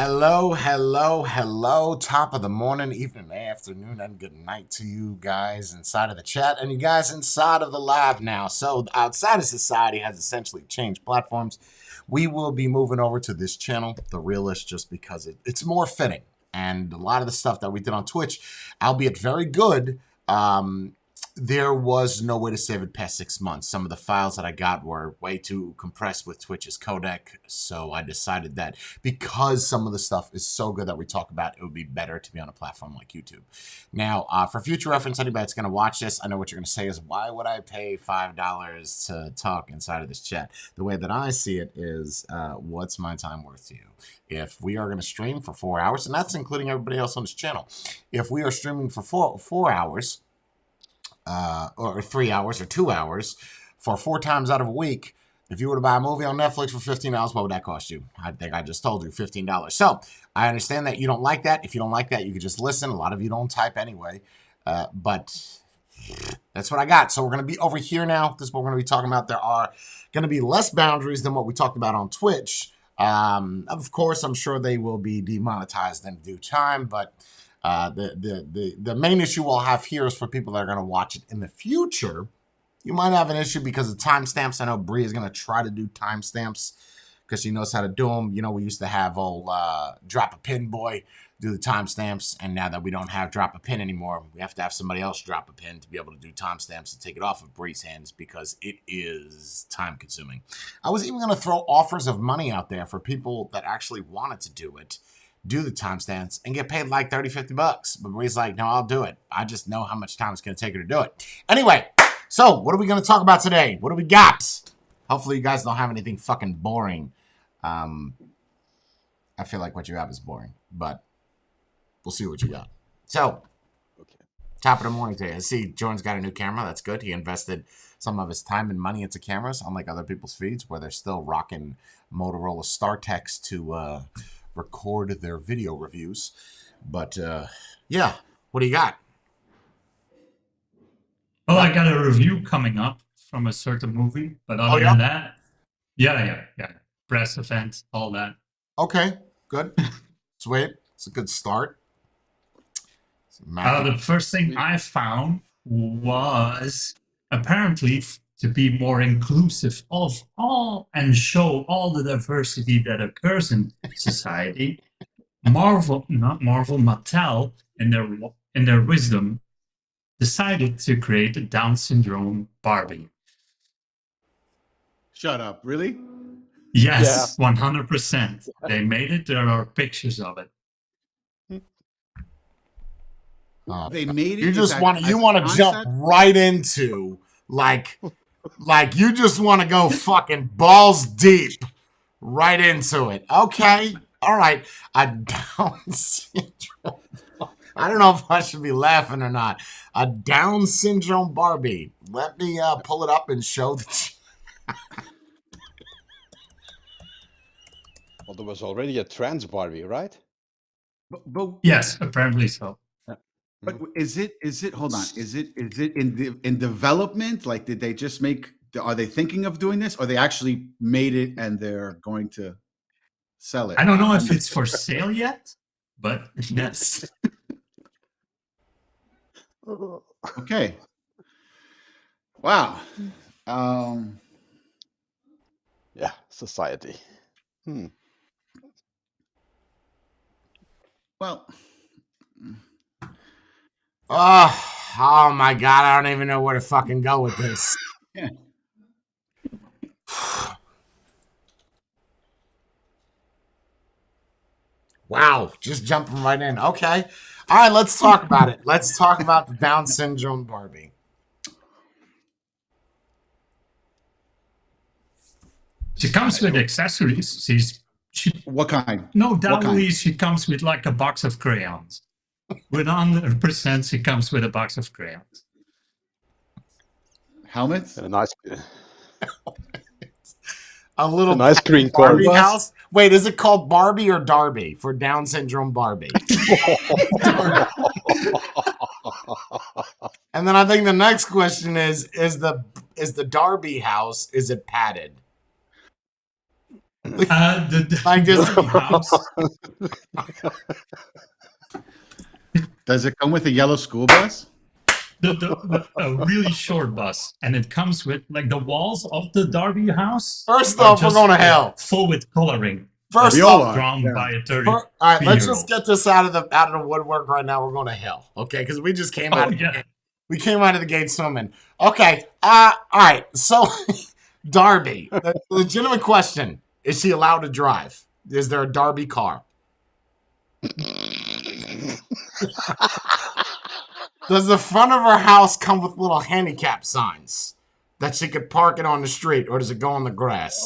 Hello, hello, hello. Top of the morning, evening, afternoon, and good night to you guys inside of the chat and you guys inside of the live now. So, outside of society has essentially changed platforms. We will be moving over to this channel, The Realist, just because it's more fitting. And a lot of the stuff that we did on Twitch, albeit very good, there was no way to save it past 6 months. Some of the files that I got were way too compressed with Twitch's codec, so I decided that because some of the stuff is so good that we talk about, it would be better to be on a platform like YouTube. Now, for future reference, anybody that's going to watch this, I know what you're going to say is, why would I pay $5 to talk inside of this chat? The way that I see it is, what's my time worth to you? If we are going to stream for 4 hours, and that's including everybody else on this channel, if we are streaming for four hours, or 3 hours or 2 hours for 4 times out of a week, if you were to buy a movie on Netflix for $15, what would that cost you? I think I just told you $15. So I understand that you don't like that. If you don't like that, you could just listen. A lot of you don't type anyway, but that's what I got. So we're going to be over here now. This is what we're going to be talking about. There are going to be less boundaries than what we talked about on Twitch. Of course, I'm sure they will be demonetized in due time, but the main issue we'll have here is for people that are going to watch it in the future. You might have an issue because of timestamps. I know Bree is going to try to do timestamps because she knows how to do them. You know, we used to have old Drop a Pin Boy do the timestamps, and now that we don't have Drop a Pin anymore, we have to have somebody else drop a pin to be able to do timestamps and take it off of Bree's hands because it is time consuming. I was even going to throw offers of money out there for people that actually wanted to do it, do the timestamps, and get paid like 30, 50 bucks. But Bree's like, no, I'll do it. I just know how much time it's going to take her to do it. Anyway, so what are we going to talk about today? What do we got? Hopefully you guys don't have anything fucking boring. I feel like what you have is boring, but we'll see what you got. So, top of the morning today. I see Jordan's got a new camera. That's good. He invested some of his time and money into cameras, unlike other people's feeds where they're still rocking Motorola StarTechs to record their video reviews. But yeah, what do you got? Well, I got a review coming up from a certain movie, but other than that, yeah. Press event, all that. Okay, good. Sweet. It's a good start. The first thing I found was apparently to be more inclusive of all and show all the diversity that occurs in society. Mattel, in their wisdom, decided to create a Down syndrome Barbie. Shut up! Really? Yes, 100%. They made it. There are pictures of it. They made it. You just want to jump right into like you just want to go fucking balls deep right into it. Okay, all right. A Down syndrome. I don't know if I should be laughing or not. A Down syndrome Barbie. Let me pull it up and show the. Well, there was already a trans Barbie, right? But yes, apparently so. But is it? Hold on. Is it in development? Like, did they just make? Are they thinking of doing this, or they actually made it and they're going to sell it? I don't know if it's for sale yet, but yes. Okay. Wow. Yeah, society. Well. Oh my God! I don't even know where to fucking go with this. Yeah. Wow, just jumping right in. Okay. All right, let's talk about it. Let's talk about the Down syndrome Barbie. She comes with accessories. What kind? No doubtly, she comes with like a box of crayons. With 100%, she comes with a box of crayons. Helmets? And a nice... A little nice green Barbie house. Wait, is it called Barbie or Darby for Down syndrome Barbie? And then I think the next question is the Darby house, is it padded? The Like this- Derby house. Does it come with a yellow school bus? A really short bus, and it comes with like the walls of the Derby house. First are off, we're just, going to hell. full with coloring. First We off, all are. Drawn Yeah. by a 30. all right, let's just 3-year-old. get this out of the woodwork right now. We're going to hell, okay? Because we just came out. Yeah. We came out of the gate swimming. Okay. All right. So, Darby, the legitimate question: is she allowed to drive? Is there a Darby car? Does the front of her house come with little handicap signs that she could park it on the street, or does it go on the grass?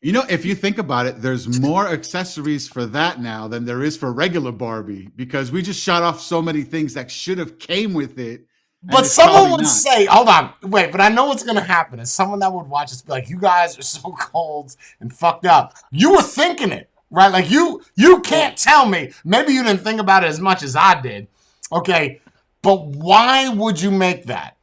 You know, if you think about it, there's more accessories for that now than there is for regular Barbie because we just shot off so many things that should have came with it. and But it's someone probably would not. say, hold on, wait, but I know what's going to happen. Is someone that would watch this be like, you guys are so cold and fucked up. You were thinking it, right? Like you can't tell me. Maybe you didn't think about it as much as I did. Okay. But why would you make that?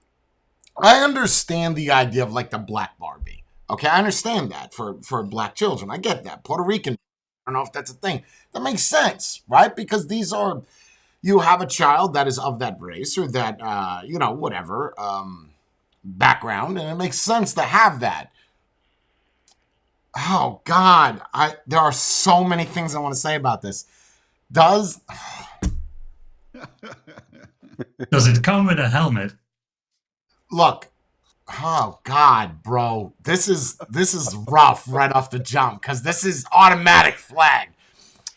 I understand the idea of like the black Barbie. Okay. I understand that for black children. I get that. Puerto Rican. I don't know if that's a thing. That makes sense, right? Because these are, you have a child that is of that race or that, whatever background, and it makes sense to have that. Oh, God. There are so many things I want to say about this. Does it come with a helmet? Look, oh, God, bro. This is rough right off the jump because this is automatic flag.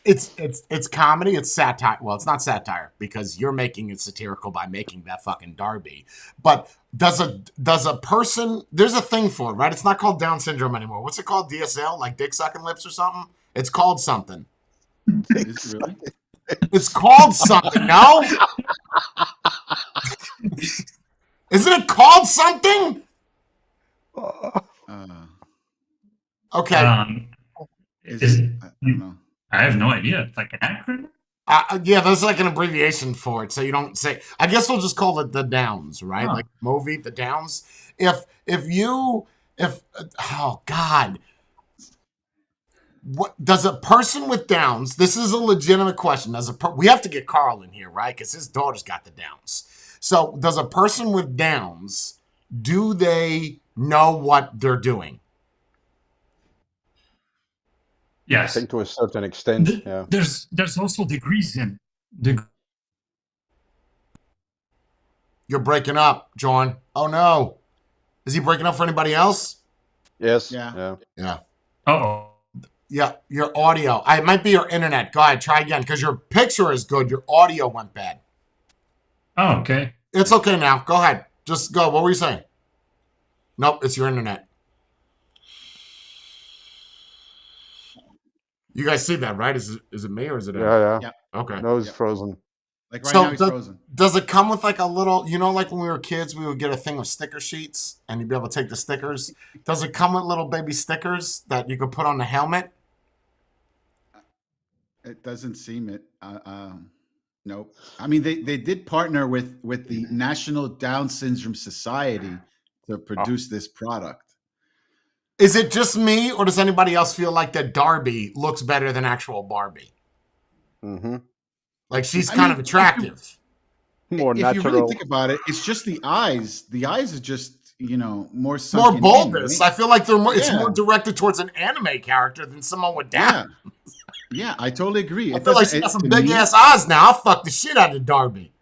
It's comedy. It's satire. Well, it's not satire because you're making it satirical by making that fucking Darby. But does a person? There's a thing for it, right? It's not called Down syndrome anymore. What's it called? DSL, like dick sucking lips or something? It's called something. Is it really? It's called something. No, isn't it called something? Uh, Okay. is it? I don't know. I have no idea. Like an acronym? Yeah, there's like an abbreviation for it, so you don't say. I guess we'll just call it the Downs, right? Huh. Like movie, the Downs. If oh God, what does a person with Downs? This is a legitimate question. We have to get Carl in here, right? Because his daughter's got the Downs. So, does a person with Downs do they know what they're doing? I Yes. think to a certain extent, yeah. There's also degrees in. You're breaking up, John. Oh no, is he breaking up for anybody else? Yes. Yeah. Yeah. Oh. Yeah, your audio. It might be your internet. Go ahead, try again, because your picture is good. Your audio went bad. Oh, okay. It's okay now. Go ahead. Just go. What were you saying? Nope, it's your internet. You guys see that, right? Is it me or is it him? Yeah. Yeah. Okay. No, it's Yep. frozen. Like right So now, he's frozen. Does it come with like a little, like when we were kids, we would get a thing of sticker sheets and you'd be able to take the stickers. Does it come with little baby stickers that you could put on the helmet? It doesn't seem it. Nope. I mean, they did partner with the National Down Syndrome Society to produce this product. Is it just me or does anybody else feel like that Darby looks better than actual Barbie? Mm-hmm. Like she's I kind mean, of attractive. More If natural. you really think about it, it's just the eyes. The eyes are just more More sunken in, bulbous. right? I feel like it's Yeah. more directed towards an anime character than someone with Down. Yeah, I totally agree. I It feel like doesn't- she got some to big me- ass eyes now. I'll fuck the shit out of Darby.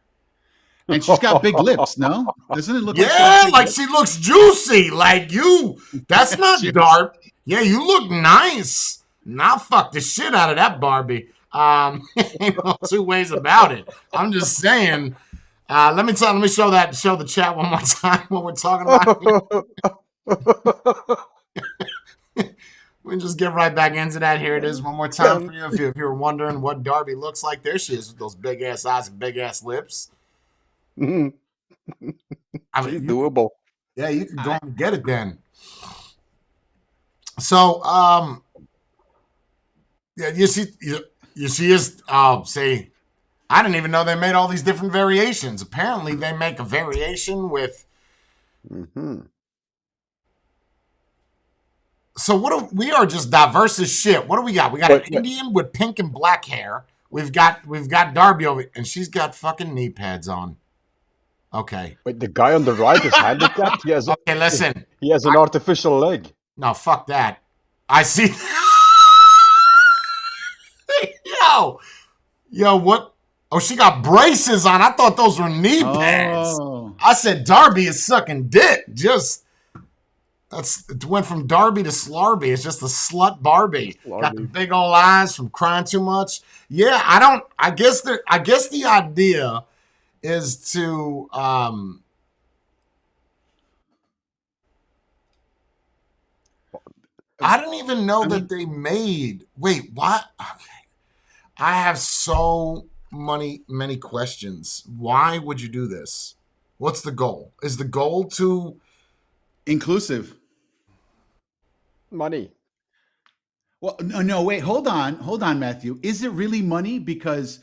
and she's got big lips. No, doesn't it look like she Yeah, has big like lips? she looks juicy. Like you. That's not Juicy. dark. Yeah, you look nice. Now fuck the shit out of that Barbie. Ain't no two ways about it. I'm just saying. Let me show the chat one more time what we're talking about. We just get right back into that. Here it is one more time for you. If you're wondering what Darby looks like, there she is with those big ass eyes and big ass lips. Mhm. I mean, Doable. yeah, you can go and get it then. So, yeah, you see is. Oh, see, I didn't even know they made all these different variations. Apparently, they make a variation with Mm-hmm. So we are just diverse as shit. What do we got? We got an Wait. Indian with pink and black hair. We've got Darby over, and she's got fucking knee pads on. Okay. Wait, the guy on the right is handicapped. Okay, listen. He has an artificial leg. No, fuck that. I see. Yo, what? Oh, she got braces on. I thought those were knee pads. Oh. I said Darby is sucking dick. It went from Darby to Slarby. It's just the slut Barbie. Got the big old eyes from crying too much. Yeah, I guess the idea is to I didn't even know that they made. Wait, what? Okay. I have so many questions. Why would you do this? What's the goal? Is the goal to Inclusive. Money. Well, no, wait, hold on, Matthew. Is it really money? Because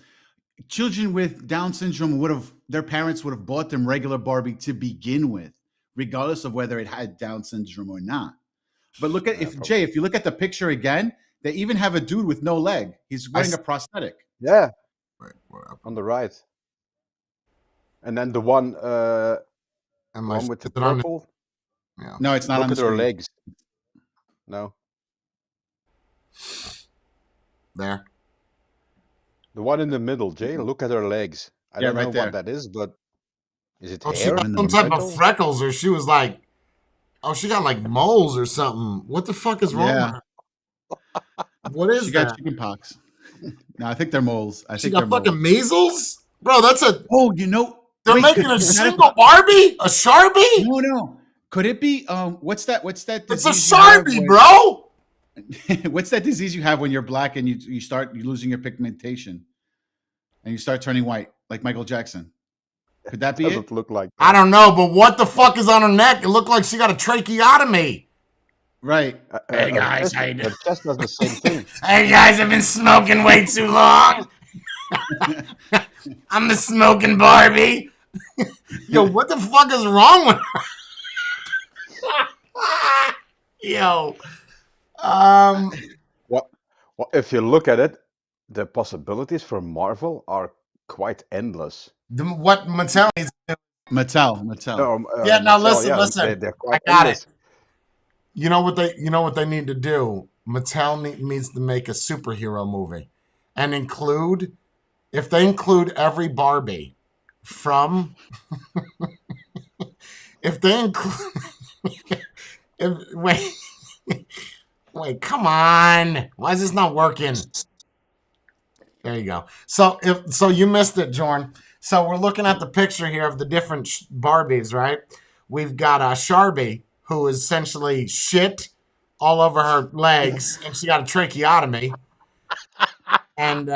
children with Down syndrome their parents would have bought them regular Barbie to begin with, regardless of whether it had Down syndrome or not. But look at if you look at the picture again, they even have a dude with no leg. He's wearing a prosthetic. Yeah, Wait, on the right. And then the one with the purple. Yeah. No, it's not on the Look at her screen. legs. No. There. The one in the middle, Jay. Look at her legs. I don't right know there. what that is, but is it Oh, she hair? got some type of freckles, or she was like, oh, she got like moles or something. What the fuck is wrong with her? What is She that? got chicken pox. No, I think they're moles. She got fucking measles? Bro, that's a... Oh, you know... They're making a single Barbie? A Sharpie? No. Could it be... what's that It's a Sharpie, bro! What's that disease you have when you're black and you start losing your pigmentation? And you start turning white, like Michael Jackson. Could that be it? Doesn't look like that. I don't know, but what the fuck is on her neck? It looked like she got a tracheotomy. Right. Hey, guys, how you doing? Her chest does the same thing. Hey, guys, I've been smoking way too long. I'm the smoking Barbie. Yo, what the fuck is wrong with her? Yo. Well, if you look at it, the possibilities for Marvel are quite endless. What Mattel needs to do. Mattel. Yeah, now Mattel, listen. they're I quite got endless. it. You know what they need to do? Mattel needs to make a superhero movie and if they include every Barbie from if they include wait, come on. Why is this not working? There you go. So you missed it, Jorn. So we're looking at the picture here of the different Barbies, right? We've got Sharpie, who is essentially shit all over her legs, and she got a tracheotomy. And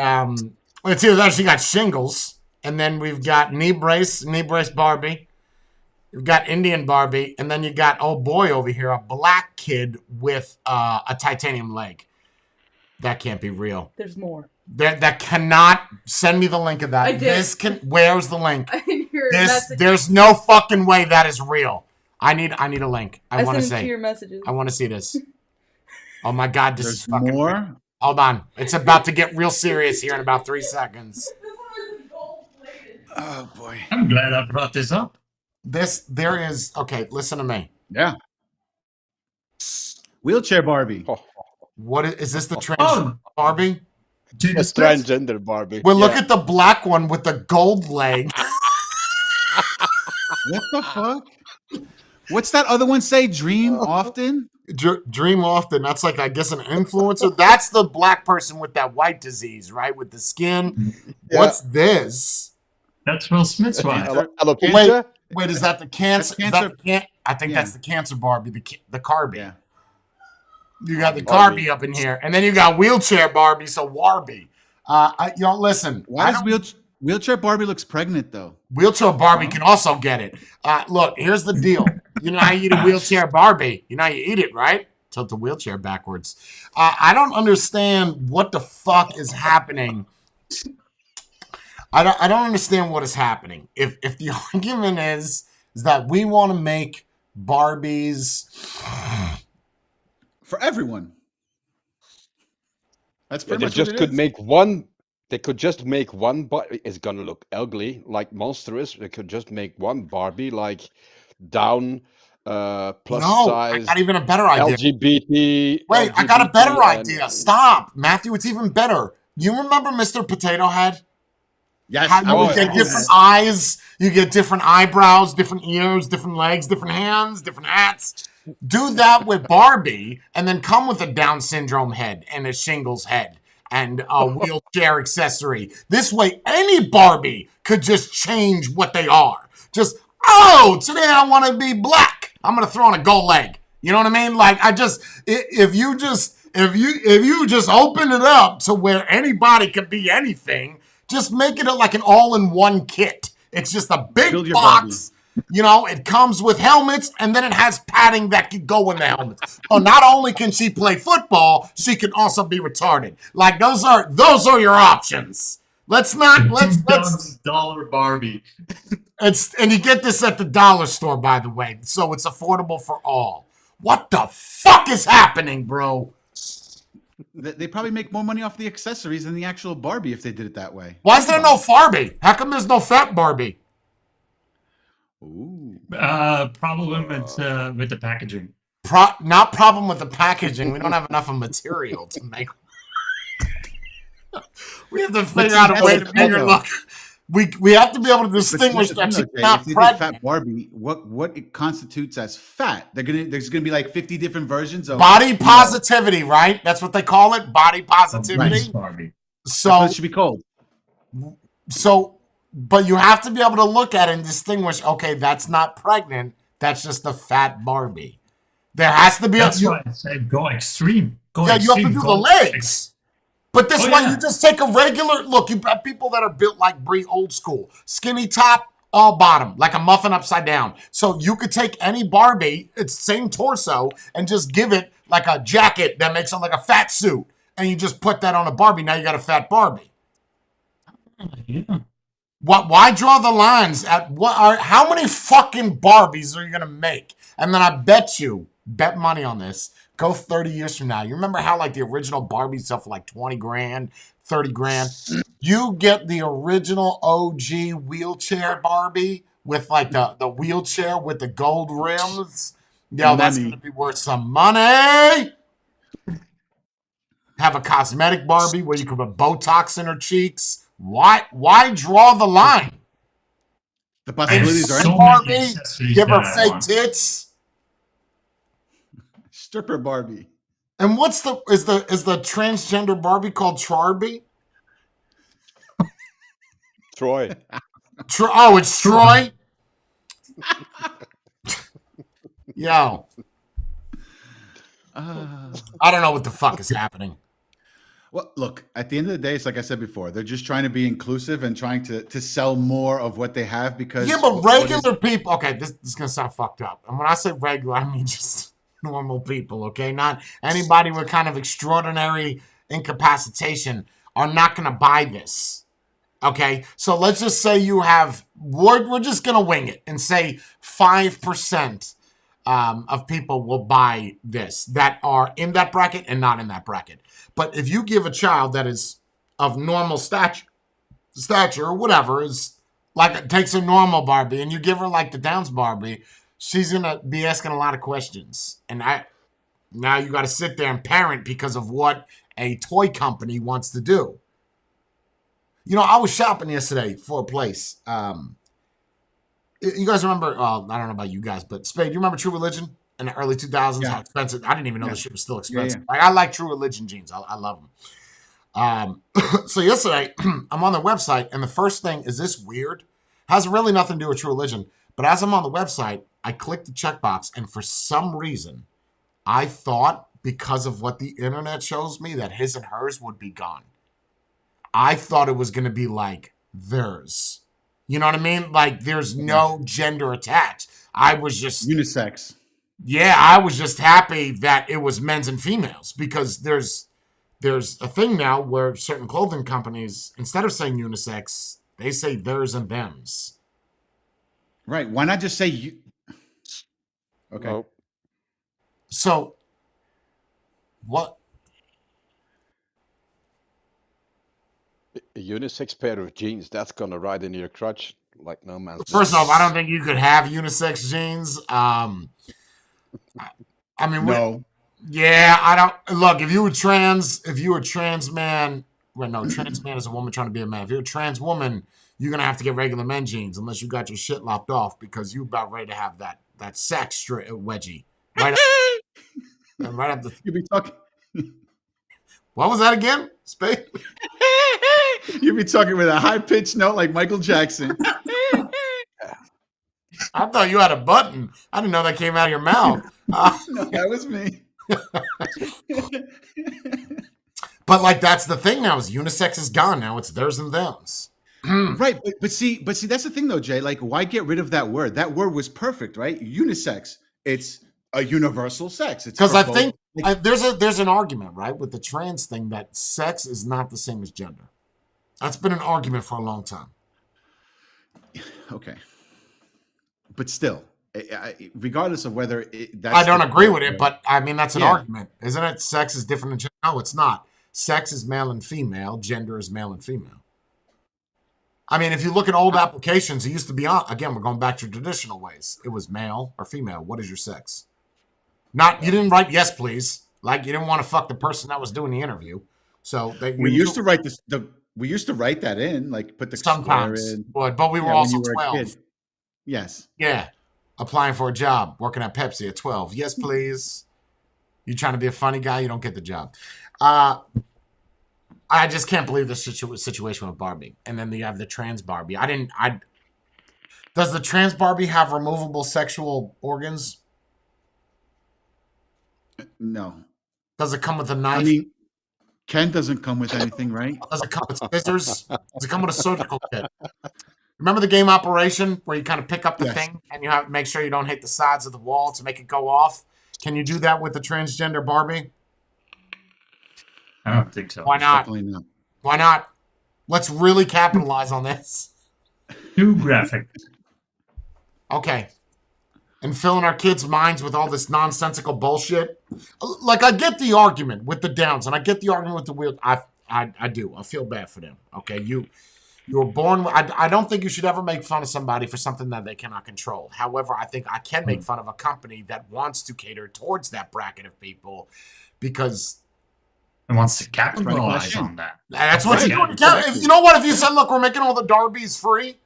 it's either that or she got shingles. And then we've got knee brace Barbie. You've got Indian Barbie, and then you got, oh boy, over here, a black kid with a titanium leg. That can't be real. There's more. That cannot send me the link of that. I did. Where's the link? I didn't hear your message. There's no fucking way that is real. I need a link. I want to sent it say. to your messages. I want to see this. Oh my god, this is fucking more. Real. Hold on, it's about to get real serious here in about 3 seconds. Oh boy. I'm glad I brought this up. Okay. Listen to me. Yeah. Wheelchair Barbie. What is this? The trans Barbie? It's transgender Barbie. Well, look at the black one with the gold leg. What the fuck? What's that other one say? Dream often? Dream often. That's like, I guess, an influencer. That's the black person with that white disease, right? With the skin. Yeah. What's this? That's Will Smith's wife. Wait, is that the cancer? I think that's the cancer Barbie, the Carbie. Yeah. You got the Carbie up in here, and then you got wheelchair Barbie, so Warbie. Y'all listen. Why does wheelchair Barbie looks pregnant though? Wheelchair Barbie can also get it. Look, here's the deal. You know how you eat a wheelchair Barbie? You know how you eat it, right? Tilt the wheelchair backwards. I don't understand what the fuck is happening. I don't understand what is happening. If the argument is that we want to make Barbies for everyone. That's pretty They much what just it could is. make one. They could just make one, but it's gonna look ugly, like monstrous. They could just make one Barbie, like down, plus No, I got size, even a better idea. LGBT, Wait, I got a better and idea. Stop, Matthew. It's even better. You remember Mr. Potato Head? Yes, How I you was would get thinking different that. eyes, you get different eyebrows, different ears, different legs, different hands, different hats. Do that with Barbie, and then come with a Down syndrome head and a shingles head and a wheelchair accessory. This way, any Barbie could just change what they are. Just, oh, today I want to be black. I'm gonna throw on a gold leg. You know what I mean? Like, if you just open it up to where anybody can be anything, just make it like an all-in-one kit. It's just a Build big your Barbie. box. You know, it comes with helmets, and then it has padding that can go in the helmets. Oh, not only can she play football, she can also be retarded. Like those are your options. Let's not let's $2,000 Barbie. and you get this at the dollar store, by the way, so it's affordable for all. What the fuck is happening, bro? They probably make more money off the accessories than the actual Barbie if they did it that way. Why is there no Barbie? How come there's no fat Barbie? Ooh. Problem with the packaging. Not problem with the packaging. We don't have enough of material to make. We have to figure out a way to make her look. We have to be able to distinguish that she's not if they did pregnant. fat Barbie, what it constitutes as fat? There's gonna be like 50 different versions of Body positivity, right? That's what they call it. Body positivity. Barbie. That's what it should be called. But you have to be able to look at it and distinguish. Okay, that's not pregnant. That's just a fat Barbie. There has to be. That's why I said go extreme. You have to do the legs. But this one, you just take a regular look. You have people that are built like Brie, old school, skinny top, all bottom, like a muffin upside down. So you could take any Barbie, it's same torso, and just give it like a jacket that makes it like a fat suit, and you just put that on a Barbie. Now you got a fat Barbie. Yeah. What? Why draw the lines at how many fucking Barbies are you gonna make? And then I bet money on this. Go 30 years from now. You remember how like the original Barbie stuff for like 20 grand, 30 grand? You get the original OG wheelchair Barbie with like the wheelchair with the gold rims. Yo, that's going to be worth some money. Have a cosmetic Barbie where you can put Botox in her cheeks. Why draw the line? The possibilities are so Barbie, give her fake tits. Stripper Barbie. And what's the transgender Barbie called Trarbie? Troy. Oh, it's Troy. Yo, I don't know what the fuck is happening. Well, look, at the end of the day, it's like I said before, they're just trying to be inclusive and trying to sell more of what they have because but regular people. Okay, this is gonna sound fucked up. And when I say regular, I mean just normal people, okay? Not anybody with kind of extraordinary incapacitation are not going to buy this, okay? So let's just say you have, we're just going to wing it and say 5% of people will buy this that are in that bracket and not in that bracket. But if you give a child that is of normal stature or whatever, is like takes a normal Barbie and you give her like the Downs Barbie, she's gonna be asking a lot of questions, and now you got to sit there and parent because of what a toy company wants to do. You know, I was shopping yesterday for a place. You guys remember? I don't know about you guys, but Spade, you remember True Religion in the early 2000s? How expensive? I didn't even know this shit was still expensive. Like, I like True Religion jeans. I love them. So yesterday, I'm on the website, and the first thing is this weird. Has really nothing to do with True Religion, but as I'm on the website, I clicked the checkbox, and for some reason, I thought because of what the internet shows me that his and hers would be gone. I thought it was going to be like theirs. You know what I mean? Like there's no gender attached. I was just unisex. Yeah, I was just happy that it was men's and females because there's a thing now where certain clothing companies, instead of saying unisex, they say theirs and thems. Right. Why not just say you? Okay. Nope. So What? A unisex pair of jeans, that's gonna ride in your crotch like no man's First off, I business. don't think you could have unisex jeans. I mean, No. yeah, I don't look. If you were trans man, well, no, trans man is a woman trying to be a man. If you're a trans woman, you're gonna have to get regular men jeans unless you got your shit lopped off because you about ready to have that sex wedgie right right up the. You'll be talking. What was that again? Spade? You'll be talking with a high pitched note like Michael Jackson. I thought you had a button. I didn't know that came out of your mouth. No, that was me. But like that's the thing now is unisex is gone now. It's theirs and them's. Right, but see, that's the thing though, Jay. Like, why get rid of that word? That word was perfect, right? Unisex. It's a universal sex. It's Because for I both. think there's an argument, right, with the trans thing that sex is not the same as gender. That's been an argument for a long time. Okay, but still, regardless of whether that's I don't the agree correct with it, word. but I mean that's an Yeah. argument, isn't it? Sex is different than gender. No, it's not. Sex is male and female. Gender is male and female. I mean, if you look at old applications, it used to be on. Again, we're going back to traditional ways. It was male or female. What is your sex? Not you didn't write yes, please. Like you didn't want to fuck the person that was doing the interview. So We used to write this. We used to write that in, like put the square sometimes, in. but we were Yeah, when also you were a 12. kid. Yes. Yeah. Applying for a job, working at Pepsi at 12. Yes, please. You trying to be a funny guy, you don't get the job. I just can't believe this situation with Barbie. And then you have the trans Barbie. Does the trans Barbie have removable sexual organs? No. Does it come with a knife? I mean, Ken doesn't come with anything, right? Does it come with scissors? Does it come with a surgical kit? Remember the game Operation where you kind of pick up the Yes. thing and you have to make sure you don't hit the sides of the wall to make it go off? Can you do that with the transgender Barbie? I don't think so. Why not? Definitely not. Why not? Let's really capitalize on this. Too graphic. Okay. And filling our kids' minds with all this nonsensical bullshit. Like, I get the argument with the Downs, and I get the argument with the weird. I do. I feel bad for them. Okay, you were born. I don't think you should ever make fun of somebody for something that they cannot control. However, I think I can make fun of a company that wants to cater towards that bracket of people because And wants to capitalize cash in. on that. that's what Right. you're doing. If, you know what? If you said, look, we're making all the Darbies free,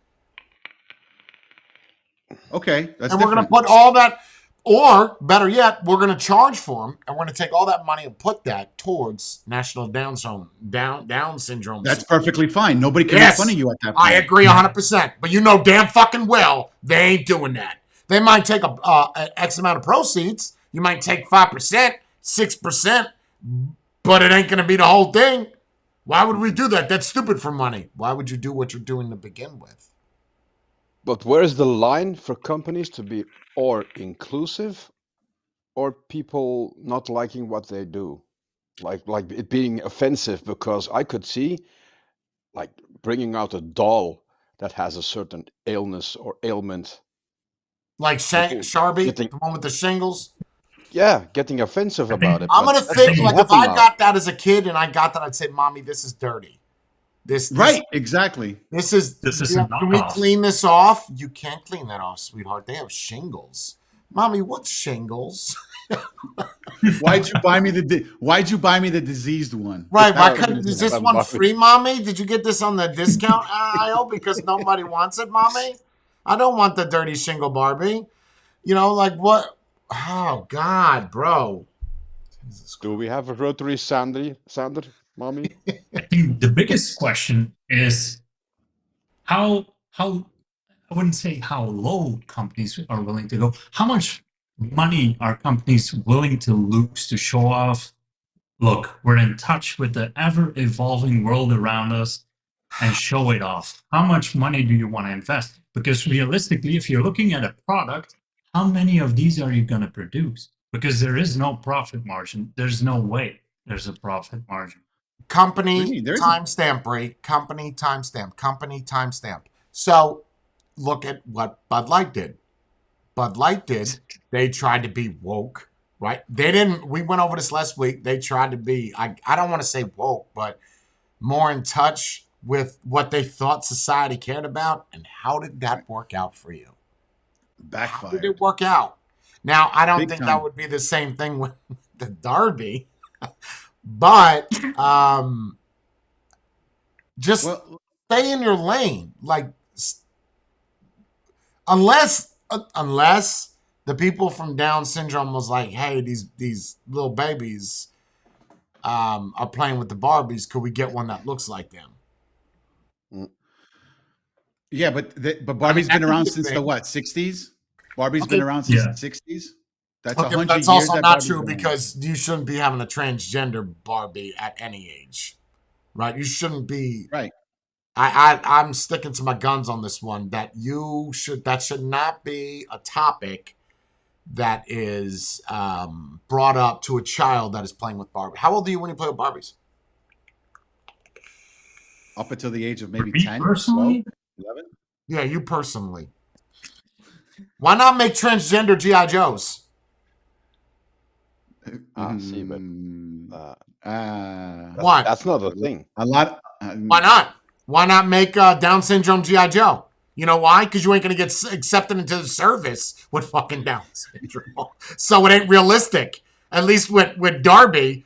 Okay, that's and we're going to different. put all that, or better yet, we're going to charge for them, and we're going to take all that money and put that towards National Down Syndrome. That's perfectly fine. Nobody can Yes. make fun of you at that point. I agree 100%. But you know damn fucking well they ain't doing that. They might take an X amount of proceeds. You might take 5%, 6%, but it ain't going to be the whole thing. Why would we do that? That's stupid for money. Why would you do what you're doing to begin with? But where's the line for companies to be or inclusive or people not liking what they do? Like it being offensive, because I could see like bringing out a doll that has a certain illness or ailment. Like People Sharby, getting- the one with the shingles. Yeah, getting offensive about it. I'm but going to that think, doesn't like, if happen I now. got that as a kid and I got that, I'd say, Mommy, this is dirty. This Right, exactly. This is a Can we knockoff. clean this off? You can't clean that off, sweetheart. They have shingles. Mommy, what's shingles? Why'd you buy me the diseased one? Right, why That- couldn't is this I'm one Mommy. free, Mommy? Did you get this on the discount aisle because nobody wants it, Mommy? I don't want the dirty shingle Barbie. You know, like what? Oh God, bro. Do we have a rotary sander, mommy? I think the biggest question is how I wouldn't say how low companies are willing to go. How much money are companies willing to lose to show off? Look, we're in touch with the ever evolving world around us and show it off. How much money do you want to invest? Because realistically, if you're looking at a product, how many of these are you going to produce? Because there is no profit margin. There's no way there's a profit margin. What do Company you mean? There's a- timestamp rate. Company timestamp. Company timestamp. So look at what Bud Light did. Bud Light did. They tried to be woke. right? They didn't. We went over this last week. They tried to be. I don't want to say woke, but more in touch with what they thought society cared about. And how did Right. that work out for you? How did it Backfired work out? Now, I don't big think that time. would be the same thing with the Derby, but just Well, stay in your lane. Like, unless the people from Down syndrome was like, hey, these little babies are playing with the Barbies. Could we get one that looks like them? Mm. yeah, but I mean, Barbie's that been could around be a since the thing. what, 60s? Barbie's been Okay. around since Yeah. the 60s. That's Okay, but 100 that's years also that not Barbie's true been around. because you shouldn't be having a transgender Barbie at any age, right? You shouldn't be. Right. I'm sticking to my guns on this one. That should not be a topic that is brought up to a child that is playing with Barbie. How old are you when you play with Barbies? Up until the age of For maybe me 10, 12, personally, 11. Yeah, you personally. Why not make transgender GI Joes? See, but Mm, uh, Why? that's not a thing. a lot. Why not? Why not make Down syndrome GI Joe? You know why? Because you ain't gonna get accepted into the service with fucking Down syndrome, so it ain't realistic. At least with Darby,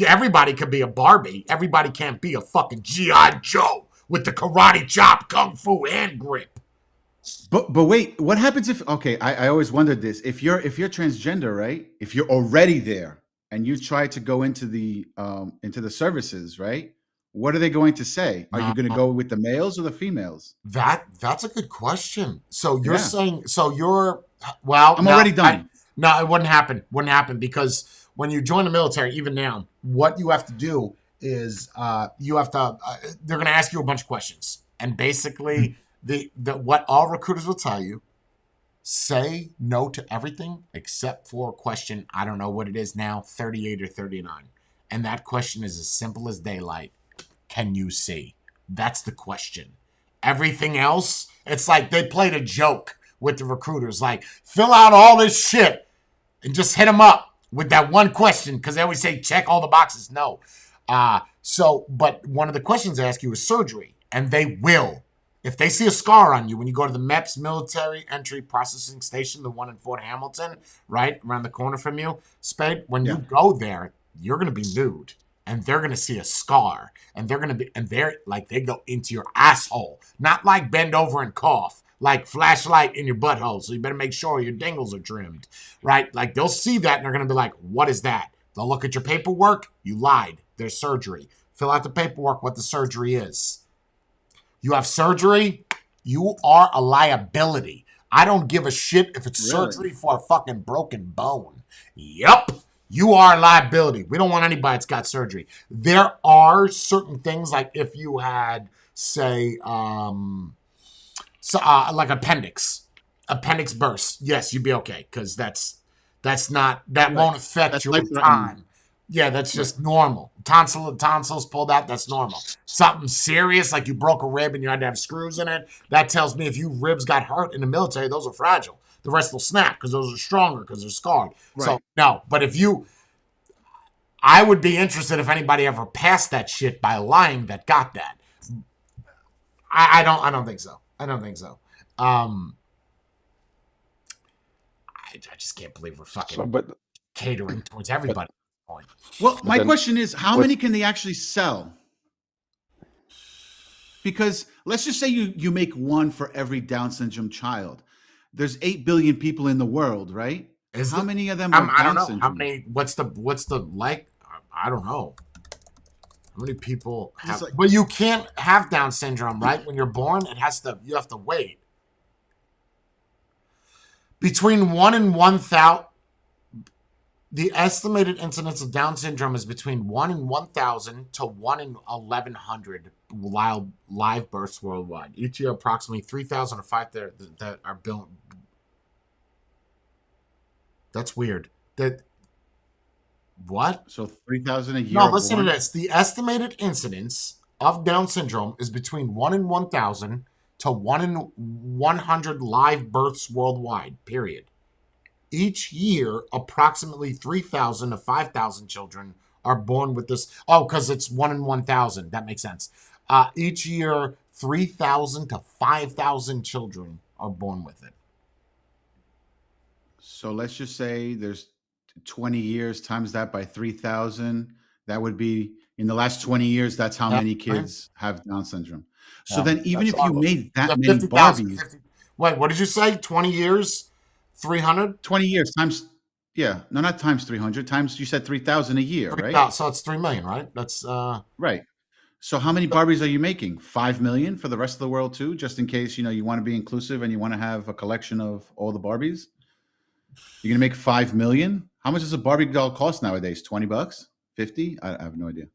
everybody could be a Barbie. Everybody can't be a fucking GI Joe with the karate chop, kung fu, and grip. But wait, what happens if? Okay, I always wondered this. If you're transgender, right? If you're already there and you try to go into the services, right? What are they going to say? Are you No, going to go with the males or the females? that's a good question. So you're Yeah, saying well I'm now already done. no, it wouldn't happen. Wouldn't happen because when you join the military, even now, what you have to do is you have to. They're going to ask you a bunch of questions, and basically the what all recruiters will tell you: say no to everything except for question. I don't know what it is now, 38 or 39, and that question is as simple as daylight. Can you see? That's the question. Everything else, it's like they played a joke with the recruiters. Like, fill out all this shit and just hit them up with that one question because they always say check all the boxes. No. But one of the questions they ask you is surgery, and they will. If they see a scar on you when you go to the MEPS military entry processing station, the one in Fort Hamilton, right around the corner from you, Spade, when you Yeah, go there, you're going to be nude and they're going to see a scar and they're like, they go into your asshole, not like bend over and cough, like flashlight in your butthole. So you better make sure your dingles are trimmed, right? Like they'll see that and they're going to be like, what is that? They'll look at your paperwork. You lied. There's surgery. Fill out the paperwork what the surgery is. You have surgery, you are a liability. I don't give a shit if it's really. surgery for a fucking broken bone. Yup. You are a liability. We don't want anybody that's got surgery. There are certain things like if you had, say, like appendix burst. Yes, you'd be okay because that Right. won't affect That's you life with threatening. time. Yeah, that's Right. just normal. Tonsils pulled out, that's normal. Something serious, like you broke a rib and you had to have screws in it, that tells me if you ribs got hurt in the military, those are fragile. The rest will snap because those are stronger because they're scarred. So Right. no, but I would be interested if anybody ever passed that shit by lying that got that. I don't think so. I don't think so. I just can't believe we're So, fucking catering towards but everybody at this point. Well, but my then question is, how what? many can they actually sell? Because let's just say you make one for every Down syndrome child. There's 8 billion people in the world, right? Is How it? many of them are I don't Down know how syndrome? many. What's the like? I don't know how many people 'Cause it's have. like, But you can't have Down syndrome, right? When you're born, you have to wait between 1 in 1,000. The estimated incidence of Down syndrome is between 1 in 1,000 to 1 in 1,100 live births worldwide. Each year, approximately 3,000 or 5,000 that are built. That's weird. That what? so 3,000 a year No, are listen to born. this. The estimated incidence of Down syndrome is between 1 in 1,000 to 1 in 100 live births worldwide. Period. Each year, approximately 3,000 to 5,000 children are born with this. Oh, because it's 1 in 1,000. That makes sense. Each year, 3,000 to 5,000 children are born with it. So let's just say there's 20 years times that by 3,000. That would be in the last 20 years. That's how many kids have Down syndrome. So then, even That's if you awful. made that Yeah, many 50,000. Barbies, Wait, what did you say? 20 years? 300? 20 years times, yeah, no, not times 300, times you said 3,000 a year, right? 3,000. So it's 3 million, right? That's Right. So how many Barbies are you making? 5 million for the rest of the world too, just in case, you want to be inclusive and you want to have a collection of all the Barbies? You're gonna make 5 million? How much does a Barbie doll cost nowadays? $20? 50? I have no idea.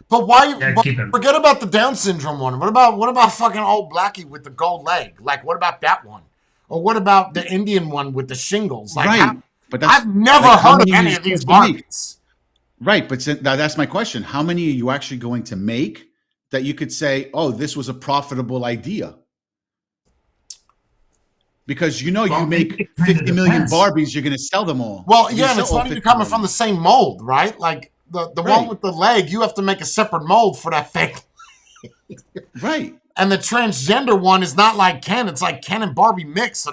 But why? Yeah, But keep him. forget about the Down syndrome one. What about fucking old Blackie with the gold leg? Like, what about that one? Or what about the Indian one with the shingles? Like, Right. But that's I've never like how heard of many are any you of these supposed to make? Barbies. Right, but that's my question. How many are you actually going to make that you could say, "Oh, this was a profitable idea"? Because you Well, make it kind 50 of million depends. Barbies, you're going to sell them all. Well, You're gonna yeah, and sell it's all not even 50 coming from million. the same mold, right? Like the one Right. with the leg, you have to make a separate mold for that thing. Right. And the transgender one is not like Ken. It's like Ken and Barbie mixed. So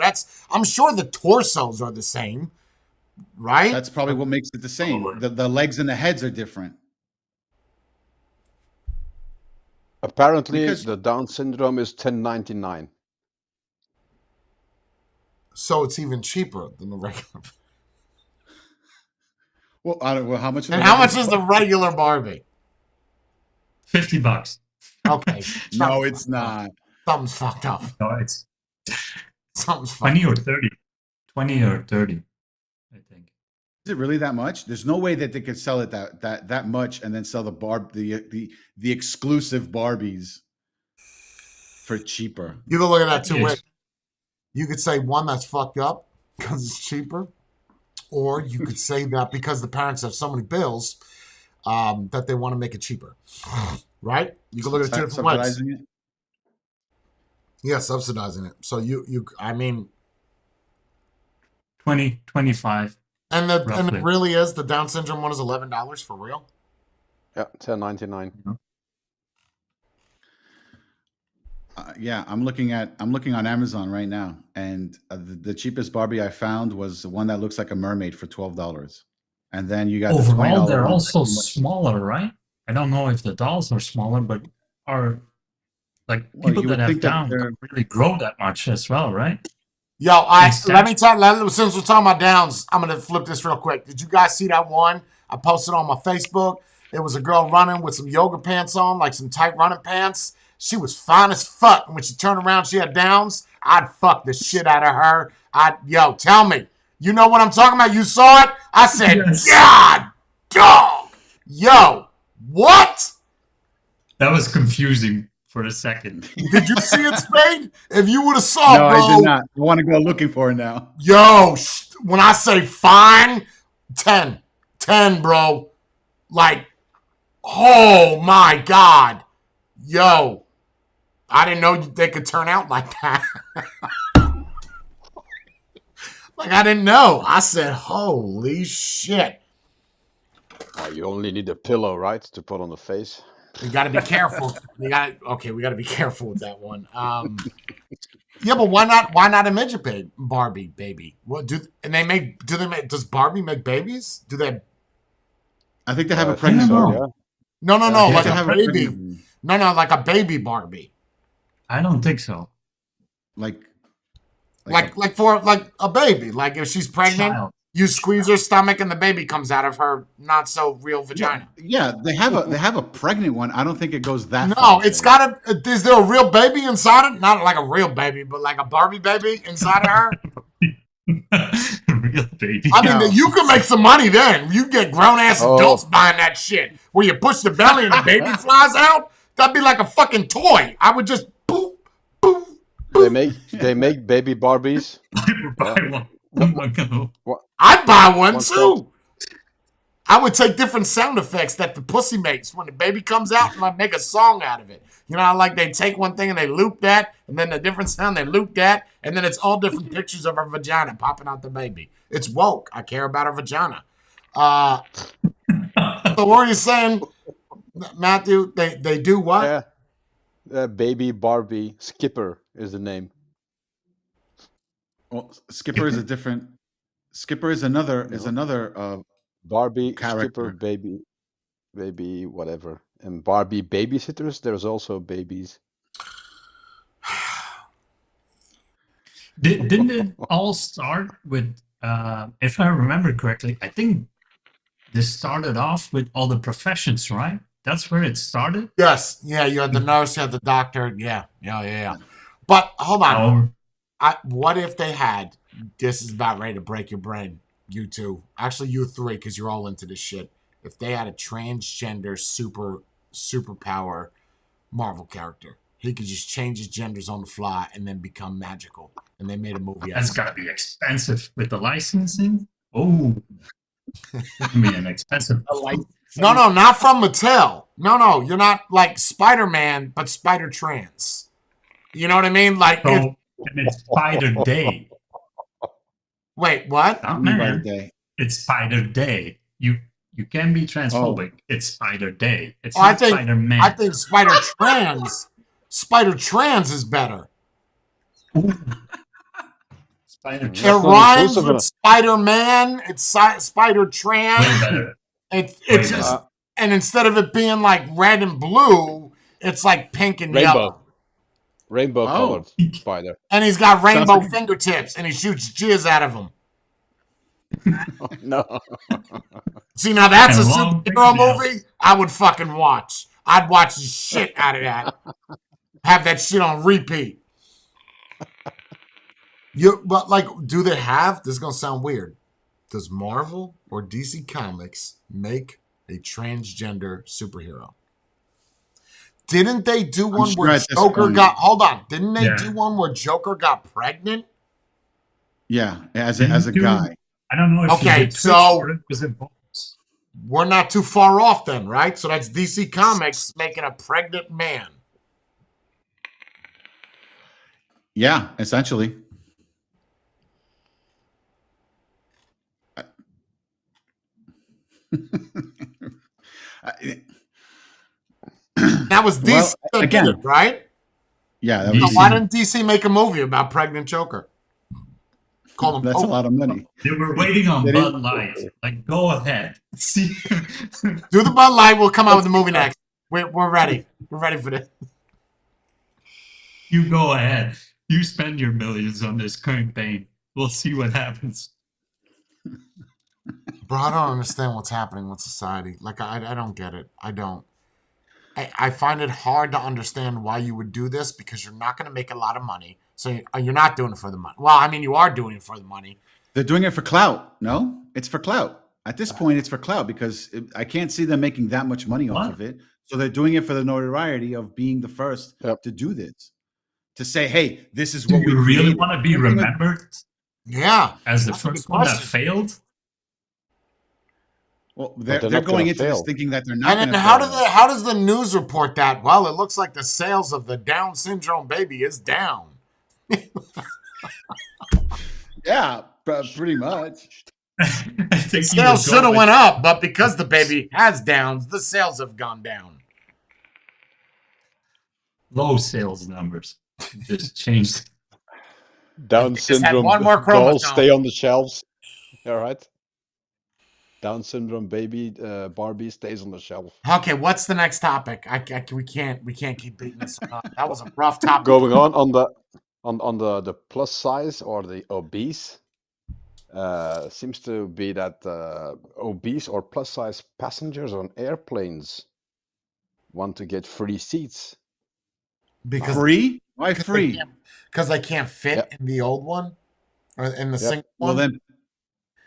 I'm sure the torsos are the same, right? That's probably what makes it the same. Probably. The legs and the heads are different. Apparently, Because the Down syndrome is 10.99. So it's even cheaper than the regular. well, how much? And how much is the regular Barbie? $50. Okay. No, it's not. Something's fucked up. No, it's Something's fucked 20 up. or 30. 20 or 30, I think. Is it really that much? There's no way that they could sell it that much and then sell the exclusive Barbies for cheaper. You can look at that two Yes. ways. You could say one that's fucked up because it's cheaper, or you could say that because the parents have so many bills that they want to make it cheaper, right? You can look at it two different ways. Subsidizing it? Yeah, subsidizing it. So I mean, 20, 25. and Roughly. it really is the Down syndrome one is $11 for real. Yeah, 10.99. Yeah, I'm looking on Amazon right now, and the cheapest Barbie I found was one that looks like a mermaid for $12, and then you got the Overall, $20 they're one. also smaller, right? I don't know if the dolls are smaller, but are like Well, people you that would have think that down they're don't really grow that much as well, right? Yo, since we're talking about Downs, I'm gonna flip this real quick. Did you guys see that one I posted on my Facebook? It was a girl running with some yoga pants on, like some tight running pants. She was fine as fuck. And when she turned around, she had Downs. I'd fuck the shit out of her. Yo, tell me. You know what I'm talking about? You saw it? I said, Yes. God, dog. Yo, what? That was confusing for a second. Did you see it, Spade? If you would have saw, no, bro. I did not. I want to go looking for it now. Yo, when I say fine, 10. 10, bro. Like, oh my God. Yo, I didn't know they could turn out like that. Like, I didn't know. I said, holy shit. You only need a pillow, right, to put on the face. You got to be careful. We got to be careful with that one. Yeah, but why not a midget Barbie baby? What does Barbie make babies? Do they? I think they have a I think pregnant so, Barbie. yeah. No, I think like they a have baby. pregnant- No, like a baby Barbie. I don't think so. like Like for a baby. Like if she's pregnant, Child. you squeeze her stomach and the baby comes out of her not so real vagina. yeah, they have a pregnant one. I don't think it goes that No, far. it's got a. Is there a real baby inside it? Not like a real baby, but like a Barbie baby inside of her. Real baby. I mean, No. you can make some money then. You get grown ass Oh. adults buying that shit where you push the belly and the baby flies out. That'd be like a fucking toy. I would just boop, boop. They make baby Barbies. I would buy one. Oh my God. I'd buy one One's too. I would take different sound effects that the pussy makes when the baby comes out and I make a song out of it. You know, like they take one thing and they loop that, and then a different sound, they loop that, and then it's all different pictures of her vagina popping out the baby. It's woke. I care about her vagina. So what are you saying, Matthew? They do what? Yeah. Baby Barbie Skipper is the name. Well, Skipper is a different. Skipper is another Barbie, Skipper, character. baby, whatever. And Barbie babysitters, there's also babies. Didn't it all start with, if I remember correctly, I think this started off with all the professions, right? That's where it started. Yes. Yeah, you had the nurse, you had the doctor. Yeah. But hold on. What if they had, this is about ready to break your brain, you two. Actually, you three, because you're all into this shit. If they had a transgender superpower Marvel character, he could just change his genders on the fly and then become magical. And they made a movie out That's of it. got to be expensive with the licensing. Oh, I mean, an expensive. No, not from Mattel. No, you're not like Spider-Man, but Spider-Trans. You know what I mean? Like, So, and it's Spider Day. wait, what? Not By the man. day. It's Spider Day. You can be transphobic. It's Spider Day. It's I not think Spider Man. I think Spider-Trans is better. Spider It not rhymes inclusive with enough. Spider-Man. It's Way Spider-Trans. better. It's Way just, better. and instead of it being like red and blue, it's like pink and yellow. Rainbow Oh. colored spider. And he's got rainbow like- fingertips, and he shoots jizz out of them. No. See, now that's a And long superhero fingernails. movie I would fucking watch. I'd watch the shit out of that. Have that shit on repeat. But like, do they have? This is gonna sound weird. Does Marvel or DC Comics make a transgender superhero? Didn't they do one sure where at this Joker point- got? Hold on. Didn't they Yeah. do one where Joker got pregnant? Yeah, as a guy. I don't know if Okay, you did so- Twitch or it was involved. We're not too far off then, right? So that's DC Comics making a pregnant man. Yeah, essentially. That was DC Well, that did again- it, right? Yeah, that DC. So was, why didn't DC make a movie about pregnant Joker? Call him that's a lot of money. They were waiting on They Bud didn't- Light. Like, go ahead. See, Do the Bud Light. We'll come out with the movie next. We're ready. We're ready for this. you go ahead. You spend your millions on this campaign. We'll see what happens. Bro, I don't understand what's happening with society. Like, I don't get it. I don't. I find it hard to understand why you would do this because you're not going to make a lot of money. So you're not doing it for the money. Well, I mean, you are doing it for the money. They're doing it for clout. No, it's for clout. At this point, it's for clout because I can't see them making that much money off What? of it. So they're doing it for the notoriety of being the first Yep. to do this. To say, hey, this is Do what we you really created. want to be remembered Yeah. as the That's a good first one that question. failed? Well, they're they're not going gonna into this fail. thinking that they're not And going then to how does the news report that? Well, it looks like the sales of the Down syndrome baby is down. Yeah, pretty much. I think you Sales would go should have with went up, but because the baby has downs, the sales have gone down. low sales numbers. Just changed. Down just had syndrome one more dolls chromosome. stay on the shelves. All right. Down syndrome baby Barbie stays on the shelf. Okay, what's the next topic? We can't keep beating this up. That was a rough topic. Going on the plus size or the obese. Seems to be that obese or plus size passengers on airplanes want to get free seats. because Free? Why free? Because I can't fit Yep. in the old one or in the Yep. single Well, one. then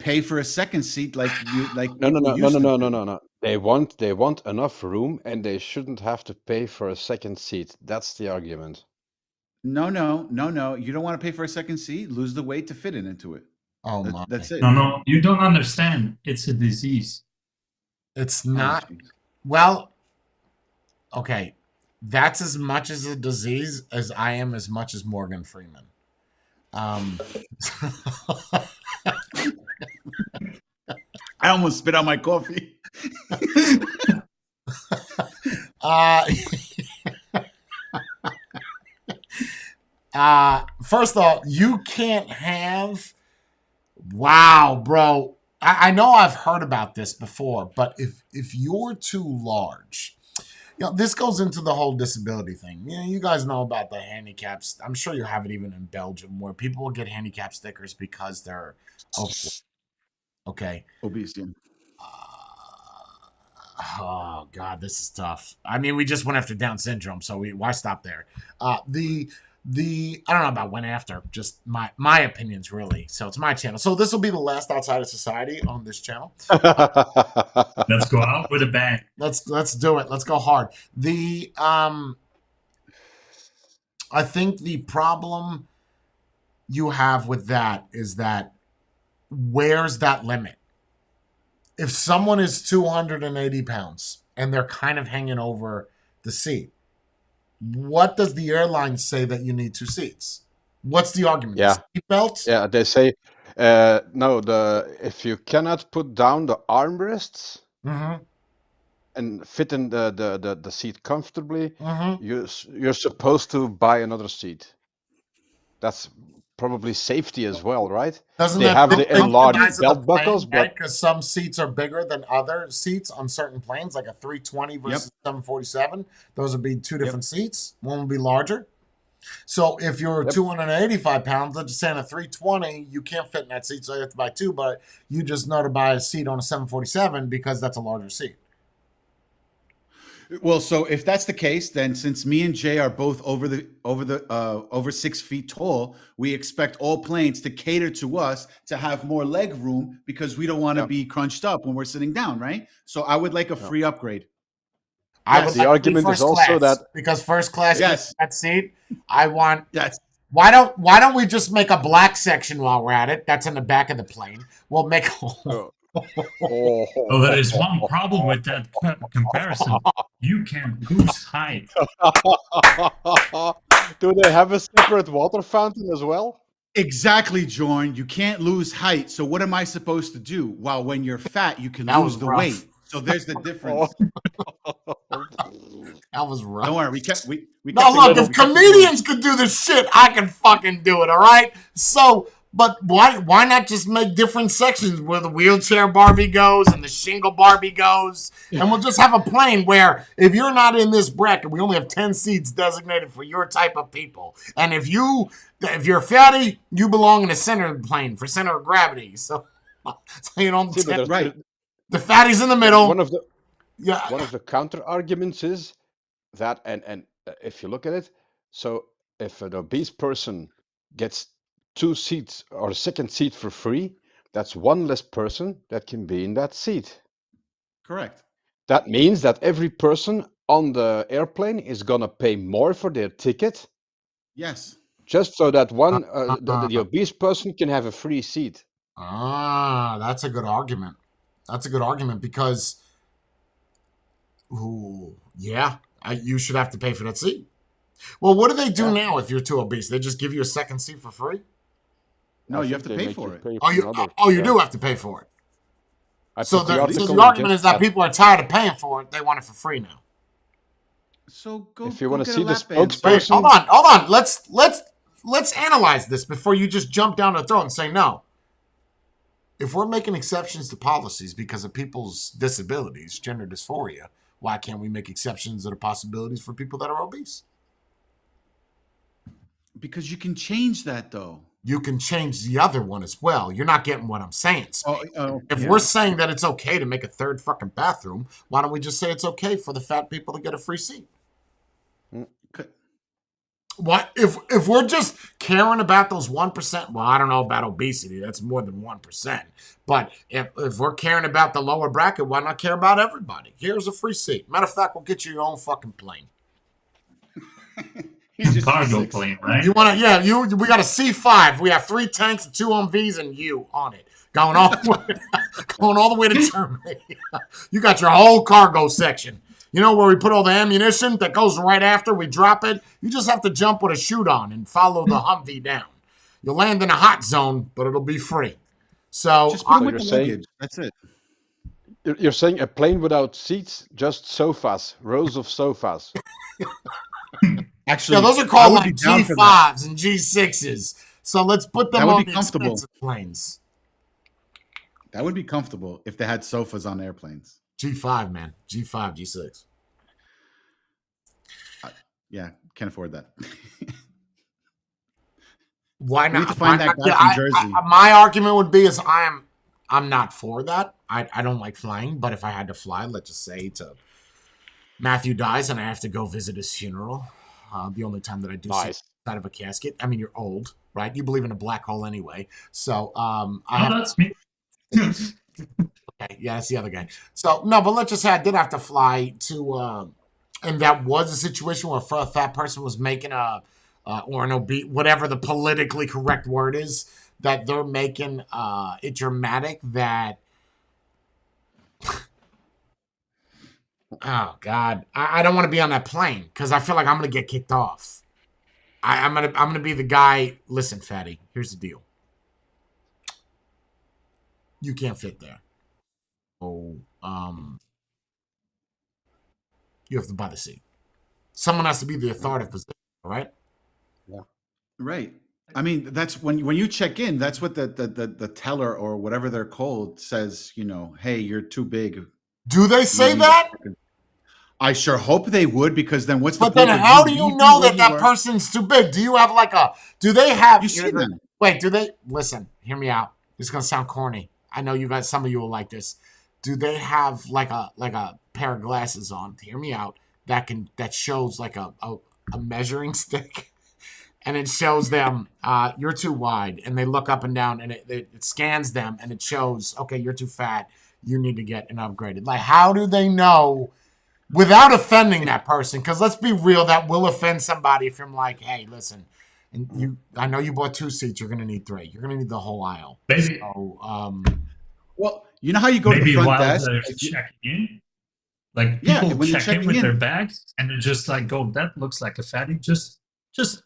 pay for a second seat like you like. No. you used to do. No. They want enough room, and they shouldn't have to pay for a second seat. That's the argument. No. You don't want to pay for a second seat. Lose the weight to fit into it. Oh my! That's it. No, you don't understand. It's a disease. It's Oh, not. jeez. Well, okay. That's as much as a disease as I am as much as Morgan Freeman. Um, I almost spit out my coffee. uh, first off, you can't have. Wow, bro. I know I've heard about this before, but if you're too large, this goes into the whole disability thing. You guys know about the handicaps. I'm sure you have it even in Belgium where people will get handicap stickers because they're overweight. Okay. Obese. Yeah. Oh God, this is tough. I mean, we just went after Down syndrome, so why stop there? The I don't know about went after, just my opinions really. So it's my channel. So this will be the last Outside of Society on this channel. Let's go out with a bang. Let's do it. Let's go hard. I think the problem you have with that is that where's that limit? If someone is 280 pounds and they're kind of hanging over the seat, what does the airline say that you need 2 seats? What's the argument? Yeah. The seatbelt? Yeah, they say no. If you cannot put down the armrests Mm-hmm. and fit in the seat comfortably, Mm-hmm. you're supposed to buy another seat. That's probably safety as well, right? Doesn't They that have the enlarged subsidize the belt buckles, plane, right? but Because some seats are bigger than other seats on certain planes, like a 320 versus 747. Those would be two different seats. One would be larger. So if you're Yep. 285 pounds, let's just say on a 320, you can't fit in that seat, so you have to buy two. But you just know to buy a seat on a 747 because that's a larger seat. Well, so if that's the case, then since me and Jay are both over 6 feet tall, we expect all planes to cater to us to have more leg room because we don't want to Yeah. be crunched up when we're sitting down, right? So I would like a free upgrade. I Yes. would The like argument is first also class that because first class Yes. gets that seat. I want. Yes. Why don't we just make a black section while we're at it? That's in the back of the plane. We'll make. Oh, there is one problem with that comparison. You can lose height. Do they have a separate water fountain as well? Exactly, Jorn. You can't lose height. So what am I supposed to do? Well, when you're fat, you can That lose was the rough. weight. So there's the difference. That was rough. Don't worry, we kept we No, kept it look, low. if We kept it low. comedians could do this shit, I can fucking do it, all right? So, but why not just make different sections where the wheelchair Barbie goes and the shingle Barbie goes? And we'll just have a plane where if you're not in this bracket, we only have 10 seats designated for your type of people. And if you're fatty, you belong in the center of the plane for center of gravity. So you don't See, but Right. the fatty's in the middle. one of Yeah. the counter arguments is that, and if you look at it, so if an obese person gets 2 seats or a second seat for free, that's one less person that can be in that seat. Correct. That means that every person on the airplane is gonna pay more for their ticket Yes. just so that the obese person can have a free seat. That's a good argument. That's a good argument because, you should have to pay for that seat. Well, what do they do now if you're too obese? They just give you a second seat for free? No, I you think have to they pay make for you it. pay Oh, for you another. you Yeah. do have to pay for it. I So put the the article in argument is just that that people are tired of paying for it. They want it for free now. So go. if you go want to get see a the lap band, sir. Wait, spokesperson, hold on. Let's analyze this before you just jump down the throat and say no. If we're making exceptions to policies because of people's disabilities, gender dysphoria, why can't we make exceptions to the possibilities for people that are obese? Because you can change that, though. You can change the other one as well. You're not getting what I'm saying, Spade. If yeah. we're saying that it's okay to make a third fucking bathroom, why don't we just say it's okay for the fat people to get a free seat? Could- What if we're just caring about those 1%? Well, I don't know about obesity. That's more than 1%. But if we're caring about the lower bracket, why not care about everybody? Here's a free seat. Matter of fact, we'll get you your own fucking plane. He's just Cargo 6'6". plane, right? You want to? Yeah, we got a C5. We have 3 tanks, 2 Humvees, and you on it. going all the way, going all the way to Germany. You got your whole cargo section. You know where we put all the ammunition that goes right after we drop it? You just have to jump with a chute on and follow the Humvee down. You'll land in a hot zone, but it'll be free. So Just put them So with you're the saying luggage. That's it. you're saying a plane without seats, just sofas, rows of sofas. Actually, those are I called would be like down for that. G5s and G6s. So let's put That them would on be the comfortable. expensive planes. That would be comfortable if they had sofas on airplanes. G5, man. G5, G6. Yeah, can't afford that. Why We need to not? find Why that not? guy Yeah, from Jersey. my argument would be is I'm not for that. I don't like flying, but if I had to fly, let's just say to Matthew dies and I have to go visit his funeral, the only time that I do see Nice. inside of a casket. I mean, you're old, right? You believe in a black hole anyway, so I Oh, have. that's me. Okay, yeah, that's the other guy. So no, but let's just say I did have to fly to, and that was a situation where a fat person was making or an obese, whatever the politically correct word is, that they're making it dramatic that. Oh God, I don't want to be on that plane because I feel like I'm gonna get kicked off. I'm gonna be the guy. Listen, fatty. Here's the deal. You can't fit there. Oh, you have to buy the seat. Someone has to be the authoritative position, all right? Right. I mean, that's when you check in, that's what the teller or whatever they're called says, hey, you're too big. Do they You say need that? I sure hope they would, because then what's the But then point of how you do you leaving know where that you that are? person's too big? Do you have like do they have, You see them. wait, do they, listen, hear me out. This is going to sound corny. I know you guys, some of you will like this. Do they have like a pair of glasses on, hear me out, that shows like a measuring stick? And it shows them, you're too wide. And they look up and down and it scans them and it shows, okay, you're too fat. You need to get an upgraded. Like, how do they know without offending that person? Because let's be real, that will offend somebody if I'm like, hey, listen, and I know you bought 2 seats. You're going to need 3. You're going to need the whole aisle. Maybe, So, Well, you know how you go to the maybe front while desk? they're checking in, like Yeah, people when they're check in checking with their in. bags and they're just like, "Go, that looks like a fatty." Just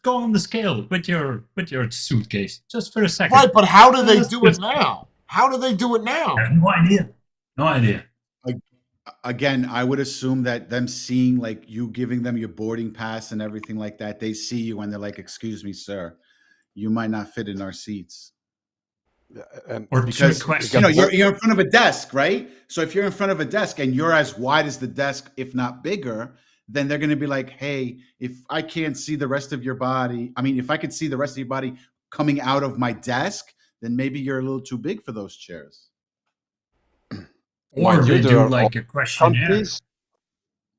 go on the scale with your suitcase, just for a second. right, but how do they Just- do it now? How do they do it I now? have no idea. No idea. Again, I would assume that them seeing like you giving them your boarding pass and everything like that, they see you and they're like, "Excuse me, sir, you might not fit in our seats." Yeah, and Or Because trick you question. got you're in front of a desk, right? So if you're in front of a desk and you're as wide as the desk, if not bigger, then they're going to be like, "Hey, if I can't see the rest of your body, I mean, if I could see the rest of your body coming out of my desk, then maybe you're a little too big for those chairs." Or mind you, they there do are like a questionnaire. companies.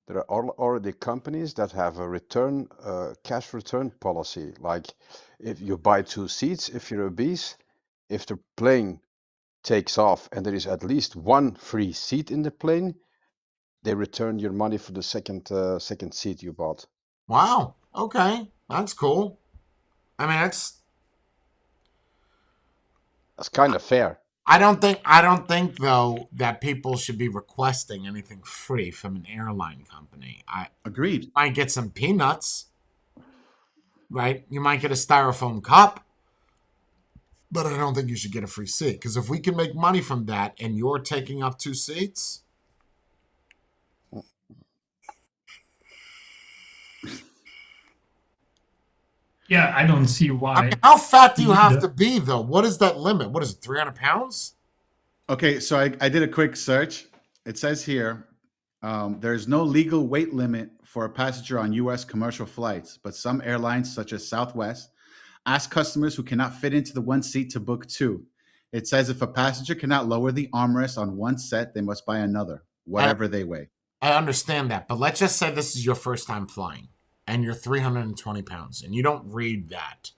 There are already companies that have a cash return policy. Like if you buy 2 seats, if you're obese, if the plane takes off and there is at least 1 free seat in the plane, they return your money for the second seat you bought. Wow. Okay. That's cool. I mean, That's kind of fair. I don't think though that people should be requesting anything free from an airline company. I Agreed. might get some peanuts, right? You might get a styrofoam cup, but I don't think you should get a free seat because if we can make money from that and you're taking up 2 seats, Yeah, I don't see I why. mean, how fat do you have either. to be though? What is that limit? What is it? 300 pounds? Okay, so I did a quick search. It says here, there's no legal weight limit for a passenger on U.S. commercial flights, but some airlines, such as Southwest, ask customers who cannot fit into the one seat to book 2. It says if a passenger cannot lower the armrest on one set, they must buy another, whatever they weigh. I understand that, but let's just say this is your first time flying and you're 320 pounds and you don't read that.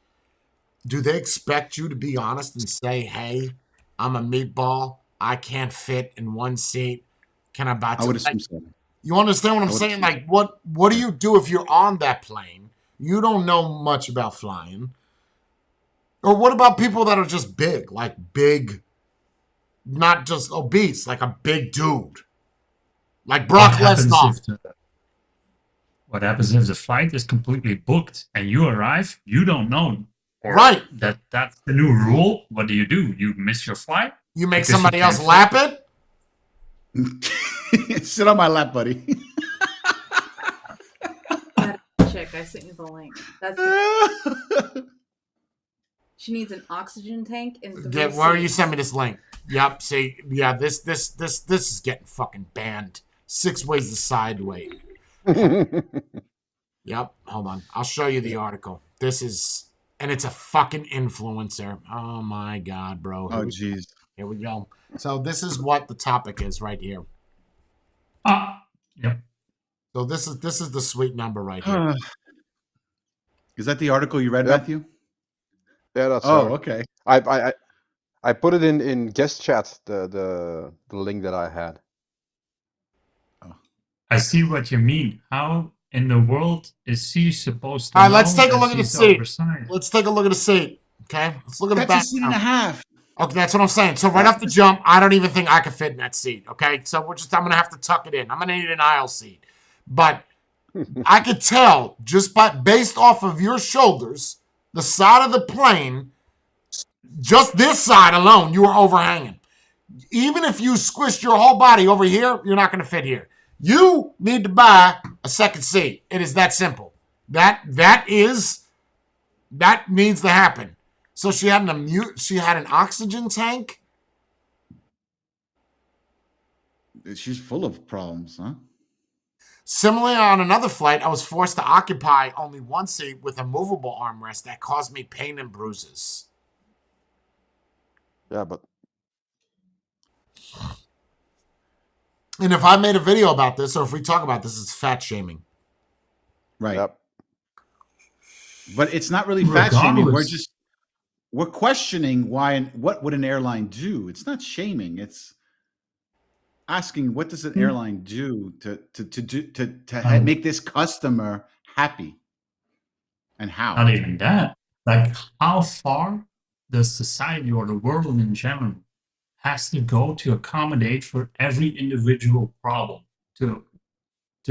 Do they expect you to be honest and say, hey, I'm a meatball. I can't fit in one seat. Can I buy I 2? would assume so. You understand what I'm I would saying? assume Like, what do you do if you're on that plane? You don't know much about flying. Or what about people that are just big, like big not just obese, like a big dude, like What Brock happens Lesnar. if the flight is completely booked and you arrive, you don't know, or Right. that's the new rule? What do? You miss your flight You make because you somebody else can't fit? lap it. Sit on my lap, buddy. That chick, I sent you the link. That's she needs an oxygen tank and 3 Where you seats. send me this link? Yep. See, yeah, this is getting fucking banned. 6 ways to sideways. Yep. Hold on. I'll show you the article. This is, and it's a fucking influencer. Oh my god, bro. Oh, jeez. Here we go. So this is what the topic is right here. Yep. So this is the sweet number right here. Is that the article you read, Yep. Matthew? Yeah, that's Oh, her. okay. I put it in guest chat, the link that I had. I see what you mean. How in the world is she supposed to All right, know let's take a that look at the she's seat. oversized? Let's take a look at the seat. Okay, let's look at the That's back. a seat and a half. Okay, that's what I'm saying. So right off the jump, I don't even think I could fit in that seat. Okay, so I'm gonna have to tuck it in. I'm gonna need an aisle seat, but I could tell just based off of your shoulders, the side of the plane, just this side alone, you are overhanging. Even if you squished your whole body over here, you're not gonna fit here. You need to buy a second seat. It is that simple. That needs to happen. So she had an oxygen tank. She's full of problems, huh? Similarly, on another flight, I was forced to occupy only one seat with a movable armrest that caused me pain and bruises. Yeah, but And if I made a video about this, or if we talk about this, it's fat shaming. Right. yep. But it's not really fat shaming. Regardless. We're questioning why and what would an airline do. It's not shaming. It's asking what does an airline do to make this customer happy, and how. Not even that. Like, how far does society or the world in general has to go to accommodate for every individual problem to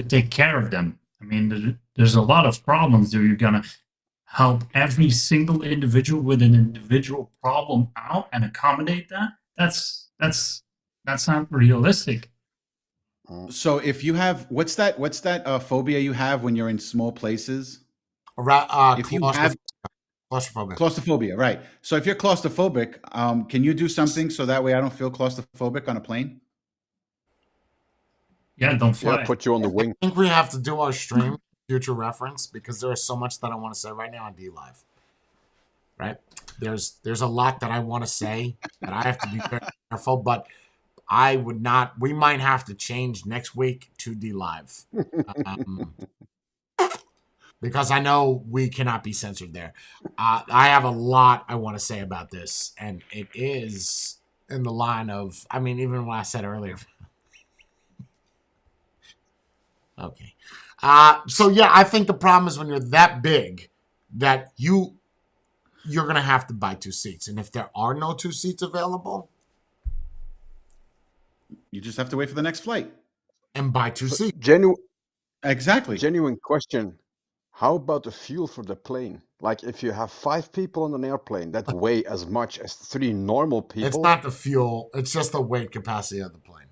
take care of them? I mean, there's a lot of problems that you're gonna help every single individual with an individual problem out and accommodate that. That's not realistic. So if you have what's that phobia you have when you're in small places? If you have claustrophobia, right? So if you're claustrophobic, can you do something so that way I don't feel claustrophobic on a plane? Yeah, don't fly. Yeah, put you on the wing. I think we have to do our stream future reference because there is so much that I want to say right now on D Live. Right? There's a lot that I want to say that I have to be very careful, but I would not. We might have to change next week to D Live. Because I know we cannot be censored there. I have a lot I want to say about this, and it is in the line of, I mean, even what I said earlier. Okay. So yeah, I think the problem is when you're that big that you're going to have to buy 2 seats. And if there are no 2 seats available, You just have to wait for the next flight. and buy 2 seats. Exactly. Genuine question. How about the fuel for the plane? Like if you have 5 people on an airplane that weigh as much as 3 normal people. It's not the fuel. It's just the weight capacity of the plane.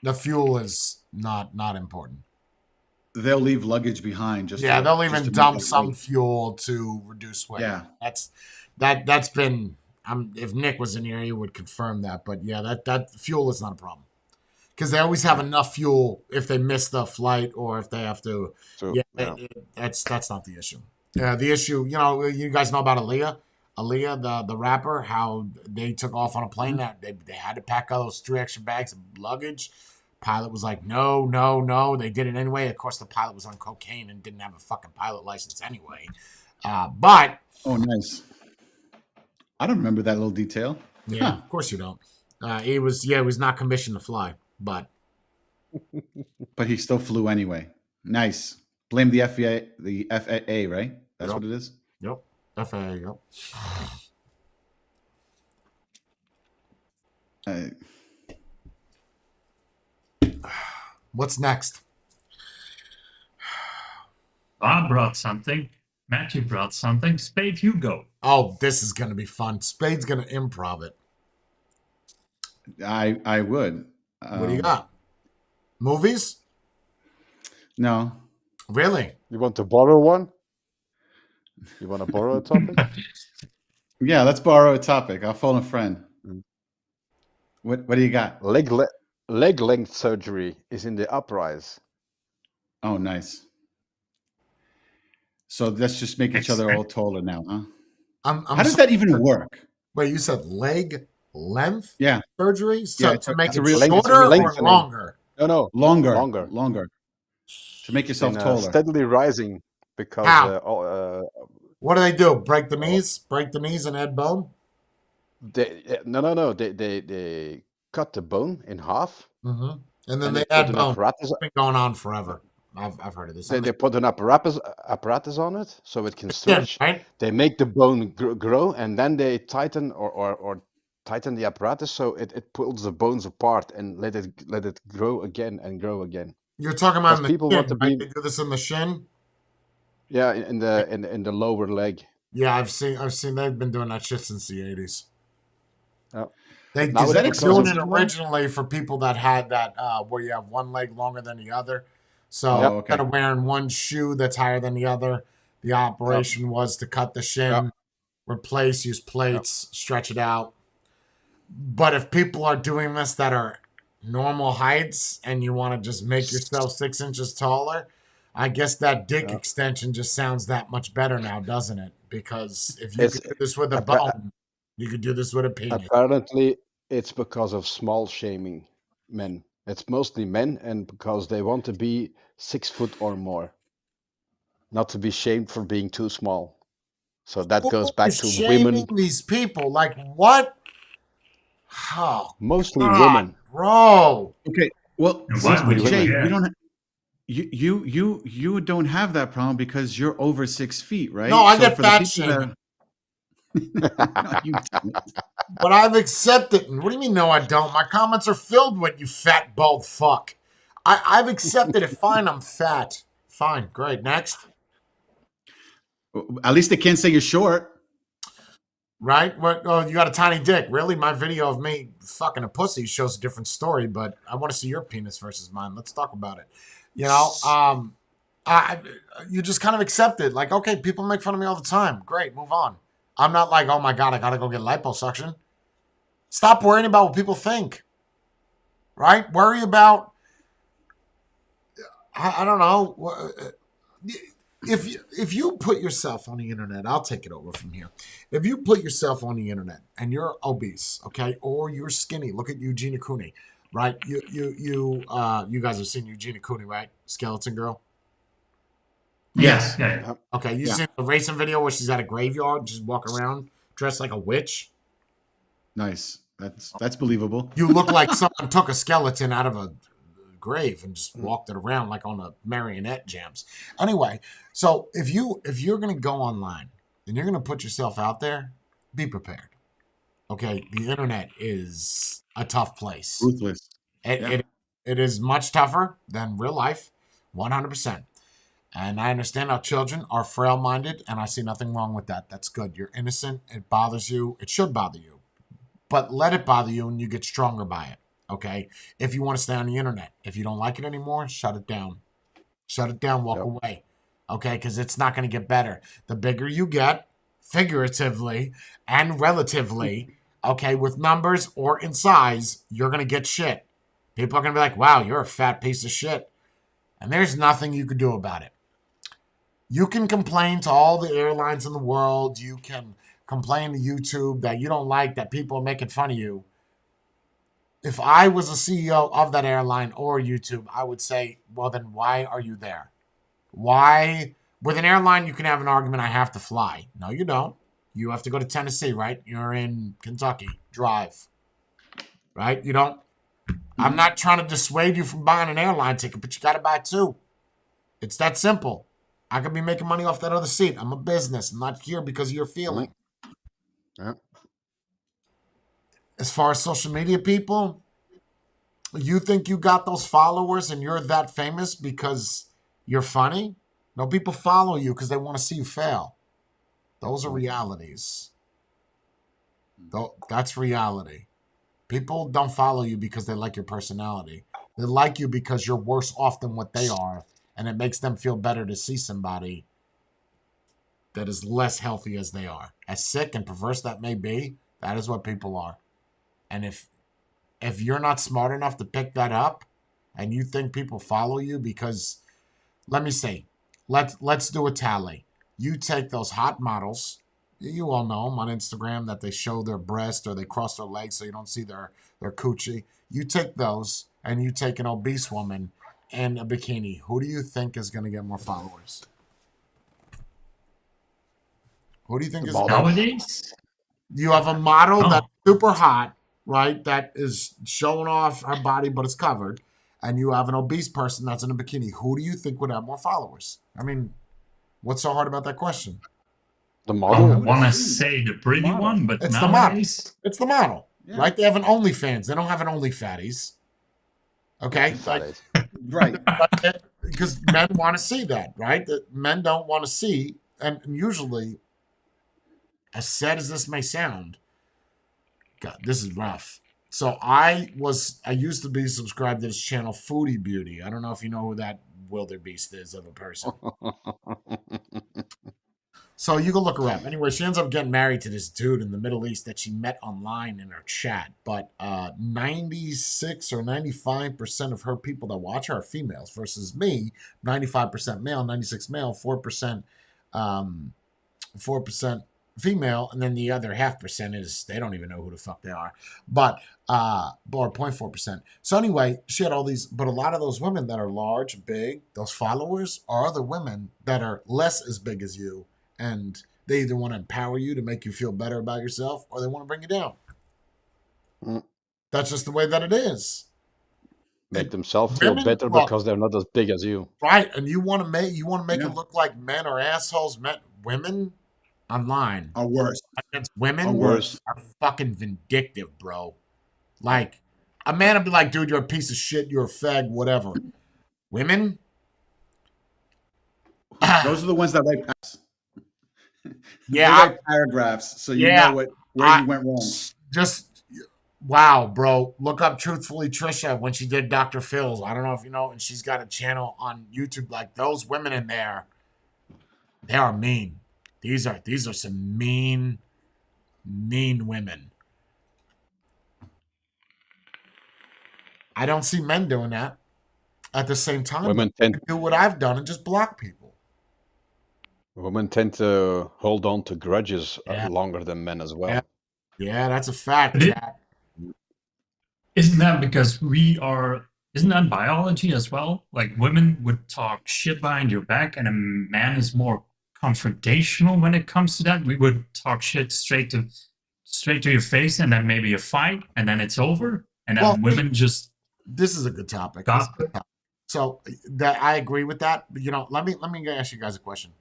The fuel is not important. They'll leave luggage behind. They'll even to dump make that some weight. fuel to reduce weight. Yeah. That's been. If Nick was in here, he would confirm that. But yeah, that fuel is not a problem because they always have enough fuel if they miss the flight or if they have to. So, That's not the issue. The issue, you guys know about Aaliyah, the rapper, how they took off on a plane that they had to pack all those 3 extra bags of luggage. Pilot was like, no. They did it anyway. Of course, the pilot was on cocaine and didn't have a fucking pilot license anyway. But Oh, nice. I don't remember that little detail. yeah, of course you don't. He was not commissioned to fly, but But he still flew anyway. Nice. Blame the FAA, right? That's what it is. yep, FAA, yep. Uh, What's next? Bob brought something. Matthew brought something. Spade, you go. Oh, this is gonna be fun. Spade's gonna improv it. I would. What do you got? Movies? No. Really? You want to borrow one? You want to borrow a topic? Yeah, let's borrow a topic. I'll phone a friend. Mm. What do you got? Leg length surgery is in the uprise. Oh, nice. So let's just make each other all taller now, huh? I'm How does that even work? Wait, you said leg length Yeah, surgery? So yeah. to make It's a it real shorter or lengthening. longer? No, longer, longer. longer to make It's yourself been taller. steadily rising because How? What do? Break the knees? Break the knees and add bone? no. They cut the bone in half Mm-hmm. And then and they they put add an bone. apparatus. It's been going on forever. I've heard of this. They put an apparatus on it so it can Skin, stretch. right? They make the bone grow and then they tighten or tighten the apparatus so it pulls the bones apart and let it grow again and grow again. You're talking about Because in the people want to shin, right? be They do this in the shin. in the lower leg. Yeah, I've seen. They've been doing that shit since the '80s. Yeah. They But now Is they that were it's because doing of it exclusive though? originally for people that had that where you have one leg longer than the other. So Yep. Oh, instead okay. of wearing one shoe that's higher than the other, the operation was to cut the Yeah. shin, replace, use plates, stretch it out. But if people are doing this that are normal heights and you want to just make yourself 6 inches taller, I guess that dick Yeah. extension just sounds that much better now, doesn't it? Because if you It's could do this with a appa- bone, you could do this with a penis. apparently it's because of small shaming men. It's mostly men and because they want to be 6 foot or more, not to be shamed for being too small. So that Who goes back is to shaming women, these people? Like what? Oh mostly God, women, bro. Okay. Well, And why see, mostly would you Jay, women. you care? don't. You don't have that problem because you're over 6 feet, No, right? I So get for the fat people shaming, that no, you don't. but I've accepted. What do you mean? No, I don't. My comments are filled with you fat bald fuck. I've accepted it. Fine, I'm fat. Fine, great. Next, At least they can't say you're short. right? What? Oh, you got a tiny dick. Really? My video of me fucking a pussy shows a different story. But I want to see your penis versus mine. Let's talk about it. You know, I you just kind of accept it. Like, okay, people make fun of me all the time. Great, move on. I'm not like, oh my god, I gotta go get liposuction. Stop worrying about what people think. Right? Worry about I don't know. If you put yourself on the internet, I'll take it over from here. If you put yourself on the internet and you're obese, okay, or you're skinny, look at Eugenia Cooney, right? You guys have seen Eugenia Cooney, right? Skeleton Girl. Yes. Yeah. Yeah. Okay, you Yeah. seen the racing video where she's at a graveyard, just walking around dressed like a witch? Nice. That's believable. You look like someone took a skeleton out of a grave and just walked it around like on a marionette jams. Anyway, so if you're gonna go online and you're gonna put yourself out there, be prepared. Okay, the internet is a tough place. Ruthless. It Yeah. it is much tougher than real life, 100%. And I understand our children are frail minded, and I see nothing wrong with that. That's good. You're innocent. It bothers you. It should bother you. But let it bother you and you get stronger by it. Okay? If you want to stay on the internet, if you don't like it anymore, shut it down. Shut it down, walk Yep. away. Okay? Because it's not going to get better. The bigger you get, figuratively and relatively, okay, with numbers or in size, you're going to get shit. People are going to be like, wow, you're a fat piece of shit. And there's nothing you can do about it. You can complain to all the airlines in the world. You can complain to YouTube that you don't like that people are making fun of you. If I was a CEO of that airline or YouTube, I would say, well, then why are you there? Why? With an airline, you can have an argument, I have to fly. No, you don't. You have to go to Tennessee, right? You're in Kentucky. Drive. Right? You don't. I'm not trying to dissuade you from buying an airline ticket, but you got to buy two. It's that simple. I could be making money off that other seat. I'm a business. I'm not here because of your feeling. Yeah. as far as social media people, you think you got those followers and you're that famous because you're funny? No, people follow you because they want to see you fail. Those are realities. That's reality. People don't follow you because they like your personality. They like you because you're worse off than what they are, and it makes them feel better to see somebody that is less healthy as they are. As sick and perverse that may be, that is what people are. And if you're not smart enough to pick that up, and you think people follow you because, let me see, let's do a tally. You take those hot models, you all know them on Instagram that they show their breast or they cross their legs so you don't see their coochie. You take those and you take an obese woman in a bikini. Who do you think is going to get more followers? Who do you think The is? model. Nowadays, You have a model Oh. that's super hot, right? That is showing off her body, but it's covered. And you have an obese person that's in a bikini. Who do you think would have more followers? I mean, what's so hard about that question? The I model. would want to assume say the pretty model. one, but It's the model. nowadays, It's the model, Yeah. right? They have an OnlyFans. They don't have an OnlyFatties. Okay? Fat Like, aid. Right. because men want to see that, right? That men don't want to see, and usually, as sad as this may sound, God, this is rough. So I used to be subscribed to this channel, Foodie Beauty. I don't know if you know who that wildebeest is of a person. So you can look her up. Anyway, she ends up getting married to this dude in the Middle East that she met online in her chat. But 96 or 95% of her people that watch her are females versus me, 95% male, 96 male, 4% 4% female, and then the other 0.5% is they don't even know who the fuck they are. But or 0.4%. So anyway, she had all these, but a lot of those women that are large, big, those followers are other women that are less as big as you, and they either want to empower you to make you feel better about yourself, or they want to bring you down. Mm. That's just the way that it is. Make And themselves feel women, better look, because they're not as big as you. right, and you want to make Yeah. it look like men are assholes. Women online Or worse. against Or women worse. are fucking vindictive, bro. Like, a man would be like, dude, you're a piece of shit, you're a fag, whatever. Women? Those are the ones that write Yeah, they write paragraphs, so you know where I- you went wrong. just, wow, bro. Look up Truthfully Trisha when she did Dr. Phil's. I don't know if you know, and she's got a channel on YouTube. Like, those women in there, they are mean. These are some mean women. I don't see men doing that. At the same time, Women they tend can do what I've done and just block people. women tend to hold on to grudges Yeah. longer than men as well. Yeah, that's a fact, But Jack. isn't that because isn't that biology as well? Like women would talk shit behind your back, and a man is more confrontational when it comes to that. We would talk shit straight to your face, and then maybe a fight, and then it's over. And then Well, women just This is a good topic. gossip. So that I agree with that. But, let me ask you guys a question.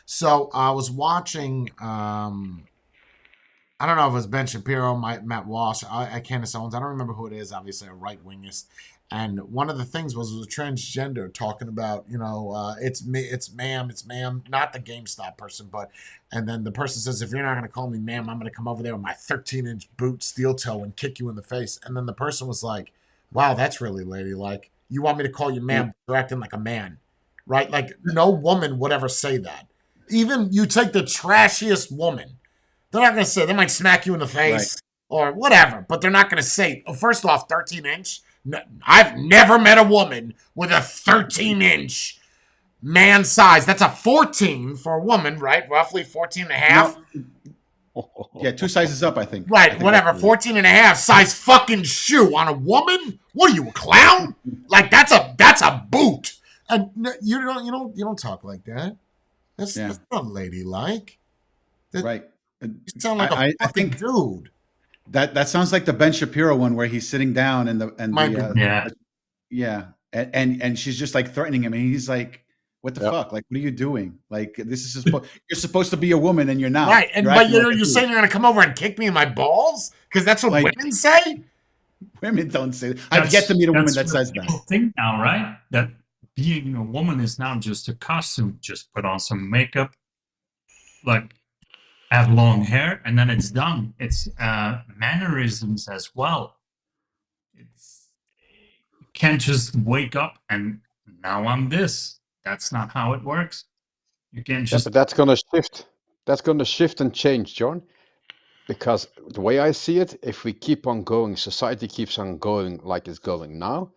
So I was watching. I don't know if it was Ben Shapiro, Matt Walsh, Candace Owens. I don't remember who it is. Obviously, a right wingist. And one of the things was a transgender talking about, it's me, it's ma'am, not the GameStop person, but, and then the person says, if you're not going to call me ma'am, I'm going to come over there with my 13-inch boot, steel toe, and kick you in the face. And then the person was like, wow, that's really ladylike. You want me to call you ma'am, but you're acting like a man, right? Like, no woman would ever say that. Even you take the trashiest woman, they're not going to say, they might smack you in the face or whatever, but they're not going to say, first off, 13-inch. I've never met a woman with a 13-inch man size. That's a 14 for a woman, right? Roughly 14 and a half. Yeah, 2 sizes up, I think. Right, whatever. 14 and a half size fucking shoe on a woman? What are you, a clown? Like, that's a boot. And you don't talk like that. That's not ladylike. Right. You sound like a I fucking think dude. that sounds like the Ben Shapiro one where he's sitting down and Might be. Yeah. and she's just like threatening him, and he's like, What the Yeah. fuck? Like, what are you doing? Like, this is you're supposed to be a woman and you're not. Right, and You're but acting like a you're dude. saying you're gonna come over and kick me in my balls because that's what Like- women say. Women don't say that. I've yet to meet a woman that says that. People think now, right? That being a woman is now just a costume. Just put on some makeup, like have long hair, and then it's done. It's mannerisms as well. It's you can't just wake up and now I'm this. That's not how it works. You can't Yeah, just but that's gonna shift. That's gonna shift and change, John. Because the way I see it, if we keep on going, society keeps on going like it's going now,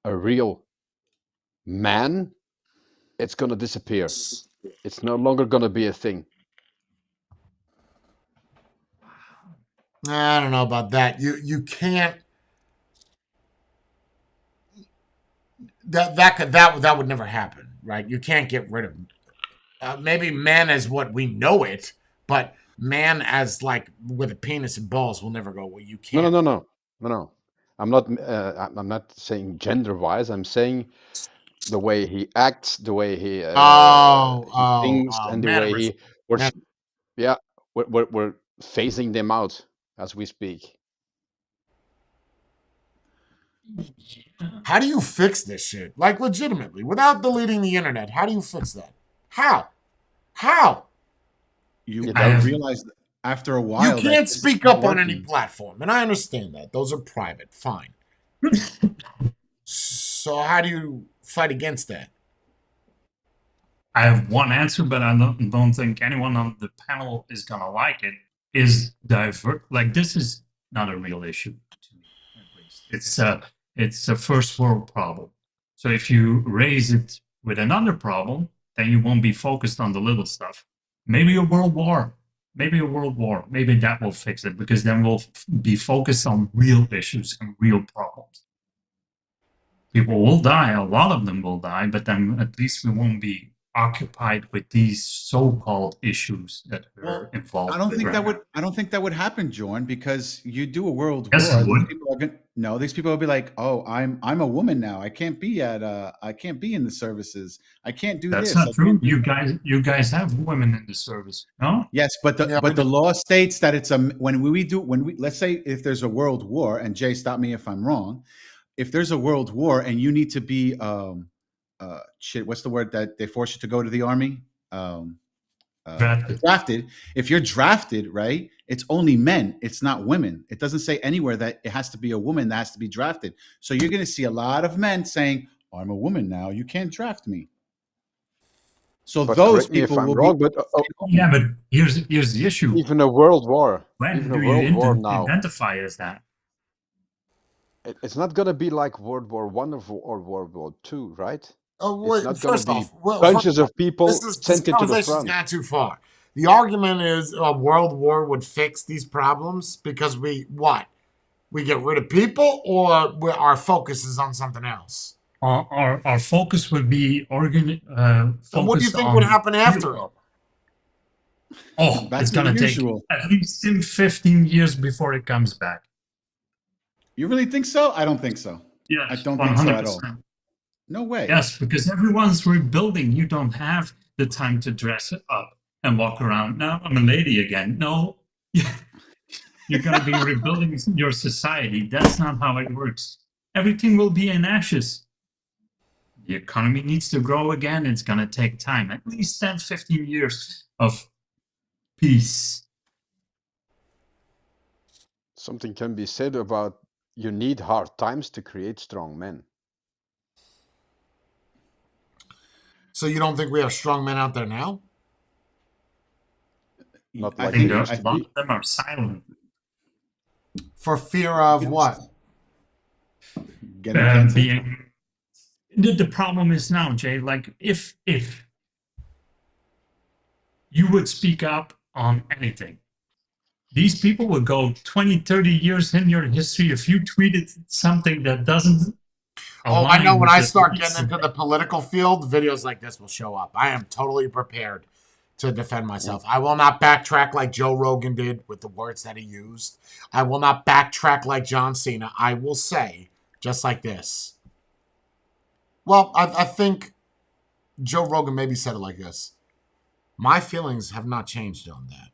a real man, it's gonna disappear. It's no longer gonna be a thing. I don't know about that. You can't. That would never happen, right? You can't get rid of maybe man as what we know it, but man as like with a penis and balls will never go. Well, you No, no, can't. no, no, no, no. I'm not saying gender-wise. I'm saying the way he acts, the way he thinks, and the way Mannerism. he. We're, Man- yeah, we're phasing them out as we speak. How do you fix this shit? Like legitimately, without deleting the internet, how do you fix that? How? How? You You I don't. realize that after a You while that can't this is speak not up on any working. platform, and I understand that. Those are private. Fine. So how do you fight against that? I have one answer, but I don't think anyone on the panel is gonna like it. Is divert like this is not a real issue to me, at least. It's a first world problem. So if you raise it with another problem, then you won't be focused on the little stuff. Maybe a world war. Maybe a world war. Maybe that will fix it because then we'll be focused on real issues and real problems. People will die, a lot of them will die, but then at least we won't be occupied with these so-called issues that we're Well, involved I don't with think right that now. would. I don't think that would happen, Jorn, because you do a world Yes, war. it would. These people are going. No, these people will be like, "Oh, I'm a woman now. I can't be at. I can't be in the services. I can't do That's this. not I true. can't do that." You guys have women in the service, no? Yes, but Yeah, the law states that it's a when we let's say if there's a world war, and Jay, stop me if I'm wrong. If there's a world war and you need to be shit, what's the word that they force you to go to the army? Drafted. Drafted. If you're drafted, right, it's only men. It's not women. It doesn't say anywhere that it has to be a woman that has to be drafted. So you're going to see a lot of men saying, "I'm a woman now. You can't draft me." So But those correct me if people I'm will be wrong. But Yeah, but here's the issue. even a world war, When even a do you world war now, identify as that? it's not gonna be like World War One or World War Two, right? oh, It's wait, not gonna first off, be well, first bunches off, of people this sent into the conversation's front. gone too far. The argument is a world war would fix these problems because we get rid of people, or our focus is on something else. Our focus would be And what do you focused think would on happen after it? Oh, back it's to the gonna take usual. at least 15 years before it comes back. You really think so? I don't think so. I Yes, don't think so at all. 100%. No way. Yes, because everyone's rebuilding. You don't have the time to dress it up and walk around. Now I'm a lady again. No, you're going to be rebuilding your society. That's not how it works. Everything will be in ashes. The economy needs to grow again. It's going to take time, at least 10, 15 years of peace. Something can be said about you need hard times to create strong men. So you don't think we have strong men out there now? Not I like I think they think used I a to lot think of them are silent. For fear of what? getting canceled. Being the problem is now, Jay, like if you would speak up on anything, these people will go 20, 30 years in your history if you tweeted something that doesn't Oh, I know align when with I the start beliefs getting into the political field, videos like this will show up. I am totally prepared to defend myself. I will not backtrack like Joe Rogan did with the words that he used. I will not backtrack like John Cena. I will say, just like this. Well, I think Joe Rogan maybe said it like this: "My feelings have not changed on that.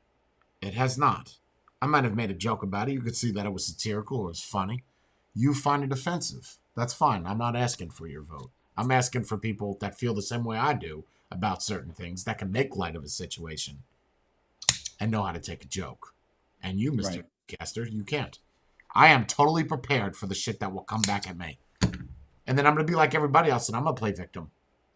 It has not. I might have made a joke about it. You could see that it was satirical or it was funny. You find it offensive. That's fine. I'm not asking for your vote. I'm asking for people that feel the same way I do about certain things, that can make light of a situation and know how to take a joke. And you, Mr. Right. Caster, you can't. I am totally prepared for the shit that will come back at me. And then I'm going to be like everybody else and I'm going to play victim.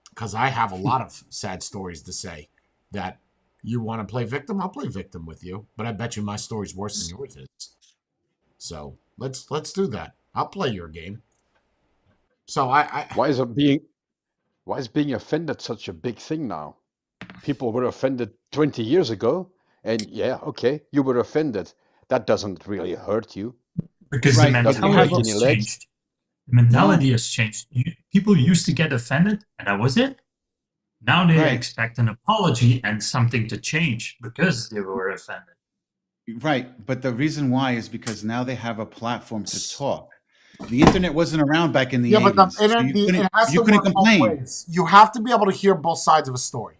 Because I have a lot of sad stories to say. That you want to play victim, I'll play victim with you. But I bet you my story's worse than yours is. So let's do that. I'll play your game. So Why is being offended such a big thing now? People were offended 20 years ago, and yeah, okay, you were offended. That doesn't really hurt you. Because Right, the if you Doesn't have mentality break a- any has legs. changed. The mentality No. has changed. People used to get offended, and that was it. Now they Right. expect an apology and something to change because they were offended. Right, but the reason why is because now they have a platform to talk. The internet wasn't around back in the yeah, but 80s, so it has you to couldn't work both complain. ways. You have to be able to hear both sides of a story.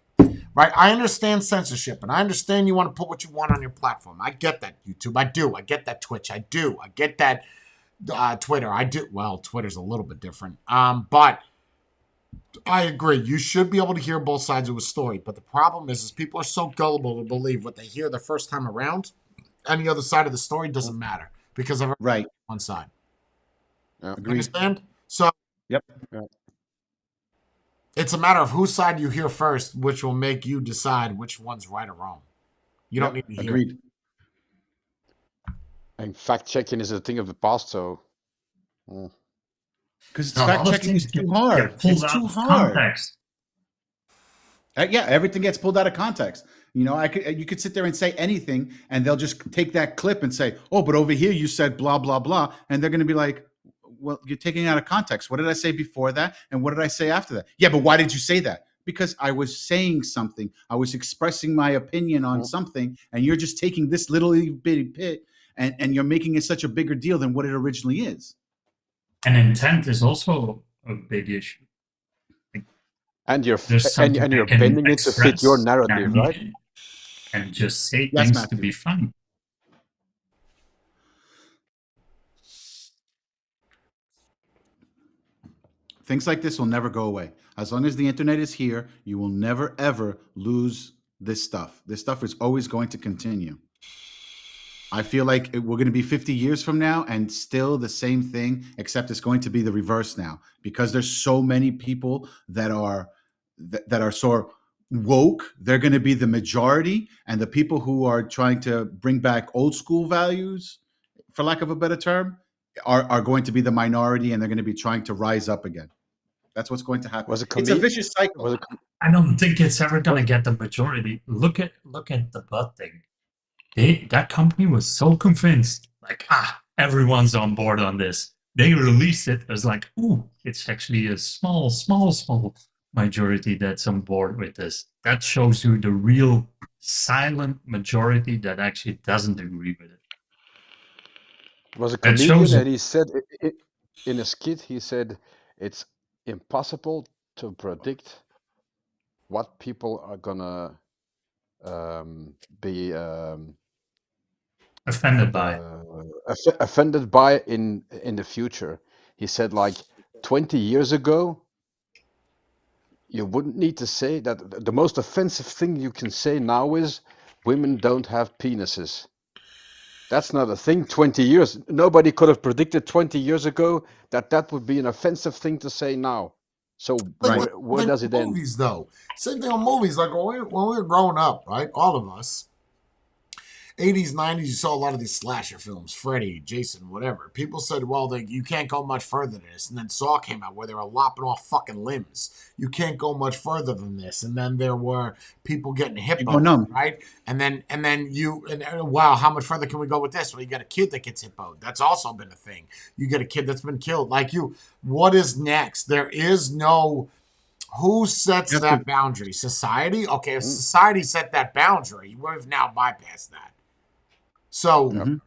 Right? I understand censorship and I understand you want to put what you want on your platform. I get that, YouTube. I do. I get that, Twitch. I do. I get that, Twitter. I do. Well, Twitter's a little bit different. But I agree. You should be able to hear both sides of a story. But the problem is people are so gullible to believe what they hear the first time around. Any other side of the story doesn't matter because of Right, one side. Yeah. agreed. Understand? So Yep. it's a matter of whose side you hear first, which will make you decide which one's right or wrong. You don't Yep, need to hear. agreed. And fact checking is a thing of the past, so Because No, a fact lot of checking is things too hard. get pulled It's out too of hard. context. Yeah, everything gets pulled out of context. You know, you could sit there and say anything, and they'll just take that clip and say, "Oh, but over here you said blah blah blah," and they're going to be like, "Well, you're taking it out of context. What did I say before that, and what did I say after that?" Yeah, but why did you say that? Because I was saying something. I was expressing my opinion on something, and you're just taking this little bitty bit, and you're making it such a bigger deal than what it originally is. And intent is also a big issue. and you're There's something and you're I can bending it to fit your express narrative, right? and just say Yes, things to Matthew. be funny. Things like this will never go away. As long as the internet is here, you will never, ever lose this stuff. This stuff is always going to continue. I feel like we're going to be 50 years from now and still the same thing, except it's going to be the reverse now because there's so many people that are so woke. They're going to be the majority, and the people who are trying to bring back old school values, for lack of a better term, are going to be the minority, and they're going to be trying to rise up again. That's what's going to happen. Was a It's a comedian? vicious cycle. Was a I don't think it's ever gonna get the majority. Look at the butt thing. That company was so convinced, like, everyone's on board on this. They released it as like, ooh, it's actually a small majority that's on board with this. That shows you the real silent majority that actually doesn't agree with it. was a It shows comedian, you. and he said in a skit, he said it's impossible to predict what people are gonna be Offended by. offended by in the future. He said, like 20 years ago, you wouldn't need to say that. The most offensive thing you can say now is women don't have penises. That's not a thing 20 years. Nobody could have predicted 20 years ago that that would be an offensive thing to say now. So Like Right. where does it end? movies, though. Same thing on movies. Like when we were growing up, right? All of us. 80s, 90s, you saw a lot of these slasher films, Freddy, Jason, whatever. People said, well, you can't go much further than this. And then Saw came out where they were lopping off fucking limbs. You can't go much further than this. And then there were people getting You go hippo, numb. right? And then wow, how much further can we go with this? Well, you got a kid that gets hippoed. That's also been a thing. You get a kid that's been killed. Like what is next? There is no... Who sets that boundary? Society? Okay, if society set that boundary, we've now bypassed that. So,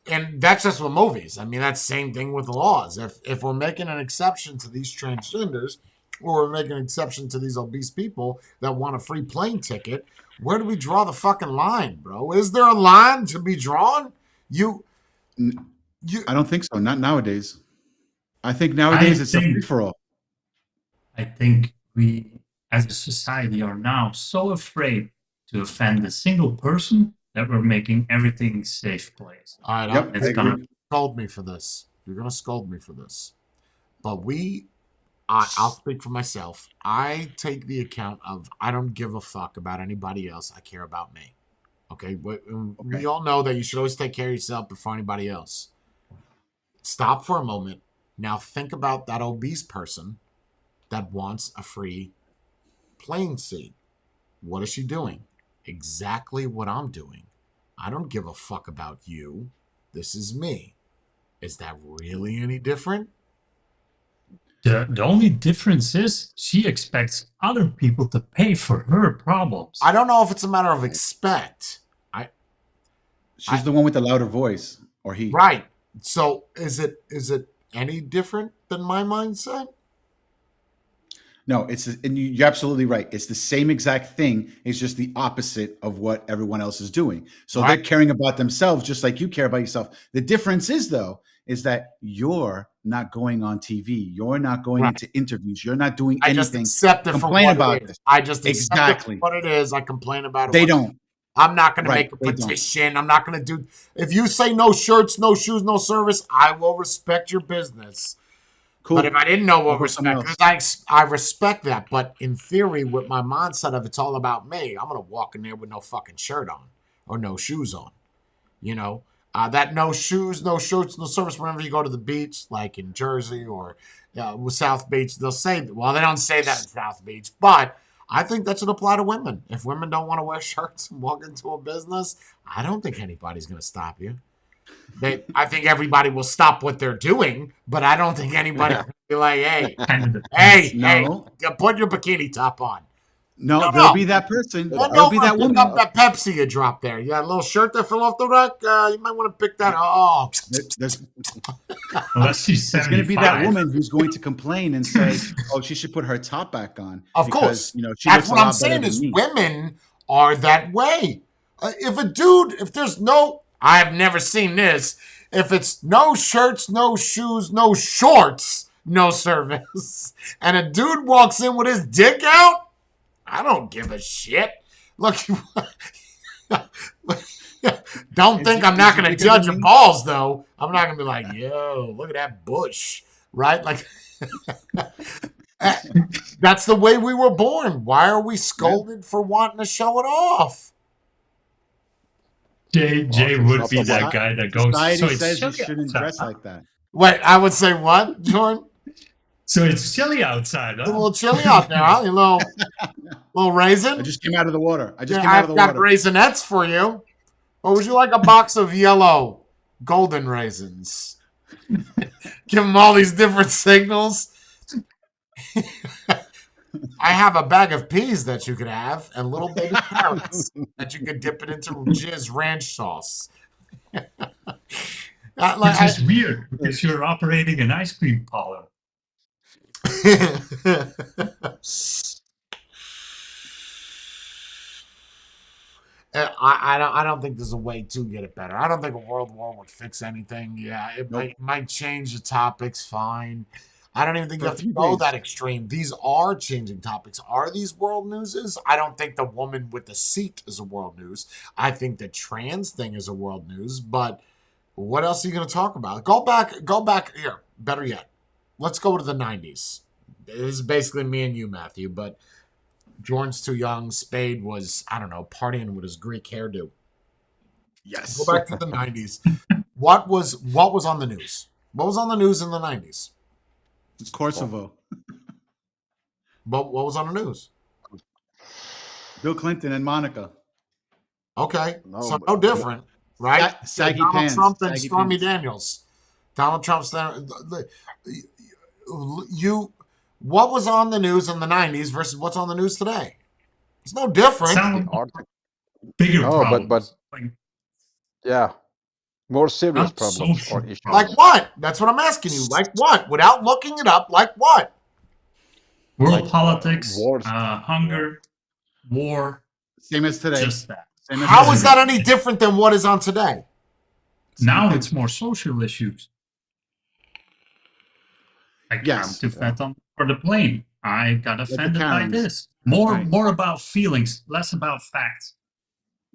and that's just with movies. I mean, that's the same thing with the laws. If we're making an exception to these transgenders, or make an exception to these obese people that want a free plane ticket. Where do we draw the fucking line, bro? Is there a line to be drawn? You, I don't think so. Not nowadays. I think I nowadays it's a think free for all. I think we, as a society, are now so afraid to offend a single person that we're making everything a safe place. all right, Yep, It's I gonna agree. scold me for this. You're gonna scold me for this, but I'll speak for myself. I take the account of I don't give a fuck about anybody else. I care about me. Okay, we all know that you should always take care of yourself before anybody else. Stop for a moment. Now think about that obese person that wants a free plane seat. What is she doing? Exactly what I'm doing. I don't give a fuck about you. This is me. Is that really any different? the only difference is she expects other people to pay for her problems. I don't know if it's a matter of expect. She's the one with the louder voice, or he. Right. So is it any different than my mindset? No, and you're absolutely right. It's the same exact thing. It's just the opposite of what everyone else is doing. So Right. they're caring about themselves just like you care about yourself. The difference is, though, is that you're not going on TV. You're not going Right. into interviews. You're not doing I just anything. accept it for Complain what about it is. this. I just accept it Exactly. for what it is. I complain about it. They when- don't. I'm not going to Right, make a they don't. petition. I'm not going to do. If you say no shirts, no shoes, no service, I will respect your business. Cool. But if I didn't know I'll what go somewhere respect, else. because I respect that. But in theory, with my mindset of it's all about me, I'm gonna walk in there with no fucking shirt on or no shoes on. You know, that no shoes, no shirts, no service. Whenever you go to the beach, like in Jersey or with South Beach, they'll say, well, they don't say that in South Beach, but I think that should apply to women. If women don't want to wear shirts and walk into a business, I don't think anybody's gonna stop you. I think everybody will stop what they're doing, but I don't think anybody will be like, hey, Kind of hey, No. put your bikini top on. No, No, there'll no. be that person. Bend There'll over be and that pick woman. up that Pepsi you dropped there. You got a little shirt that fell off the rack. You might want to pick that. Oh, There's unless she's There's going to 75. be that woman who's going to complain and say, "Oh, she should put her top back on." of because, course. she That's looks a what I'm lot better saying than is me. women are that way. If there's no, I've never seen this. If it's no shirts, no shoes, no shorts, no service, and a dude walks in with his dick out, I don't give a shit. Look, don't think I'm not going to judge your balls, though. I'm not going to be like, yo, look at that bush, right? Like, that's the way we were born. Why are we scolded for wanting to show it off? Jay it's would not be so that much. guy that goes. Society So it's says you chilly shouldn't outside, dress huh? like that. Wait, I would say what, Jordan? So it's chilly outside, It's a huh? little chilly out there, huh? You little raisin? I just came out of the water. Yeah, Came out of I've the got water. raisinets for you. Or would you like a box of yellow golden raisins? Give them all these different signals. I have a bag of peas that you could have and little baby carrots that you could dip it into jizz ranch sauce. Which is weird because you're operating an ice cream parlor. I don't think there's a way to get it better. I don't think a world war would fix anything. Yeah, it Nope. might change the topics. Fine. I don't even think For you a have to few go days. that extreme. These are changing topics. Are these world newses? I don't think the woman with the seat is a world news. I think the trans thing is a world news. But what else are you going to talk about? Go back here. Better yet, let's go to the 90s. This is basically me and you, Matthew, but Jordan's too young. Spade was, I don't know, partying with his Greek hairdo. Yes. Go back to the 90s. What was on the news? What was on the news in the 90s? Kosovo. What was on the news? Bill Clinton and Monica. Okay. No, So but- no different, right? Saggy Donald pants. Trump and Saggy Stormy pants. Daniels. Donald Trump's what was on the news in the 90s versus what's on the news today? It's no different. Sound Arctic. bigger No, problems. but- Like, Yeah, more serious Not problems social or issues. Like what? That's what I'm asking you. Like what? Without looking it up, like what? World Like, politics, wars. hunger, war, Same as today. just that. Same as How today. is that any different than what is on today? Same Now thing. it's more social issues. Like I'm Yes. too fat on for the plane. I got the offended by Karens. this. More Right. more about feelings, less about facts.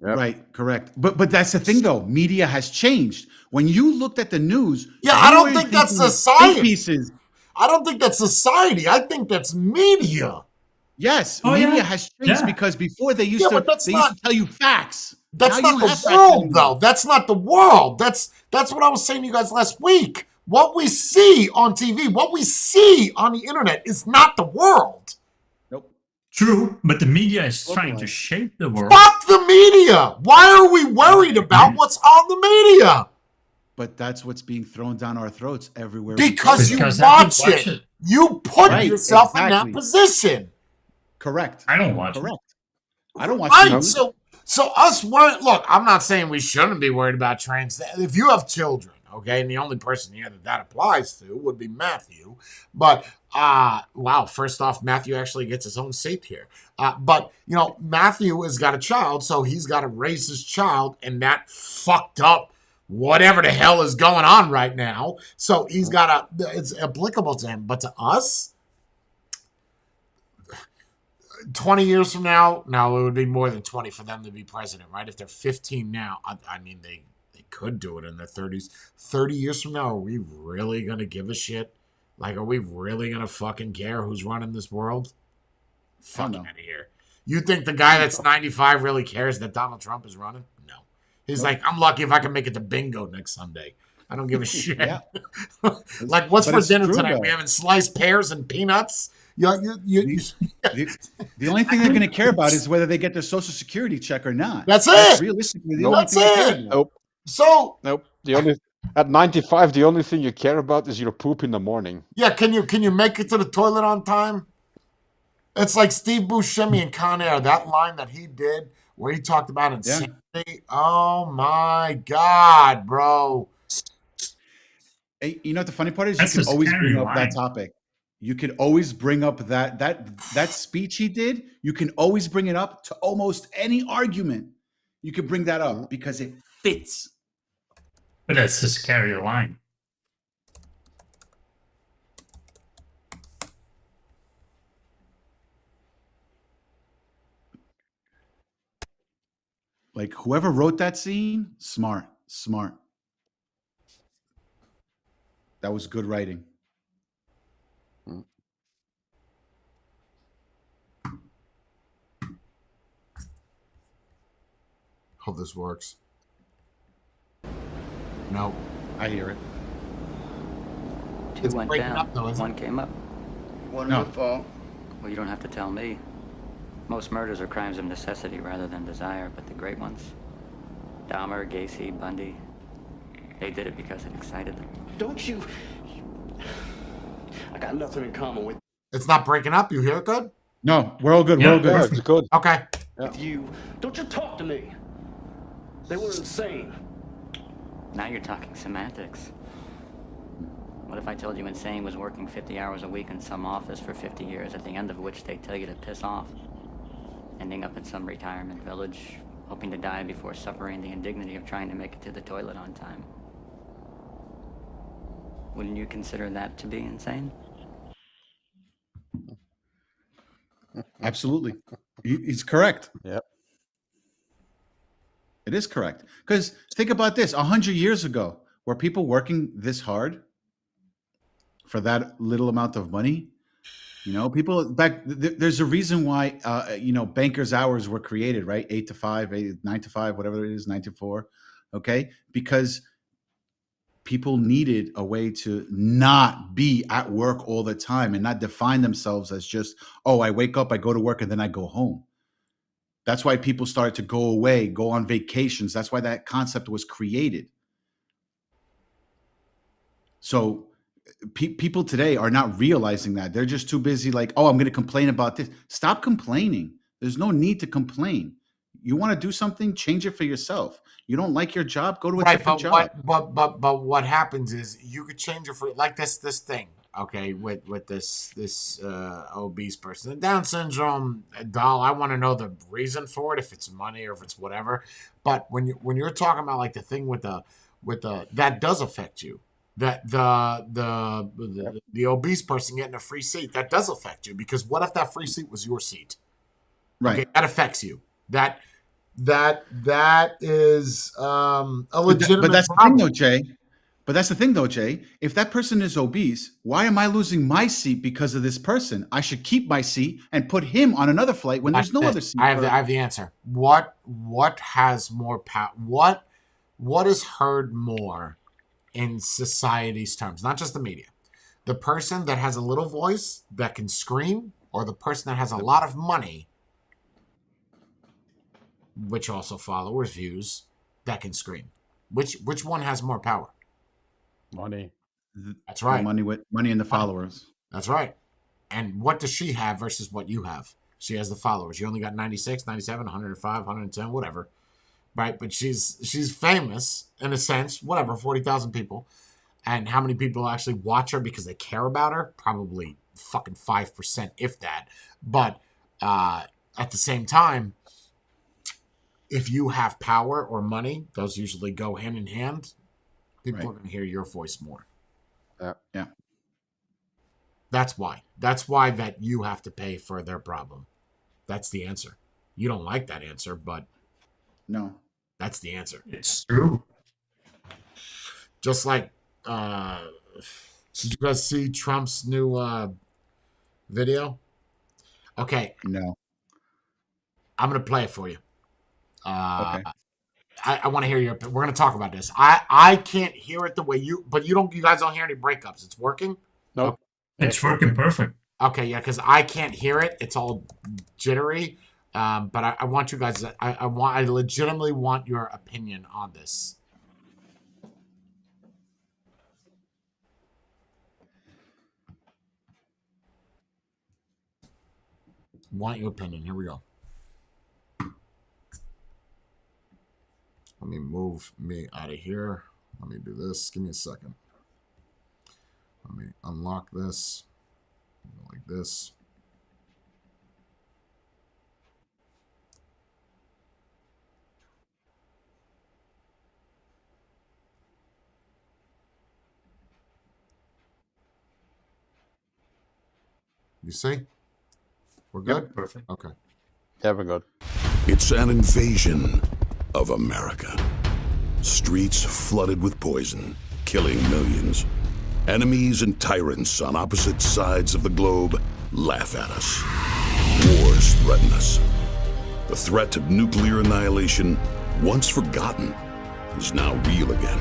Yep. Right, correct. But that's the thing, though. Media has changed. When you looked at the news, Yeah, you I don't weren't think that's thinking society. think pieces. I don't think that's society. I think that's media. Yes, Oh, media yeah. has changed Yeah. because before they used Yeah, to but that's not- tell you facts. That's Now not you the have facts world, anymore. though. That's not the world. That's what I was saying to you guys last week. What we see on TV, what we see on the internet is not the world. Nope. True, but the media is trying to Localized. shape the world. Fuck the media. Why are we worried about what's on the media? But that's what's being thrown down our throats everywhere. we Because go, you though. Because I watch watch it. it. You put Right, yourself in exactly. that position. Correct. I don't watch it. Correct. I don't watch Right. TV. So us worried. Look, I'm not saying we shouldn't be worried about trans. If you have children, okay, and the only person here that applies to would be Matthew. But wow, first off, Matthew actually gets his own seat here. But you know, Matthew has got a child, so he's got to raise his child, and that fucked up whatever the hell is going on right now. So he's got it's applicable to him, but to us. 20 years from now, no, it would be more than 20 for them to be president, right? If they're 15 now, I mean, they could do it in their 30s. 30 years from now, are we really going to give a shit? Like, are we really going to fucking care who's running this world? Fucking no. out of here. You think the guy that's 95 really cares that Donald Trump is running? No. He's like, I'm lucky if I can make it to bingo next Sunday. I don't give a shit. Yeah. Like, what's But for it's dinner true, tonight? though. We having sliced pears and peanuts? The only thing they're going to care about is whether they get their Social Security check or not. That's it. Realistically, the Nope. only That's thing they care it. about. Nope. So, Nope. The only at 95, the only thing you care about is your poop in the morning. yeah, can you make it to the toilet on time? It's like Steve Buscemi in Con Air, that line that he did where he talked about insanity. Oh my God, bro. Hey, you know what the funny part is? That's You a can always scary bring up that line. topic. You could always bring up that speech he did. You can always bring it up to almost any argument. You can bring that up because it fits. But that's a scary line. Like whoever wrote that scene, smart. That was good writing. Hope this works. No. I hear it. Two It's went breaking down, up, though, isn't one came up. No. Wonderful. Well, you don't have to tell me. Most murders are crimes of necessity rather than desire, but the great ones, Dahmer, Gacy, Bundy, they did it because it excited them. Don't you? I got nothing in common with It's not breaking up. You hear it good? No, we're all good. We're Yeah. all good. Yeah, it's good. Okay. you. Don't you talk to me. They were insane. Now you're talking semantics. What if I told you insane was working 50 hours a week in some office for 50 years, at the end of which they tell you to piss off, ending up in some retirement village, hoping to die before suffering the indignity of trying to make it to the toilet on time? Wouldn't you consider that to be insane? Absolutely. He's correct. Yep. It is correct. Because think about this: 100 years ago, were people working this hard for that little amount of money? You know, people back. There's a reason why bankers' hours were created, right? 8 to 5, 9 to 5, whatever it is, 9 to 4. Okay, because people needed a way to not be at work all the time and not define themselves as just, oh, I wake up, I go to work, and then I go home. That's why people started to go away, go on vacations. That's why that concept was created. So people today are not realizing that. They're just too busy like, oh, I'm going to complain about this. Stop complaining. There's no need to complain. You want to do something, change it for yourself. You don't like your job, go to a Right, different but job. what happens is you could change it for like this thing. okay, with this obese person, the Down syndrome doll. I want to know the reason for it, if it's money or if it's whatever. But when you're talking about like the thing with the that does affect you. That the obese person getting a free seat, that does affect you, because what if that free seat was your seat? Right. Okay, that affects you. That is a legitimate But that's the problem. thing, though, Jay. But that's the thing, though, Jay. If that person is obese, why am I losing my seat because of this person? I should keep my seat and put him on another flight when there's no other seat. I have the answer. What has more power? What is heard more in society's terms? Not just the media. The person that has a little voice that can scream, or the person that has a lot of money, which also followers, views, that can scream. Which one has more power? Money. That's right. Money and the followers. That's right. And what does she have versus what you have? She has the followers. You only got 96, 97, 105, 110, whatever. Right? But she's famous in a sense, whatever, 40,000 people. And how many people actually watch her because they care about her? Probably fucking 5%, if that. But at the same time, if you have power or money, those usually go hand in hand. People are going to hear your voice more. Yeah. That's why. That's why that you have to pay for their problem. That's the answer. You don't like that answer, but No. that's the answer. It's true. Just like, did you guys see Trump's new video? Okay, No. I'm gonna play it for you. Okay. I want to hear your. We're gonna talk about this. I can't hear it the way you, but you don't. You guys don't hear any breakups. It's working. No. It's working perfect. Okay, yeah, because I can't hear it. It's all jittery. But I want you guys. I legitimately want your opinion on this. Want your opinion. Here we go. Let me move me out of here. Let me do this. Give me a second. Let me unlock this. Like this. You see? We're good? Yep, perfect. Okay. Yeah, we're good. It's an invasion of America. Streets flooded with poison, killing millions. Enemies and tyrants on opposite sides of the globe laugh at us. Wars threaten us. The threat of nuclear annihilation, once forgotten, is now real again.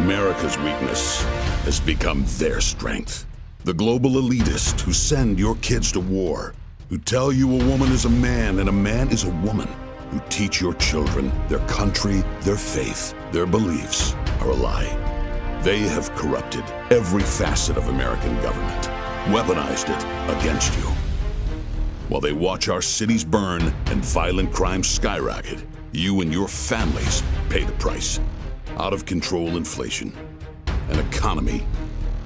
America's weakness has become their strength. The global elitists who send your kids to war, who tell you a woman is a man and a man is a woman, who teach your children their country, their faith, their beliefs are a lie. They have corrupted every facet of American government, weaponized it against you. While they watch our cities burn and violent crime skyrocket, you and your families pay the price. Out of control inflation, an economy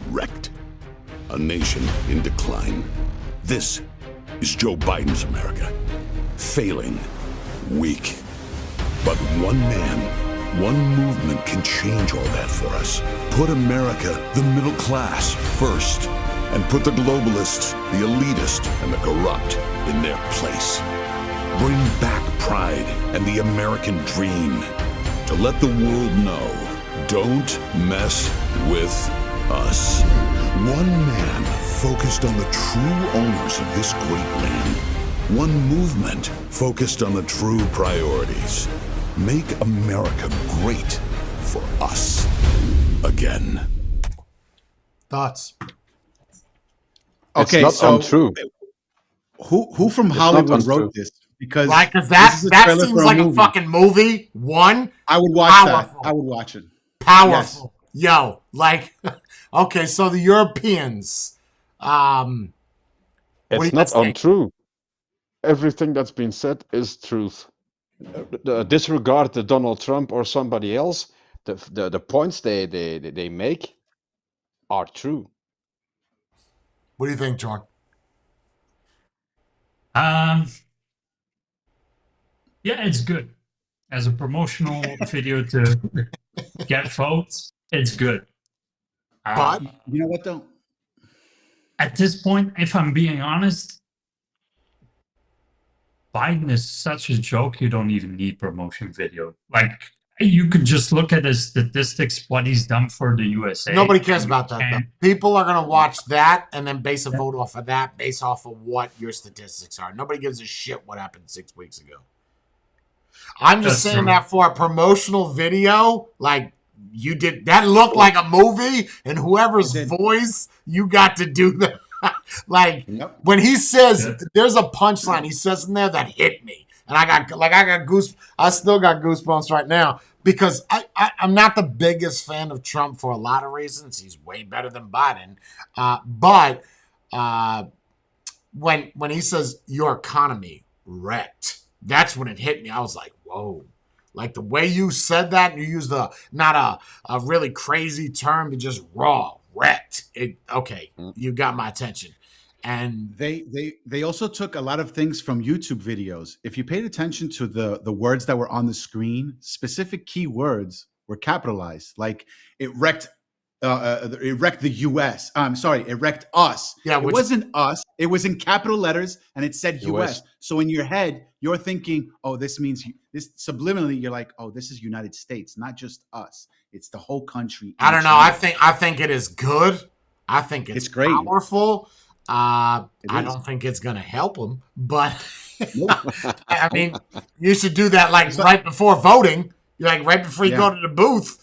wrecked, a nation in decline. This is Joe Biden's America. Failing, weak. But one man, one movement can change all that for us. Put America, the middle class, first. And put the globalists, the elitist, and the corrupt in their place. Bring back pride and the American dream. To let the world know, don't mess with us. One man focused on the true owners of this great land. One movement focused on the true priorities. Make America great for us again. Thoughts? Okay, it's not so untrue. who from not Hollywood untrue. wrote this? Because Right, because this that is a that trailer seems for like a movie. fucking movie. One, I would watch powerful. that. I would watch it. powerful. Yo, like, okay, so the Europeans, what do It's you not guys think? untrue. Everything that's been said is truth. Disregard the Donald Trump or somebody else. The points they make are true. What do you think, John? Yeah, it's good. As a promotional video to get votes, it's good. But You know what though? At this point, if I'm being honest, Biden is such a joke, you don't even need promotion video. Like, you could just look at his statistics, what he's done for the USA. nobody cares and you about that, though. can't- People are going to watch that and then base a vote off of that, based off of what your statistics are. Nobody gives a shit what happened 6 weeks ago. I'm just That's saying true. that for a promotional video, like you did, that looked like a movie, and whoever's It did. voice you got to do that. Like Yep. when he says, Yeah. there's a punchline he says in there that hit me, and I got goose. I still got goosebumps right now because I'm not the biggest fan of Trump for a lot of reasons. He's way better than Biden, but when he says your economy wrecked, that's when it hit me. I was like, whoa. Like the way you said that, and you used not a really crazy term, but just raw, wrecked. Okay, you got my attention. And They also took a lot of things from YouTube videos. If you paid attention to the words that were on the screen, specific keywords were capitalized. Like it wrecked the U.S. I'm sorry, it wrecked us. Yeah, it which- wasn't us. It was in capital letters and it said US. U.S. So in your head, you're thinking, oh, this means this. Subliminally, you're like, oh, this is United States, not just us. It's the whole country. I don't in know. I general. think it is good. I think it's great. powerful. I It is. don't think it's gonna help him, but Nope. I mean, you should do that like right before voting, like right before you go to the booth.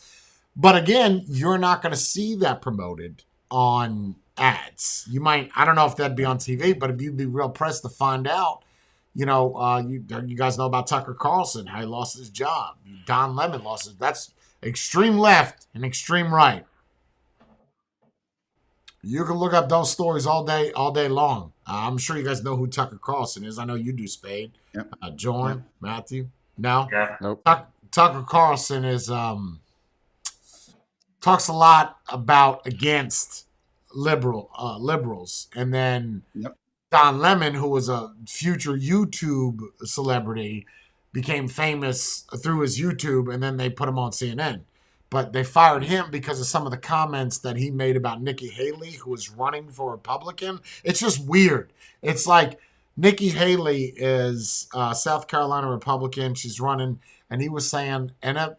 But again, you're not going to see that promoted on ads. You might, I don't know if that'd be on TV, but if you'd be real pressed to find out, you guys know about Tucker Carlson, how he lost his job. Don Lemon lost his. That's extreme left and extreme right. You can look up those stories all day long. I'm sure you guys know who Tucker Carlson is. I know you do, Spade. Yep. John, Matthew. No? Yeah. Nope. Tucker Carlson is talks a lot about against liberals, and then Yep. Don Lemon, who was a future YouTube celebrity, became famous through his YouTube, and then they put him on CNN. But they fired him because of some of the comments that he made about Nikki Haley, who was running for Republican. It's just weird. It's like Nikki Haley is South Carolina Republican. She's running, and he was saying, and I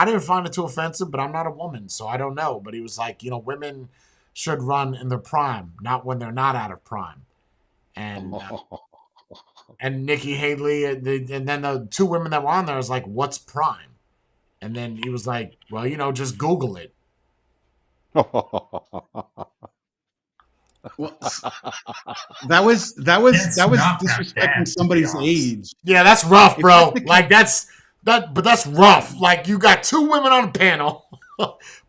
didn't find it too offensive, but I'm not a woman, so I don't know. But he was like, women should run in their prime, not when they're not out of prime. And Nikki Haley, and then the two women that were on there was like, what's prime? And then he was like, well, just Google it. Well, that was That's not that disrespecting bad, to somebody's be honest. age. Yeah, that's rough, If bro. that's the Like but that's rough. Like you got two women on the panel.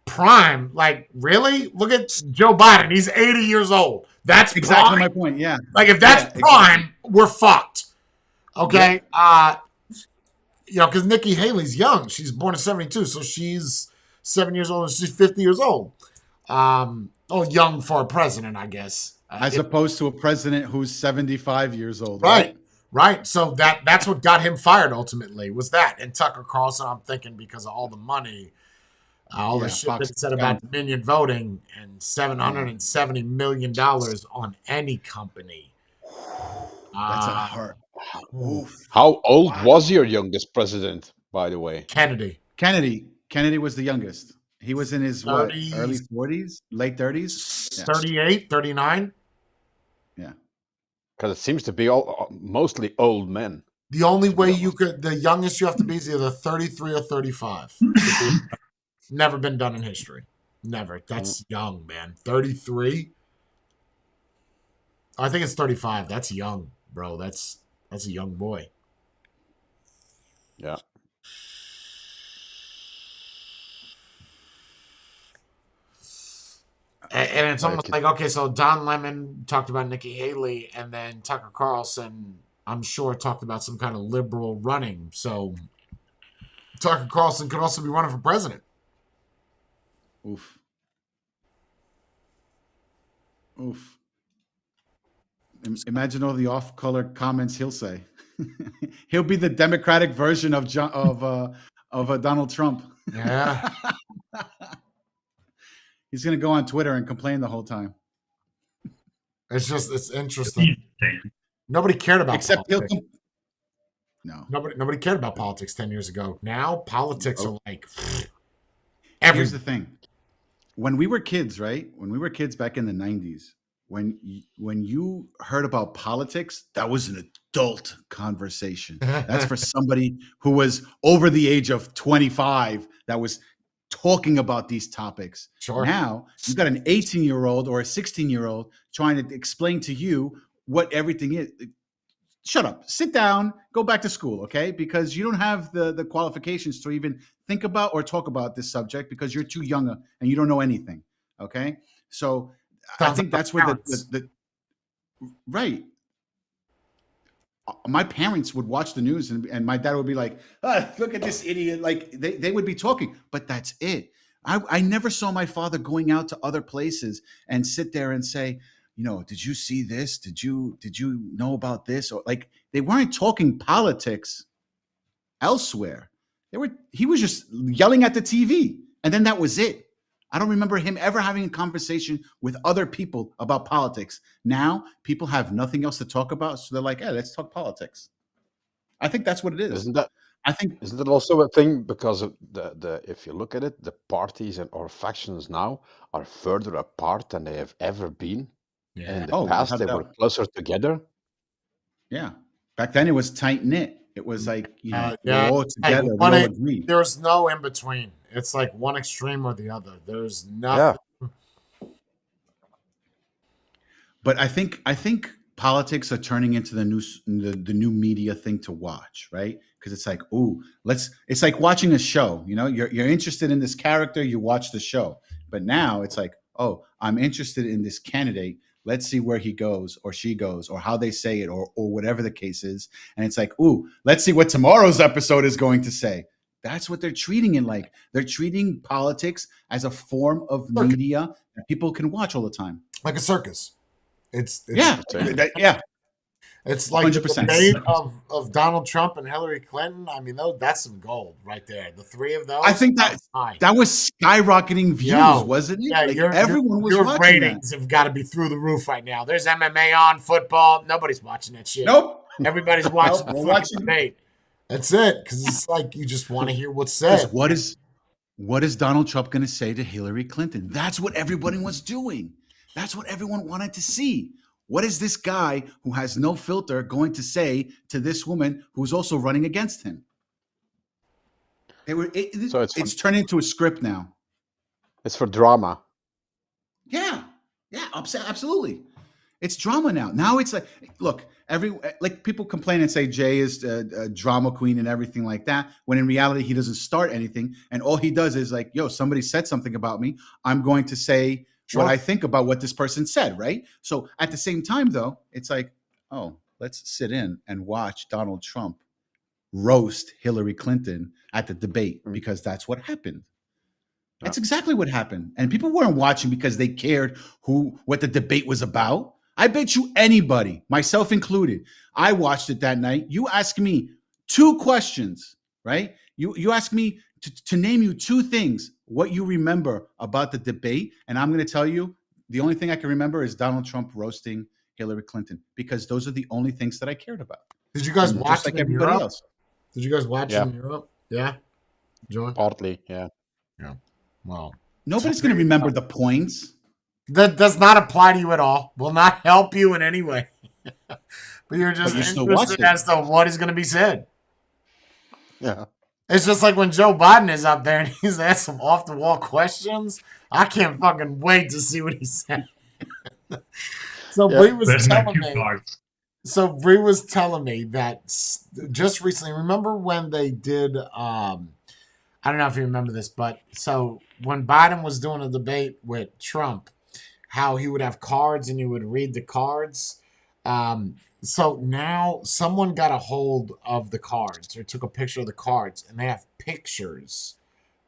Prime. Like, really? Look at Joe Biden. He's 80 years old. That's Exactly prime. my point. Yeah. Like if that's Yeah, prime, we're fucked. Okay? Because Nikki Haley's young. She's born in 72, so she's 7 years old and she's 50 years old. Young for a president, I guess. As opposed to a president who's 75 years old. Right. So that's what got him fired ultimately, was that. And Tucker Carlson, I'm thinking, because of all the money, all the shit Fox that said about Dominion voting, and $770 million on any company. That's a hurt. Oof. How old was your youngest president, by the way? Kennedy. Kennedy was the youngest. He was in his 30s. early 40s, late 30s. Yeah. 38, 39. Yeah. Because it seems to be all mostly old men. The only way the youngest you have to be is either 33 or 35. Never been done in history. Never. That's young, man. 33? I think it's 35. That's young, bro. That's a young boy. Yeah. And it's almost like, okay, so Don Lemon talked about Nikki Haley, and then Tucker Carlson, I'm sure, talked about some kind of liberal running. So Tucker Carlson could also be running for president. Oof. Imagine all the off-color comments he'll say. He'll be the Democratic version of Donald Trump. Yeah. He's going to go on Twitter and complain the whole time. It's interesting. Thing. Nobody cared about Except politics. No. Nobody cared about politics 10 years ago. Now politics are like Here's the thing. When we were kids, right? When we were kids back in the 90s, when you heard about politics, that was an adult conversation. That's for somebody who was over the age of 25 that was talking about these topics. Sure. Now, you've got an 18-year-old or a 16-year-old trying to explain to you what everything is. Shut up, sit down, go back to school, okay? Because you don't have the qualifications to even think about or talk about this subject because you're too young and you don't know anything, okay? So I think that's where the right. My parents would watch the news and my dad would be like, look at this idiot. Like they would be talking, but that's it. I never saw my father going out to other places and sit there and say, did you see this? Did you know about this? Or like they weren't talking politics elsewhere. He was just yelling at the TV. And then that was it. I don't remember him ever having a conversation with other people about politics. Now people have nothing else to talk about. So they're like, hey, let's talk politics. I think that's what it is. Isn't that also a thing? Because of the if you look at it, the parties or factions now are further apart than they have ever been. Yeah. And in the past, they were closer together. Yeah. Back then, it was tight knit. It was like, we're all together. Hey, we all agree. There's no in between. It's like one extreme or the other. There's nothing. Yeah. But I think politics are turning into the new media thing to watch, right? Because it's like, it's like watching a show. You're interested in this character, you watch the show. But now it's like, I'm interested in this candidate. Let's see where he goes or she goes or how they say it or whatever the case is. And it's like, let's see what tomorrow's episode is going to say. That's what they're treating it like. They're treating politics as a form of media that people can watch all the time. Like a circus. It's yeah. It's like 100%. the debate of Donald Trump and Hillary Clinton. I mean, that's some gold right there. The three of those. I think that was skyrocketing views, wasn't it? Yeah, everyone was watching ratings have got to be through the roof right now. There's MMA on, football. Nobody's watching that shit. Nope. Everybody's watching the fucking debate. That's it, because it's like you just want to hear what's said. What is Donald Trump going to say to Hillary Clinton? That's what everybody was doing. That's what everyone wanted to see. What is this guy who has no filter going to say to this woman who's also running against him? It's turning into a script now. It's for drama. Yeah, absolutely. It's drama now. Now it's like, look, people complain and say Jay is a drama queen and everything like that, when in reality he doesn't start anything, and all he does is like, somebody said something about me. I'm going to say what I think about what this person said, right? So at the same time, though, it's like, let's sit in and watch Donald Trump roast Hillary Clinton at the debate because that's what happened. That's exactly what happened. And people weren't watching because they cared what the debate was about. I bet you anybody, myself included, I watched it that night. You ask me 2 questions, right? You ask me to name you 2 things, what you remember about the debate. And I'm going to tell you, the only thing I can remember is Donald Trump roasting Hillary Clinton, because those are the only things that I cared about. Did you guys watch it in Europe? Did you guys watch it in Europe? Yeah? John? Partly, yeah. Yeah. Well, nobody's going to remember the points. That does not apply to you at all. Will not help you in any way. But you're just interested as to what is going to be said. Yeah. It's just like when Joe Biden is up there and he's asked some off-the-wall questions. I can't fucking wait to see what he said. So Bree was telling me. So Bree was telling me that just recently, remember when they did, I don't know if you remember this, but so when Biden was doing a debate with Trump, how he would have cards and you would read the cards. So now someone got a hold of the cards or took a picture of the cards, and they have pictures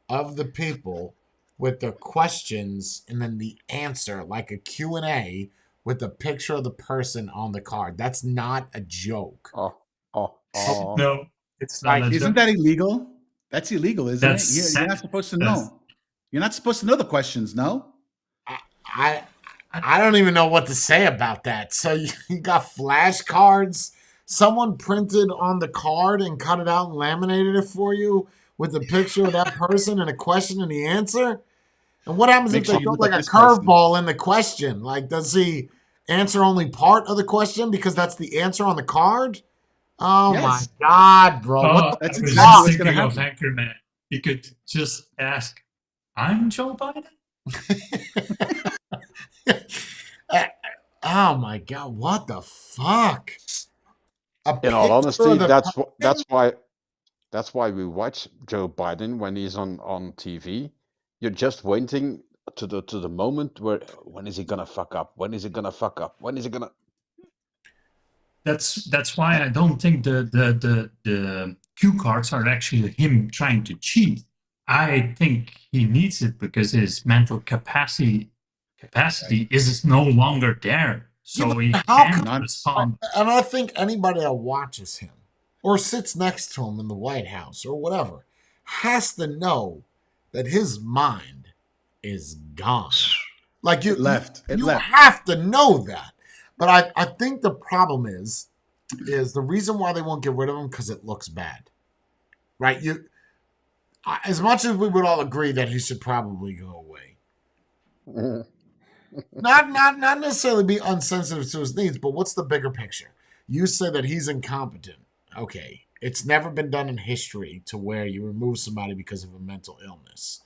of the people with the questions and then the answer, like a Q&A with a picture of the person on the card. That's not a joke. Oh. No, it's not Like, a Isn't joke. that illegal? That's illegal, isn't That's it? You're not sad. supposed to That's- know. You're not supposed to know the questions, no? I don't even know what to say about that. So you got flashcards. Someone printed on the card and cut it out and laminated it for you with a picture of that person and a question and the answer. And what happens Make if sure they you throw look like at a this person. curveball in the question? Like, does he answer only part of the question because that's the answer on the card? Oh Yes. my God, bro! Oh, What the That's I was exactly just what's gonna thinking of happen. Anchorman. You could just ask, "I'm Joe Biden." Oh my God! What the fuck? A In all picture honesty, of the that's why we watch Joe Biden when he's on TV. You're just waiting to the moment where when is he gonna fuck up? When is he gonna fuck up? When is he gonna? That's why I don't think the cue cards are actually him trying to cheat. I think he needs it because his mental capacity is no longer there, Yeah, so but he how can't Not- respond. and I think anybody that watches him or sits next to him in the White House or whatever has to know that his mind is gone. Like It left. It you left. have to know that. But I think the problem is the reason why they won't get rid of him because it looks bad, right? As much as we would all agree that he should probably go away, not necessarily be unsensitive to his needs, but what's the bigger picture? You say that he's incompetent. Okay, it's never been done in history to where you remove somebody because of a mental illness.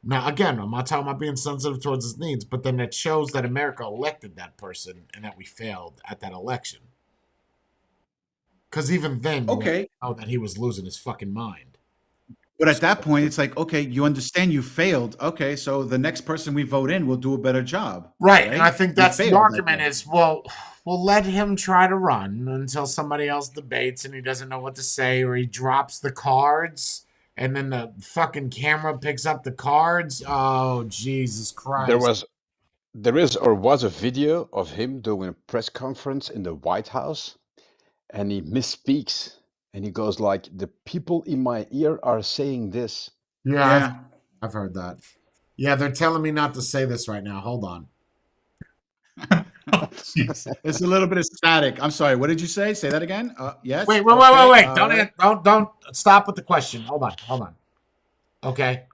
Now, again, I'm not talking about being sensitive towards his needs, but then that shows that America elected that person and that we failed at that election. Because even then, you Okay. know that he was losing his fucking mind. But at that point, it's like, okay, you understand you failed. Okay, so the next person we vote in will do a better job. Right. And I think You that's the failed that argument day. is, well, we'll let him try to run until somebody else debates and he doesn't know what to say or he drops the cards and then the fucking camera picks up the cards. Oh, Jesus Christ. There is or was a video of him doing a press conference in the White House, and he misspeaks, and he goes like, "The people in my ear are saying this." Yeah, Yeah. I've heard that. Yeah, they're telling me not to say this right now. Hold on. Oh, jeez. It's a little bit of static. I'm sorry. What did you say? Say that again. Yes. Wait. Okay, Don't right. don't stop with the question. Hold on. Okay.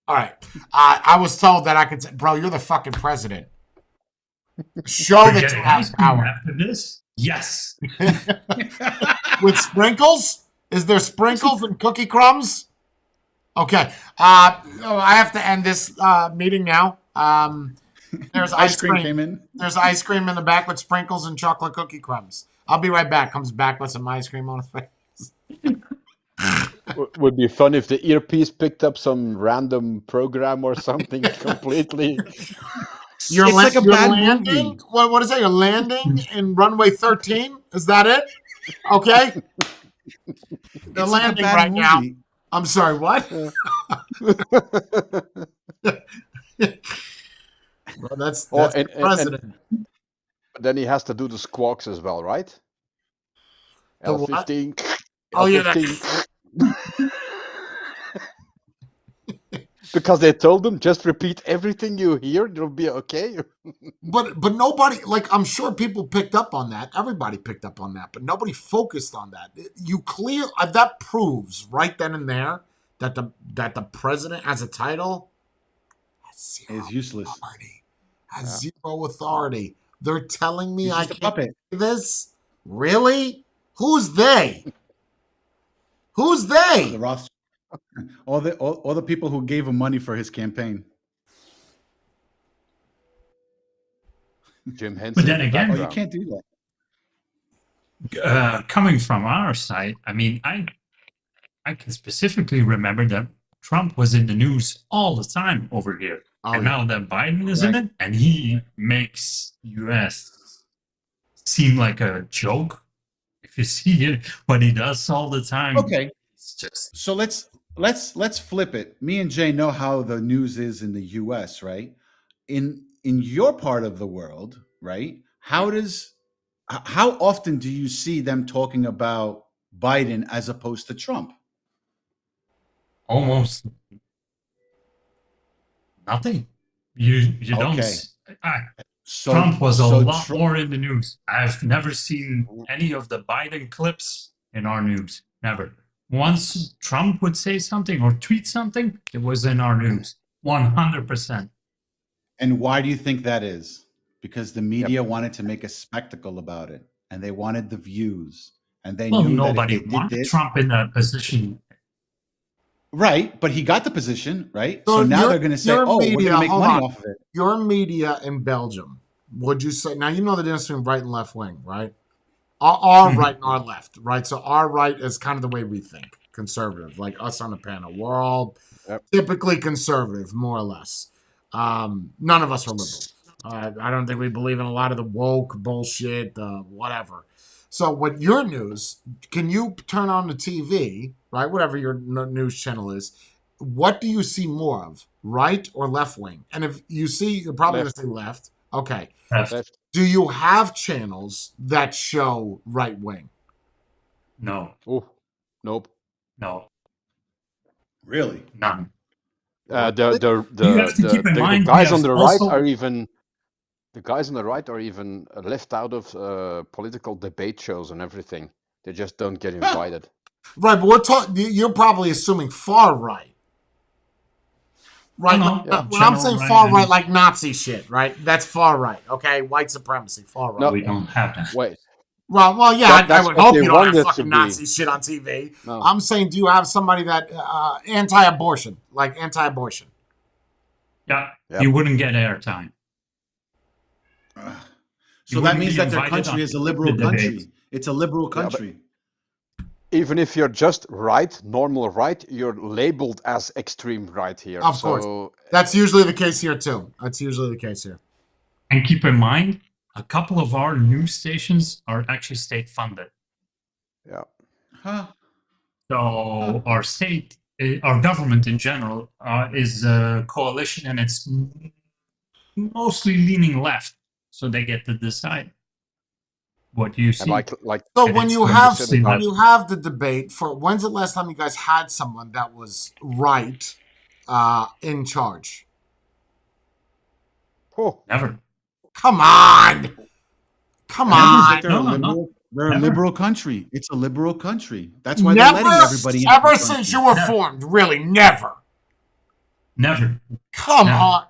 All right. I was told that I could. Bro, you're the fucking president. Show We're that getting you have ice cream power. after this. Yes. With sprinkles? Is there sprinkles and cookie crumbs? Okay. I have to end this meeting now. There's Ice cream came in. There's ice cream in the back with sprinkles and chocolate cookie crumbs. I'll be right back. Comes back with some ice cream on his face. Would be fun if the earpiece picked up some random program or something completely. You're It's like a you're bad landing. movie. What is that? You're landing in runway 13. Is that it? Okay. They're It's like a landing bad right now. movie. I'm sorry. What? Well, that's Oh, the president. then he has to do the squawks as well, right? The what? L15. Oh yeah. L15. Because they told them just repeat everything you hear, it'll be okay. But nobody, like, I'm sure people picked up on that. Everybody picked up on that, but nobody focused on that. That proves right then and there that the president has a title has zero It's useless. authority. Zero authority. They're telling me He's I just a can't puppet. do this? Really? Who's they? Who's they? The Roths. All the people who gave him money for his campaign. Jim Henson. But then in the again- Oh, you background. can't do that. Coming from our side, I mean, I can specifically remember that Trump was in the news all the time over here. Oh, And yeah. now that Biden is in Right. it, and he makes US seem like a joke. If you see it, what he does all the time, Okay. it's just So let's flip it. Me and Jay know how the news is in the US, right? In your part of the world, right? How often do you see them talking about Biden as opposed to Trump? Almost nothing. You don't. Okay. Trump was a So lot more in the news. I've never seen any of the Biden clips in our news. Never. Once Trump would say something or tweet something, it was in our news. 100%. And why do you think that is? Because the Yep. media wanted to make a spectacle about it, and they wanted the views, and they Well, knew that if nobody they did wanted this, Trump in that position. right? But he got the position, right? So So now your- they're going to say, your "Oh, we're going media- to make hold money on. off of it." Your media in Belgium, would you say, now you know the difference between right and left wing, right? Our right and our left, right? So our right is kind of the way we think, conservative, like us on the panel. We're all Yep. typically conservative, more or less. None of us are liberal. I don't think we believe in a lot of the woke bullshit, whatever. So what your news, can you turn on the TV, right? Whatever your news channel is, what do you see more of, right or left wing? And if you see, you're probably going to say left. Okay. Left. Do you have channels that show right wing? No, Oh, nope. no, Really? none. The You have to keep in mind, guys he on has the right also- are even left out of political debate shows and everything. They just don't get invited. Right, but we're talking. You're probably assuming far right. Right. No, like, yeah. when I'm General saying right far and- right, like Nazi shit, right? That's far right. Okay, white supremacy, far right. No. We don't have that. Wait, Well, yeah. I that's would what hope they you don't have wanted to fucking be. Nazi shit on TV. No. I'm saying, do you have somebody that anti-abortion, like anti-abortion? Yeah, Yep. you wouldn't get airtime. So You that wouldn't means be that their invited country on is a liberal the debate. country. It's a liberal Yeah, but- country. even if you're just right, normal right, you're labeled as extreme right here. Of so, course. That's usually the case here too. That's usually the case here. And keep in mind, a couple of our news stations are actually state funded. Yeah. Huh? So our state, our government in general, is a coalition, and it's mostly leaning left. So they get to decide what you see. And like So And when it's you when have you see when that- you have the debate for, when's the last time you guys had someone that was right in charge? oh, Never. Come on. Come That means that on. they're No, a no, liberal. They're a Never. liberal country. It's a liberal country. That's why they're Never, letting everybody in. ever since you were Never. formed, really, never. Never. Come Never. on.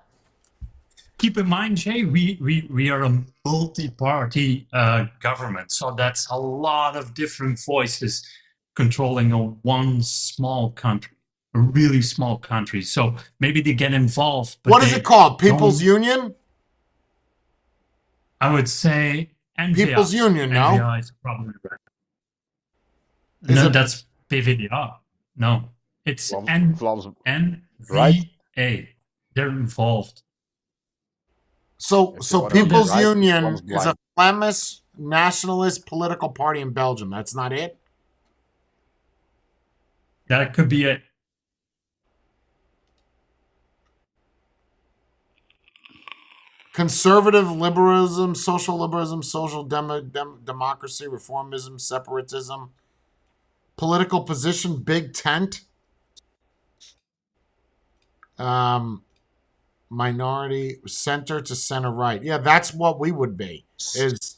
Keep in mind, Jay, we are a multi-party government, so that's a lot of different voices controlling one small country, a really small country. So maybe they get involved. But What is it called? People's don't- Union? I would say NVA. People's Union, no? NVA is probably right. Is No, it- that's PVDA. No, it's Vlaams, NVA. They're involved. So If you want People's right, Union one's is a blind. Flemish nationalist political party in Belgium. That's not it? That could be it. Conservative liberalism, social democracy, reformism, separatism, political position, big tent, minority, center to center right. Yeah, that's what we would be. Is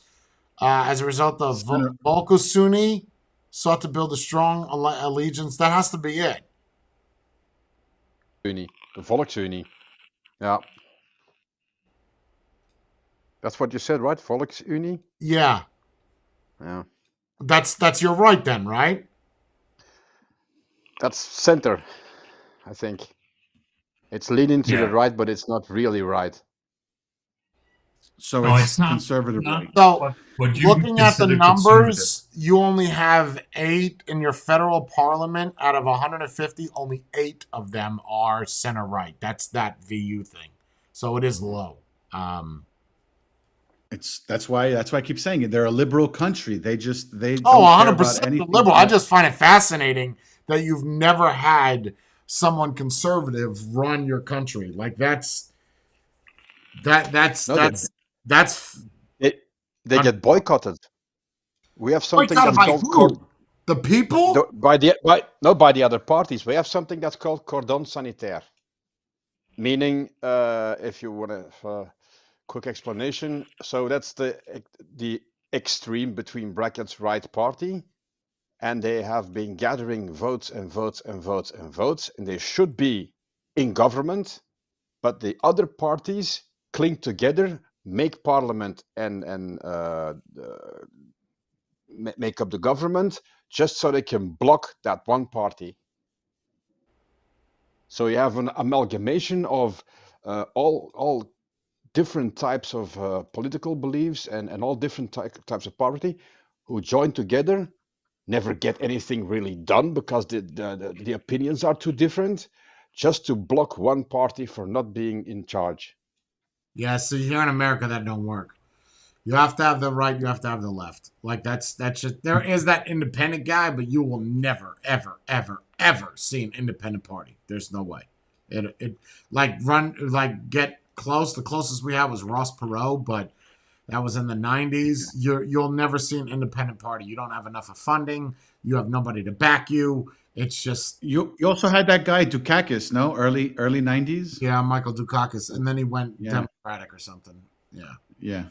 as a result of Center. Volksuni sought to build a strong allegiance. That has to be it. Unie, the Volksunie. Yeah. That's what you said, right? Volksunie? Yeah, Yeah. that's your right then, right? That's center, I think. It's leaning to Yeah. the right, but it's not really right. So No, it's it's not. conservative not right. So what you looking at the consider numbers, you only have 8 in your federal parliament out of 150. Only 8 of them are center right. That's that VU thing. So it is low. That's why I keep saying it. They're a liberal country. They don't care 100% about anything. liberal. I just find it fascinating that you've never had someone conservative run your country. Like that's No, They get boycotted. We have something Boycotted that's by called who? The people? by the other parties. We have something that's called cordon sanitaire, meaning if you want a quick explanation, so that's the extreme between brackets right party, and they have been gathering votes and votes and votes and votes, and they should be in government, but the other parties cling together, make parliament, and make up the government just so they can block that one party. So you have an amalgamation of all different types of political beliefs and all different types of poverty who join together, never get anything really done because the opinions are too different, just to block one party for not being in charge. Yeah, so here in America that don't work. You have to have the right, you have to have the left. Like that's just there is that independent guy, but you will never, ever, ever, ever see an independent party. There's no way. It like get close. The closest we had was Ross Perot, but that was in the 90s. You'll never see an independent party. You don't have enough of funding. You have nobody to back you. It's just You also had that guy Dukakis, no? Early 90s? yeah, Michael Dukakis, and then he went Yeah. Democratic or something. Yeah. Yeah.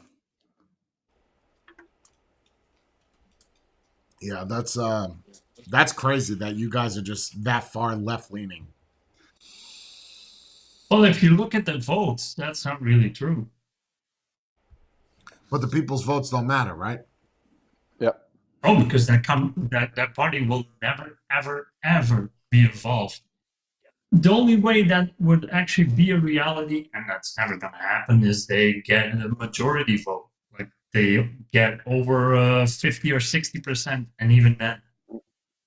Yeah, that's crazy that you guys are just that far left leaning. Well, if you look at the votes, that's not really true. But the people's votes don't matter, right? Yeah. Oh, because that party will never, ever, ever be involved. The only way that would actually be a reality, and that's never going to happen, is they get a majority vote. Like they get over 50 or 60%, and even then,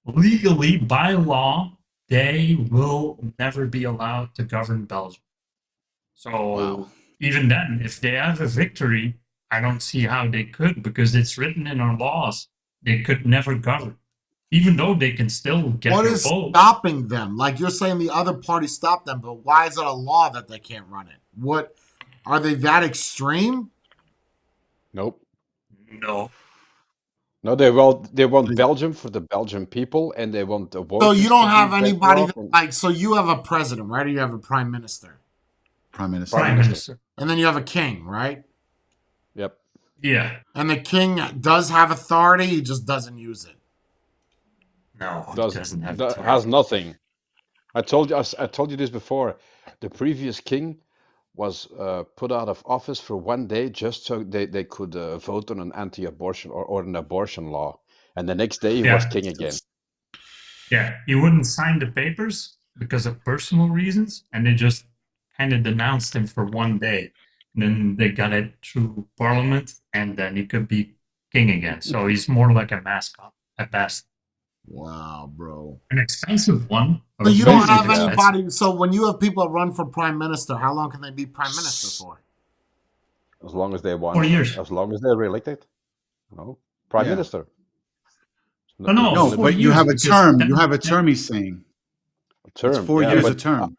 legally by law, they will never be allowed to govern Belgium. So Wow. even then, if they have a victory, I don't see how they could, because it's written in our laws. They could never govern, even though they can still get What their is vote. stopping them? Like you're saying the other party stopped them, but why is it a law that they can't run it? What are they that extreme? Nope. No. No, they want Belgium for the Belgian people, and they want the So voters you don't to have be better anybody off that, and- like so you have a president, right? Or you have a prime minister. Prime Minister. Prime Minister. And then you have a king, right? Yep. Yeah. And the king does have authority, he just doesn't use it. No, it Does doesn't have has authority. nothing. I told you this before. The previous king was put out of office for one day just so they could vote on an anti-abortion or an abortion law, and the next day he was Yeah. king again. Yeah, he wouldn't sign the papers because of personal reasons, and they just kind of denounced him for one day. And then they got it through Parliament, and then he could be king again. So he's more like a mascot at best. Wow, bro. An expensive one. So you don't have Expensive. anybody. So when you have people run for prime minister, how long can they be prime minister for? As long as they want. 4 years. As long as they're reelected. No, prime Yeah. minister. No, No, 4 but you years have a because term. then- You have a term. He's saying term. it's 4 yeah, years but a term.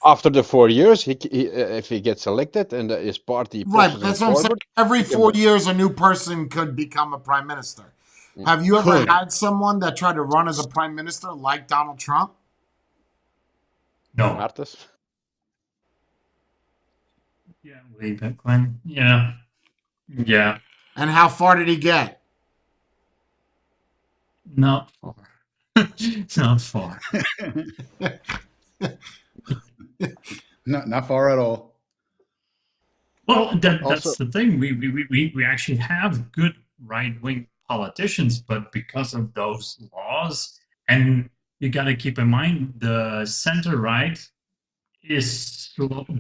after the 4 years, he if he gets elected and his party Right, pushes that's him what I'm saying. forward, Every can 4 be- years, a new person could become a prime minister. Have you ever Could. had someone that tried to run as a prime minister like Donald Trump? No. Martes. Yeah, way back when. Yeah. Yeah. And how far did he get? Not far. Not far. Not far at all. Well, that's Also- the thing. We actually have good right wing politicians, but because of those laws, and you got to keep in mind the center right is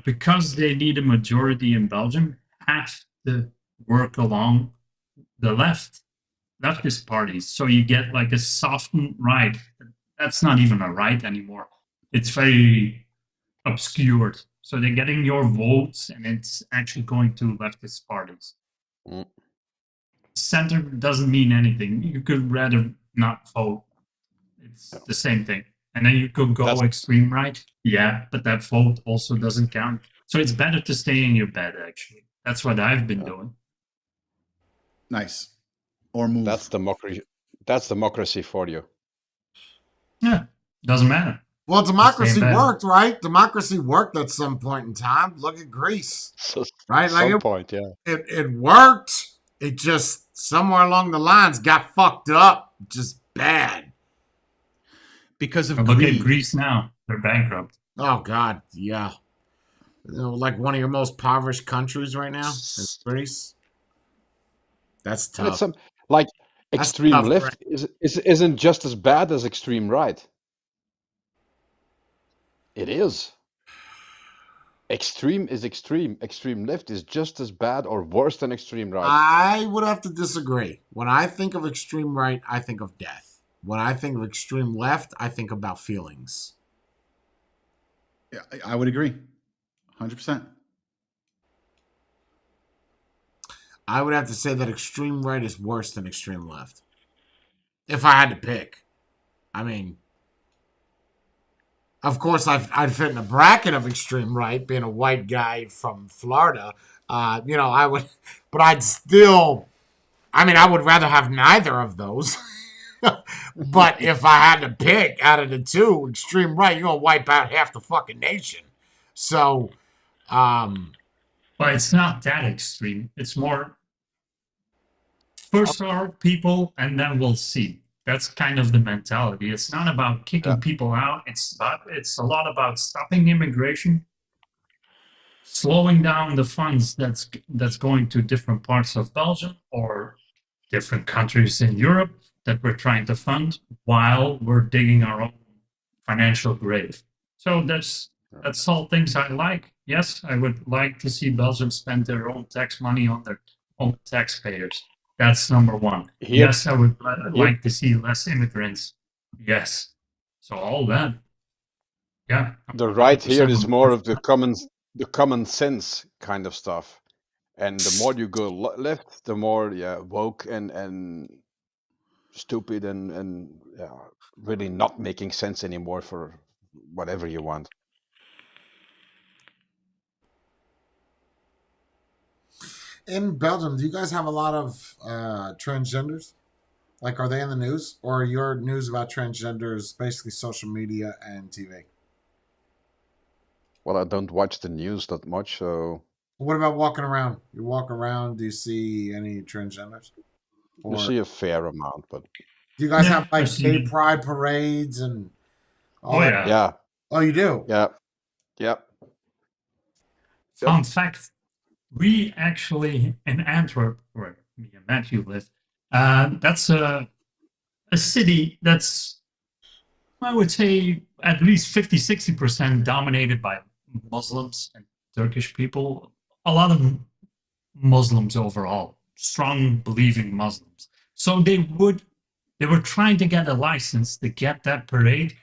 because they need a majority in Belgium, have to work along the leftist parties. So you get like a softened right. That's not even a right anymore. It's very obscured. So they're getting your votes, and it's actually going to leftist parties. Mm. Center doesn't mean anything. You could rather not vote. It's the same thing. And then you could go That's- extreme right. Yeah, but that vote also doesn't count. So it's better to stay in your bed, actually. That's what I've been doing. Nice. Or move. That's democracy. That's democracy for you. Yeah, doesn't matter. Well, democracy bad. worked, right? Democracy worked at some point in time. Look at Greece, So, right? Like some point, yeah. it worked. It just somewhere along the lines got fucked up, just bad. Because of But look at greed. Greece now; they're bankrupt. Oh God, yeah. Like one of your most impoverished countries right now is Greece. That's And it's tough. some like That's extreme tough, left right? isn't just as bad as extreme right. It is. Extreme is extreme. Extreme left is just as bad or worse than extreme right. I would have to disagree. When I think of extreme right, I think of death. When I think of extreme left, I think about feelings. Yeah, I would agree. 100%. I would have to say that extreme right is worse than extreme left. If I had to pick. I mean, of course, I'd fit in a bracket of extreme right, being a white guy from Florida. I would, but I'd still, I would rather have neither of those. But if I had to pick out of the two, extreme right, you're going to wipe out half the fucking nation. So, But it's not that extreme. It's more first our people, and then we'll see. That's kind of the mentality. It's not about kicking people out. It's a lot about stopping immigration, slowing down the funds that's going to different parts of Belgium or different countries in Europe that we're trying to fund while we're digging our own financial grave. So that's all things I like. Yes, I would like to see Belgium spend their own tax money on their own taxpayers. That's number one. Here- Yes, I would like to see less immigrants. Yes. So all that. Yeah. The right here 100% is on more board. of the common sense kind of stuff. And the more you go left, the more woke and stupid and really not making sense anymore for whatever you want. in Belgium, do you guys have a lot of transgenders? Like, are they in the news? Or are your news about transgenders basically social media and TV? Well, I don't watch the news that much, so What about walking around? You walk around, do you see any transgenders? you Or see a fair amount, but do you guys Yeah, have I like gay see. pride parades and all Oh that? yeah. yeah, Oh, you do? yeah. Fun fact: we actually in Antwerp, where me and Matthew live, that's a city that's, I would say, at least 50-60% dominated by Muslims and Turkish people. A lot of Muslims overall, strong believing Muslims. So they were trying to get a license to get that parade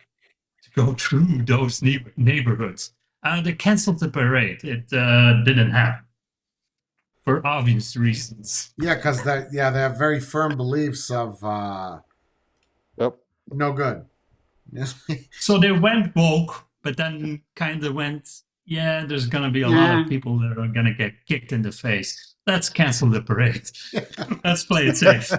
to go through those neighborhoods. They canceled the parade. It didn't happen for obvious reasons. Yeah, because they have very firm beliefs of Yep. no good. So they went woke, but then kind of went, yeah, there's going to be a lot of people that are going to get kicked in the face. Let's cancel the parade. Let's play it safe.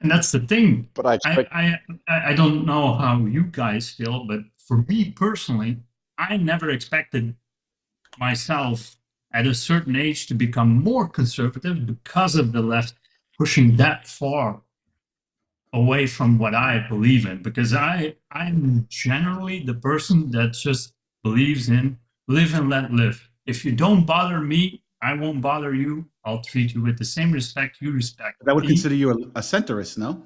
And that's the thing. But I expect I don't know how you guys feel, but for me personally, I never expected myself at a certain age to become more conservative because of the left pushing that far away from what I believe in. Because I'm generally the person that just believes in live and let live. If you don't bother me, I won't bother you. I'll treat you with the same respect you respect That would me. consider you a centrist, no?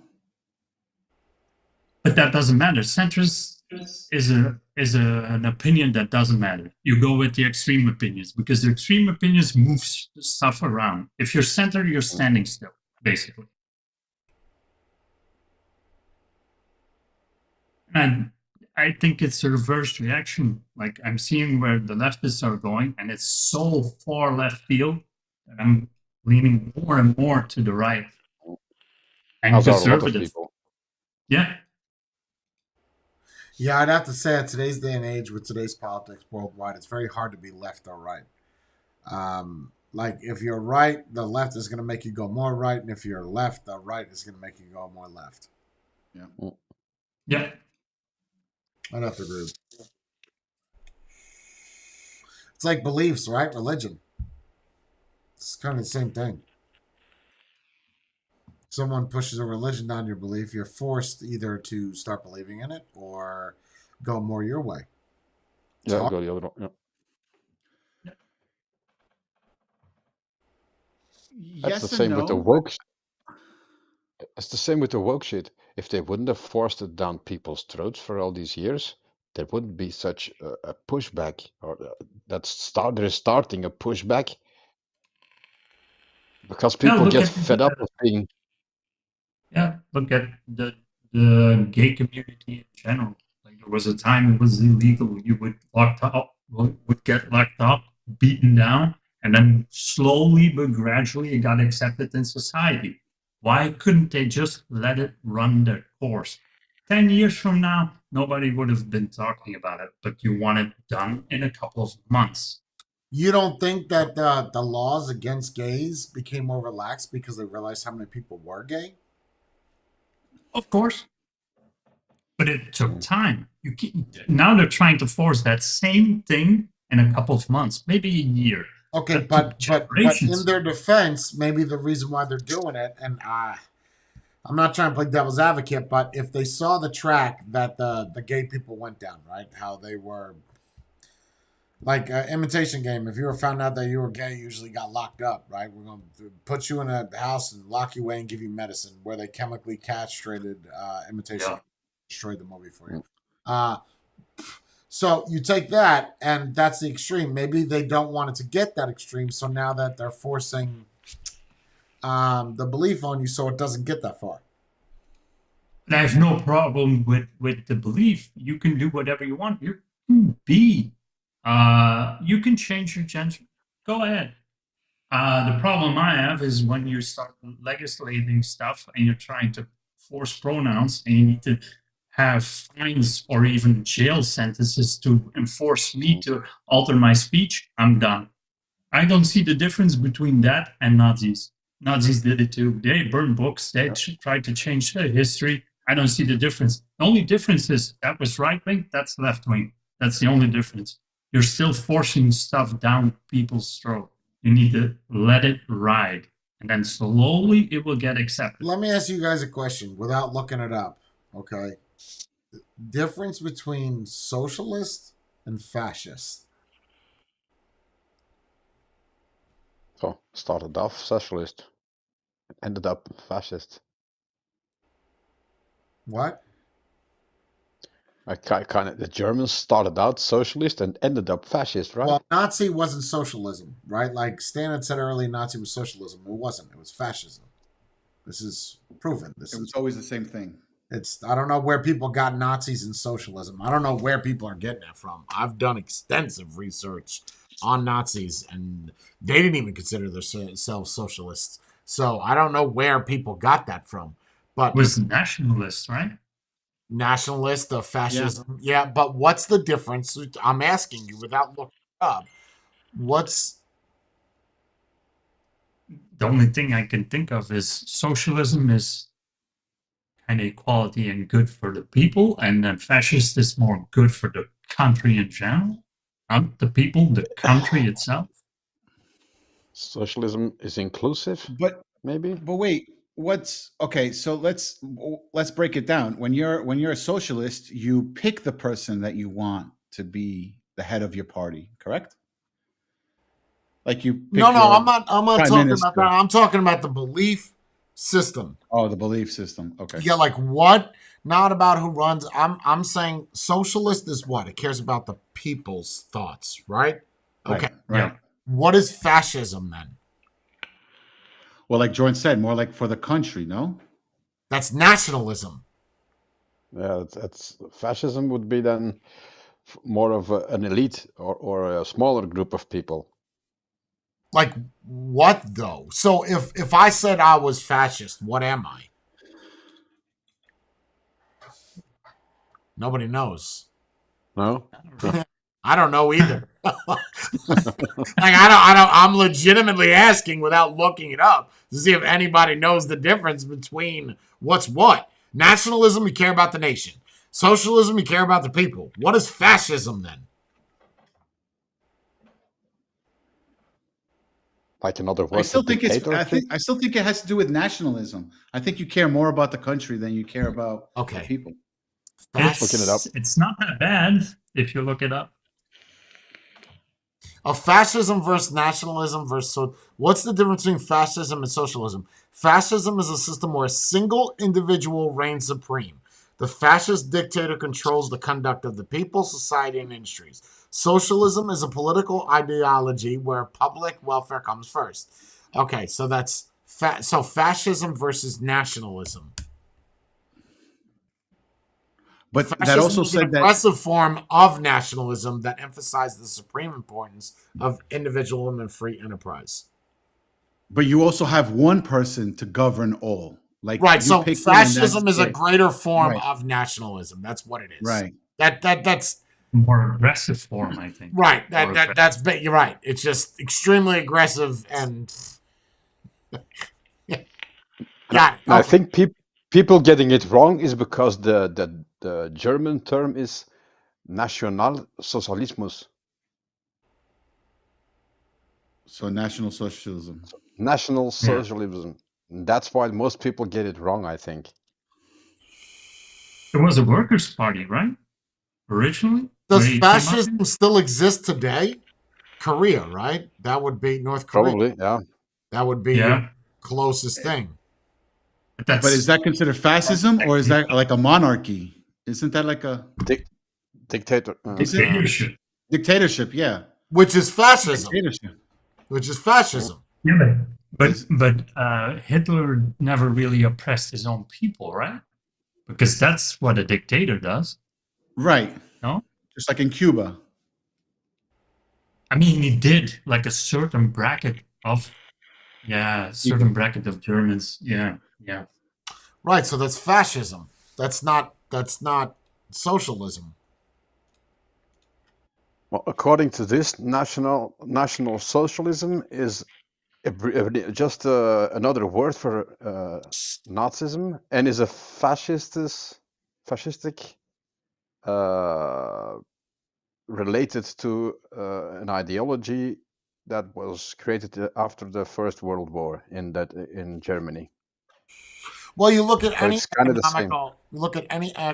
But that doesn't matter. Centrist is an opinion that doesn't matter. You go with the extreme opinions because the extreme opinions move stuff around. If you're center, you're standing still, basically. And I think it's a reverse reaction. Like I'm seeing where the leftists are going, and it's so far left field that I'm leaning more and more to the right and as are a lot of conservative. people. Yeah. Yeah, I'd have to say at today's day and age with today's politics worldwide, it's very hard to be left or right. Like if you're right, the left is going to make you go more right, and if you're left, the right is going to make you go more left. Yeah. Yeah. I'd have to agree. It's like beliefs, right? Religion. It's kind of the same thing. Someone pushes a religion down your belief, you're forced either to start believing in it or go more your way. It's Yeah, hard. go the other one. Yeah. That's the Yes and same with the no. woke. It's the same with the woke shit. If they wouldn't have forced it down people's throats for all these years, there wouldn't be such a pushback, or they're starting a pushback because Now people look get at fed up of being. look at the gay community in general. Like there was a time it was illegal. You would get locked up, beaten down, and then slowly but gradually it got accepted in society. Why couldn't they just let it run their course? 10 years from now, nobody would have been talking about it, but you want it done in a couple of months. You don't think that the laws against gays became more relaxed because they realized how many people were gay? Of course. But it took time. Now they're trying to force that same thing in a couple of months, maybe a year. Okay, That took but in generations. their defense, maybe the reason why they're doing it, and I'm not trying to play devil's advocate, but if they saw the track that the gay people went down, right, how they were like imitation game. If you were found out that you were gay, you usually got locked up, right? We're going to put you in a house and lock you away and give you medicine, where they chemically castrated imitation Yeah. game, destroyed the movie for you. So you take that, and that's the extreme. Maybe they don't want it to get that extreme, so now that they're forcing the belief on you, so it doesn't get that far. And I have no problem with the belief. You can do whatever you want. You can be. You can change your gender. Go ahead. The problem I have is when you start legislating stuff and you're trying to force pronouns and you need to have fines or even jail sentences to enforce me to alter my speech, I'm done. I don't see the difference between that and Nazis. Nazis did it too. They burned books. They tried to change history. I don't see the difference. The only difference is that was right wing, that's left wing. That's the only difference. You're still forcing stuff down people's throat. You need to let it ride, and then slowly it will get accepted. Let me ask you guys a question without looking it up. Okay, difference between socialist and fascist. So started off socialist, ended up fascist. What? I kind of the Germans started out socialist and ended up fascist, right? Well, Nazi wasn't socialism, right? Like Stan had said earlier, Nazi was socialism. It wasn't. It was fascism. This is proven. It was always the same thing. I don't know where people got Nazis and socialism. I don't know where people are getting that from. I've done extensive research on Nazis, and they didn't even consider themselves socialists. So I don't know where people got that from. But It was nationalists, right? nationalist, the fascism, yeah. But what's the difference? I'm asking you without looking it up. What's The only thing I can think of is socialism is kind of equality and good for the people, and then fascist is more good for the country in general, not the people, the country itself. Socialism is inclusive, But maybe. wait, what's okay? So let's break it down. When you're a socialist, you pick the person that you want to be the head of your party, correct? Like you pick no, your I'm not prime talking minister. about that. I'm talking about the belief system. Oh, the belief system. Okay. Yeah, like what? Not about who runs. I'm saying socialist is what? It cares about the people's thoughts, right? Okay. Right. Yeah. What is fascism then? Well, like Jordan said, more like for the country, no? That's nationalism. Yeah, that's fascism would be then more of an elite or a smaller group of people. Like what though? So if I said I was fascist, what am I? Nobody knows. No. I don't know either. I'm legitimately asking without looking it up to see if anybody knows the difference between what's what. Nationalism, you care about the nation. Socialism, you care about the people. What is fascism then? Like another I word still for think it's. dictatorship? I still think it has to do with nationalism. I think you care more about the country than you care about the Okay. people. Looking it up. It's not that bad if you look it up. A fascism versus nationalism versus what's the difference between fascism and socialism? Fascism is a system where a single individual reigns supreme. The fascist dictator controls the conduct of the people, society, and industries. Socialism is a political ideology where public welfare comes first. Okay, so that's so fascism versus nationalism. But that Fascism also is an said that. aggressive form of nationalism that emphasizes the supreme importance of individual and free enterprise. But you also have one person to govern all. Like Right. you So pick one, and that's fascism is a it. greater form Right. of nationalism. That's what it is. Right. That's More aggressive form, I think. right. More That's you're right. It's just extremely aggressive and got it. I Okay. think people getting it wrong is because the German term is Nationalsozialismus. So National Socialism. National Socialism. That's why most people get it wrong, I think. It was a workers' party, right? Originally? Does when it came out fascism here? still exist today? Korea, right? That would be North Korea. Probably, yeah. That would be your closest thing. But But is that considered fascism or is that like a monarchy? Isn't that like a Dictator. dictatorship? Dictatorship, yeah. Which is fascism. Dictatorship. Which is fascism. Yeah, but Is- Hitler never really oppressed his own people, right? Because that's what a dictator does. Right. No, Just like in Cuba. I mean he did like a certain bracket of, Germans. Yeah. Right, so that's fascism. That's not socialism. Well, according to this, National Socialism is just another word for Nazism, and is a fascistic related to an ideology that was created after the First World War in Germany. Well, you look at So any it's kind of the same.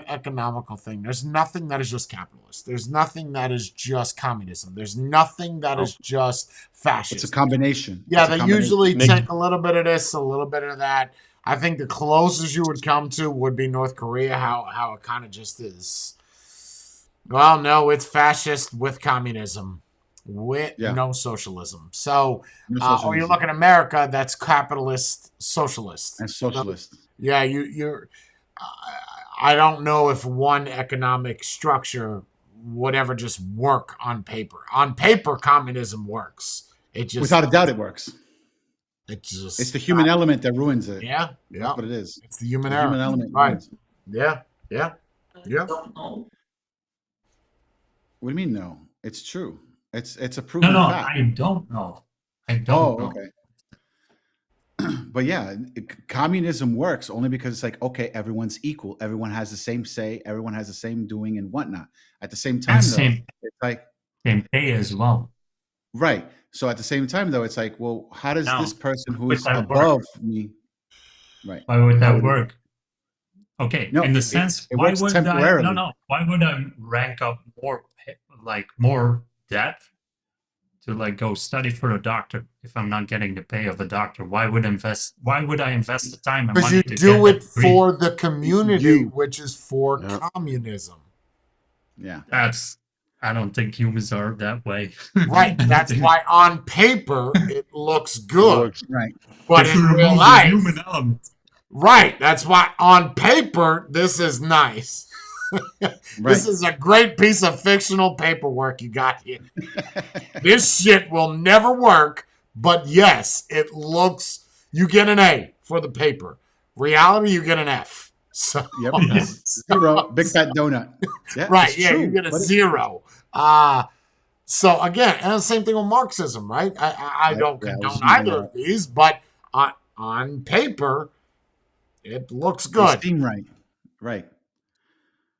economical thing. There's nothing that is just capitalist. There's nothing that is just communism. There's nothing that is just fascist. It's a combination. Yeah, It's a they combination. usually take a little bit of this, a little bit of that. I think the closest you would come to would be North Korea, how it kind of just is. Well, no, it's fascist with communism, with no socialism. So, or you look at America, that's capitalist socialist. And socialist. Yeah, you're. I don't know if one economic structure would ever just work on paper. On paper, communism works. It just Without a doubt, it works. It's the human element that ruins it. Yeah, That's what it is. It's the human element. Right. Yeah. Don't know. What do you mean? No, it's true. It's a proven No, fact. I don't know. I don't know. Okay. But yeah, communism works only because it's like, okay, everyone's equal. Everyone has the same say. Everyone has the same doing and whatnot. At the same time, though, it's like same pay as well. Right. So at the same time, though, it's like, well, how does this person who is that above work? me, right? Why would that work? Okay, No, in the sense, it why works would temporarily. why would I rank up more debt to go study for a doctor if I'm not getting the pay of a doctor? Why would I invest the time and because money you to do get it for the community, which is for Yeah. communism. Yeah. I don't think humans are that way. Right. That's why on paper it looks good. Right. But If in you real remove the life, human element. right. That's why on paper this is nice. This is a great piece of fictional paperwork you got here. This shit will never work, but yes, it looks. You get an A for the paper. Reality, you get an F. So Yep. Yes. 0. Big fat donut. Yeah. right, it's yeah, true, you get a but it's 0. So again, and the same thing with Marxism, right? I don't Yeah, I was condone just gonna bring either that of up. these, but on paper, it looks They good. seem right. Right.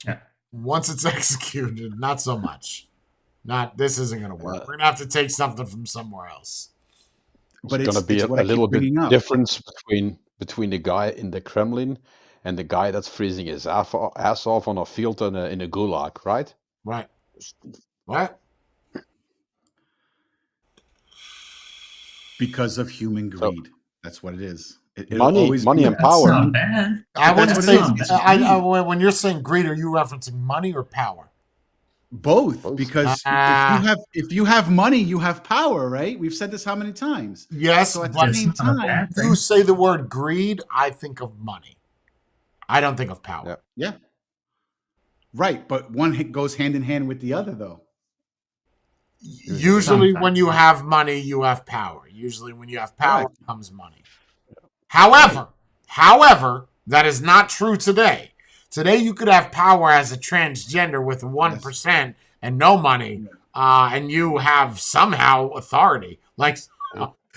Yeah. Once it's executed, not so much. Not this isn't going to work. We're going to have to take something from somewhere else. But It's going to be it's what a I keep little bit bringing up. difference between the guy in the Kremlin and the guy that's freezing his ass off on a field in a gulag, right? Right. What? Because of human So greed. That's what it is. It'll money, always money be and that. That's power. not bad. I But that's wouldn't what say. it is. It's greed. When you're saying greed, are you referencing money or power? Both, because if you have money, you have power, right? We've said this how many times? Yes, So at the but It's same not a time, bad if you thing. say the word greed, I think of money. I don't think of power. Yeah. yeah, right. But one goes hand in hand with the other, though. Usually, Sometimes. when you have money, you have power. Usually, when you have power, Correct. comes money. However, that is not true today. Today, you could have power as a transgender with 1% and no money, and you have somehow authority. Like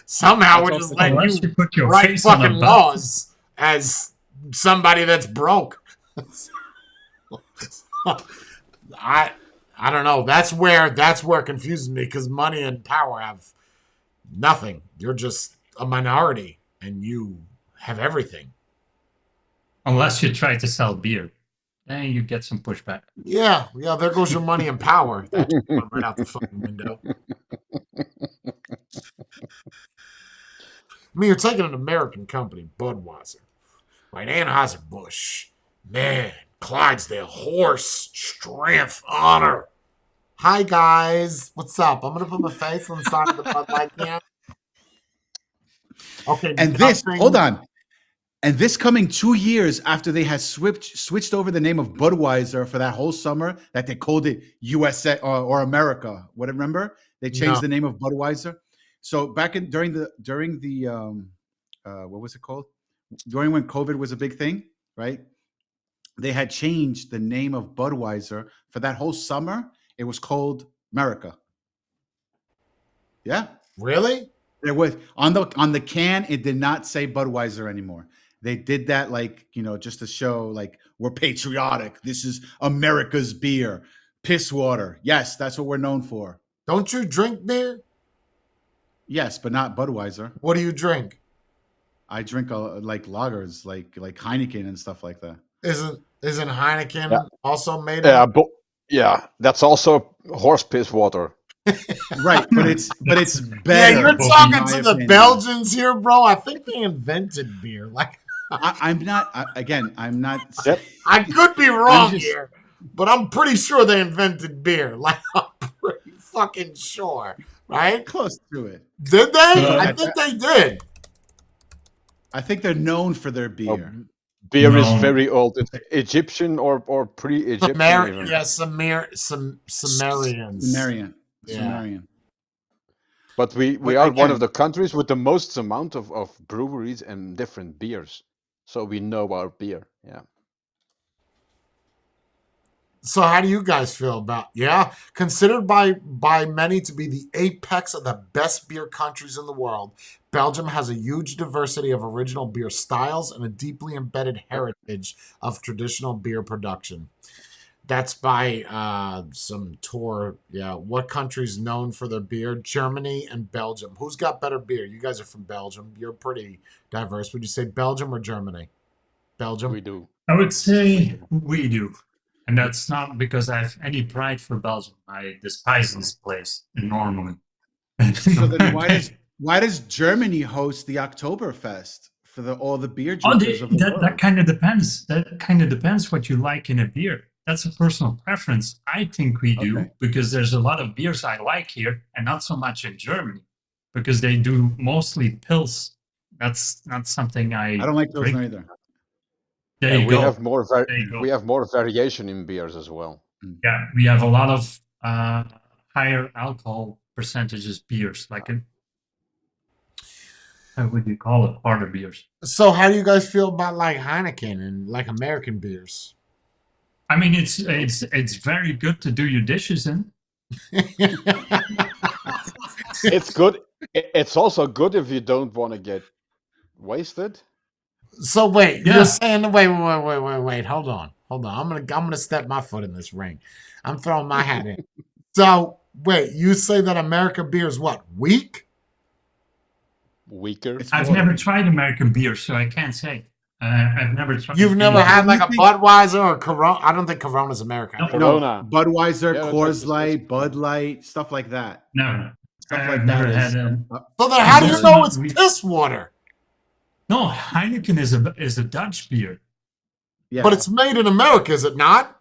somehow we're just letting Unless you put your write face on a fucking button. laws as somebody that's broke. I don't know. That's where it confuses me, because money and power have nothing. You're just a minority, and you have everything. Unless you try to sell beer. Then you get some pushback. Yeah. There goes your money and power. That just went right out the fucking window. I mean, you're taking an American company, Budweiser, right? Anheuser-Busch, man, Clydesdale, horse, strength, honor. Hi guys, what's up? I'm gonna put my face inside the Bud Light can. Okay, And this, hold on. And this coming 2 years after they had switched over the name of Budweiser for that whole summer, that they called it USA or America. What, remember? They changed the name of Budweiser. So back during the what was it called? During when COVID was a big thing, right? They had changed the name of Budweiser for that whole summer. It was called America. Yeah. Really? There was on the can, it did not say Budweiser anymore. They did that just to show we're patriotic. This is America's beer. Piss water. Yes, that's what we're known for. Don't you drink beer? Yes, but not Budweiser. What do you drink? I drink lagers, like Heineken and stuff like that. Isn't Heineken also made Yeah, of? but that's also horse piss water. Right, but it's better. Yeah, you're in talking my to the opinion. Belgians here, bro. I think they invented beer. I'm not. I'm not. Yep. I could be wrong just- here, but I'm pretty sure they invented beer. I'm pretty fucking sure, right? Close to it. Did they? I think they did. I think they're known for their beer. Beer is No. very old. It's Egyptian or pre-Egyptian. even. Sumerians. Sumerian. Yeah. Sumerian. But we But are one again- of the countries with the most amount of breweries and different beers. So we know our beer. Yeah. So how do you guys feel about considered by many to be the apex of the best beer countries in the world, Belgium has a huge diversity of original beer styles and a deeply embedded heritage of traditional beer production. That's by some tour. Yeah, what country's known for their beer? Germany and Belgium. Who's got better beer? You guys are from Belgium. You're pretty diverse. Would you say Belgium or Germany? Belgium. We do. I would say we do. And that's not because I have any pride for Belgium. I despise this place normally. So then why does Germany host the Oktoberfest for all the beer drinkers of the world? that kind of depends. That kind of depends what you like in a beer. That's a personal preference. I think we do Okay. because there's a lot of beers I like here and not so much in Germany because they do mostly pills. That's not something I I don't like those drink. either. There And you we go. have more There you go. we have more variation in beers as well. Yeah, we have a lot of higher alcohol percentages beers. how would you call it, harder beers. So how do you guys feel about like Heineken and like American beers? I mean, it's very good to do your dishes in. It's good. It's also good if you don't want to get wasted. So wait, Yeah. you're saying wait, hold on. I'm gonna step my foot in this ring. I'm throwing my hat in. So wait, you say that American beer is what, weak? Weaker. It's I've water. never tried American beer, so I can't say. I've never tried. You've never beer. had like a You think- Budweiser or Corona? I don't think Corona's American. No. Corona. Budweiser, Yeah, Coors that's Light, Bud Light, stuff like that. No, Stuff I've like never that. had. So then how do you Yes. know it's piss water? No, Heineken is a Dutch beer. yeah. But it's made in America, is it not?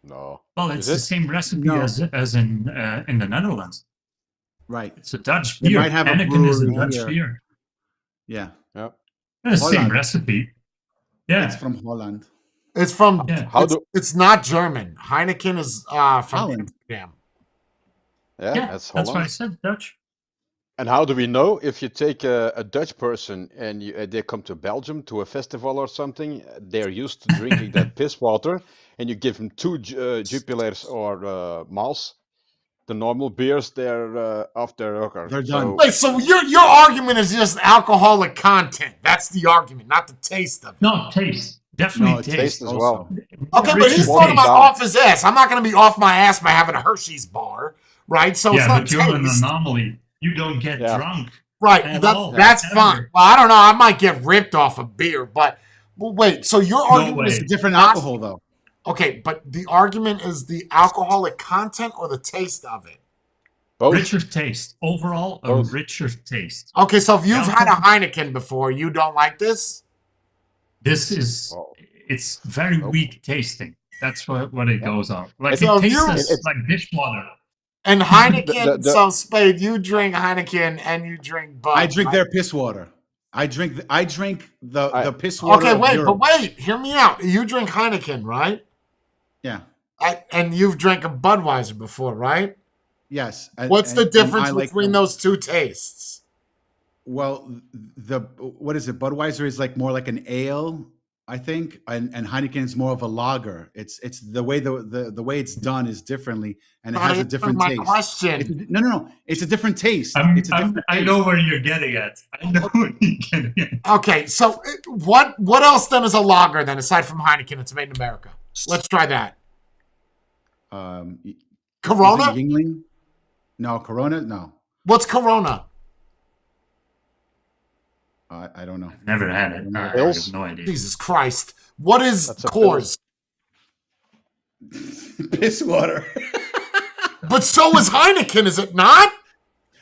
No. Well, it's Is the it? same recipe No. as in the Netherlands. right. It's a Dutch They beer. might have a Heineken is a brewery Dutch here. beer. Yeah. Yeah. It's the same Holland. recipe. Yeah. It's from Holland. It's from Yeah. it's not German. Heineken is from Holland. Amsterdam. Yeah, Yeah, that's that's why I Holland. said Dutch. And how do we know if you take a Dutch person and they come to Belgium to a festival or something? They're used to drinking that piss water, and you give them two Jupilers or Mals. The normal beers, they're off their rocker. They're done. Wait, so your argument is just alcoholic content. That's the argument, not the taste of it. No, taste. Definitely No, it's taste. as well. Okay, but Richard he's watered talking about down. off his ass. I'm not going to be off my ass by having a Hershey's bar, right? So it's Yeah, not but you're an taste. anomaly. You don't get Yeah. drunk. Right, at all. that's Ever. fine. Well, I don't know. I might get ripped off a beer, but wait. So your argument way. is It's different not- alcohol, though. Okay, but the argument is the alcoholic content or the taste of it. Both. Richer taste. Overall, a Both. richer taste. Okay, so if you've Yeah. had a Heineken before, you don't like this? This is, Well, it's very Nope. weak tasting. That's what it goes on. Like So it if you- tastes like dishwater. And Heineken, The- so Spade, you drink Heineken and you drink Bud. I drink right? their piss water. I drink the I- piss water. Okay, of wait, Europe. but wait, hear me out. You drink Heineken, right? Yeah. And you've drank a Budweiser before, right? Yes. What's the and difference I like between them. those two tastes? Well, what is it? Budweiser is like more like an ale, I think, and Heineken is more of a lager. It's the way the way it's done is differently, and it has a different my taste. question. No. It's a different taste. It's a different I taste. know where you're getting at. I know where you're getting at. Okay, so what else then is a lager then aside from Heineken? It's made in America. Let's try that. Is Corona? it Yingling? No, Corona. No, What's Corona? I don't know. Never had it. I Pills? have no idea. Jesus Christ! What is That's a Coors? Piss water. But so is Heineken, is it not?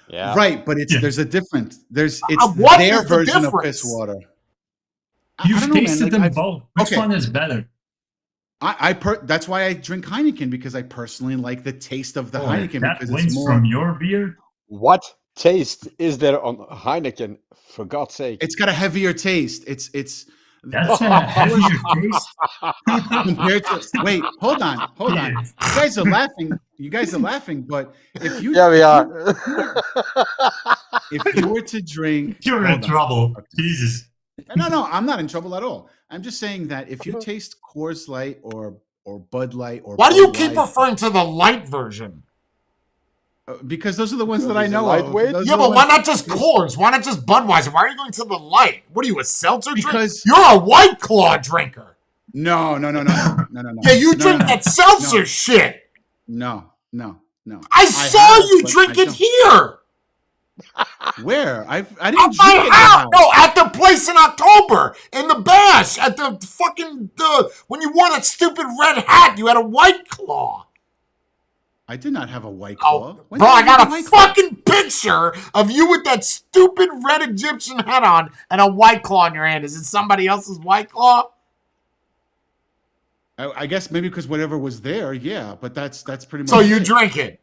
yeah. Right, but Yeah. there's a difference. It's what their is the version of difference? piss water. I You've don't know, man. tasted Like, them I've- both. Which okay. one is better? That's why I drink Heineken, because I personally like the taste of the Oh, Heineken, that because wins it's more. from your beer. What taste is there on Heineken? For God's sake. It's got a heavier taste. It's That's a heavier taste. compared to. Wait, hold on. You guys are laughing. But if you Yeah, we are. if you were to drink, You're in hold on. trouble. Jesus. No, I'm not in trouble at all. I'm just saying that if you taste Coors Light or Bud Light or Why do you keep Budweiser- referring to the light version? because those are the ones Because that I it's a know lightweight? of. Those Yeah, are the but why ones- not just Coors? Why not just Budweiser? Why are you going to the light? What are you, a seltzer drink? Because- You're a White Claw drinker. No. Yeah, you No, drink no, that seltzer no. shit. No. I saw have, you but drink I it don't. here. Where? I At didn't my drink it. at house. your No, at the place in October. In the bash. At the fucking, when you wore that stupid red hat, you had a White Claw. I did not have a White Oh, Claw. When bro, did I have got a White Claw? fucking picture of you with that stupid red Egyptian hat on and a White Claw in your hand. Is it somebody else's White Claw? I guess maybe because whatever was there, yeah. But that's pretty much. So you it. drink it.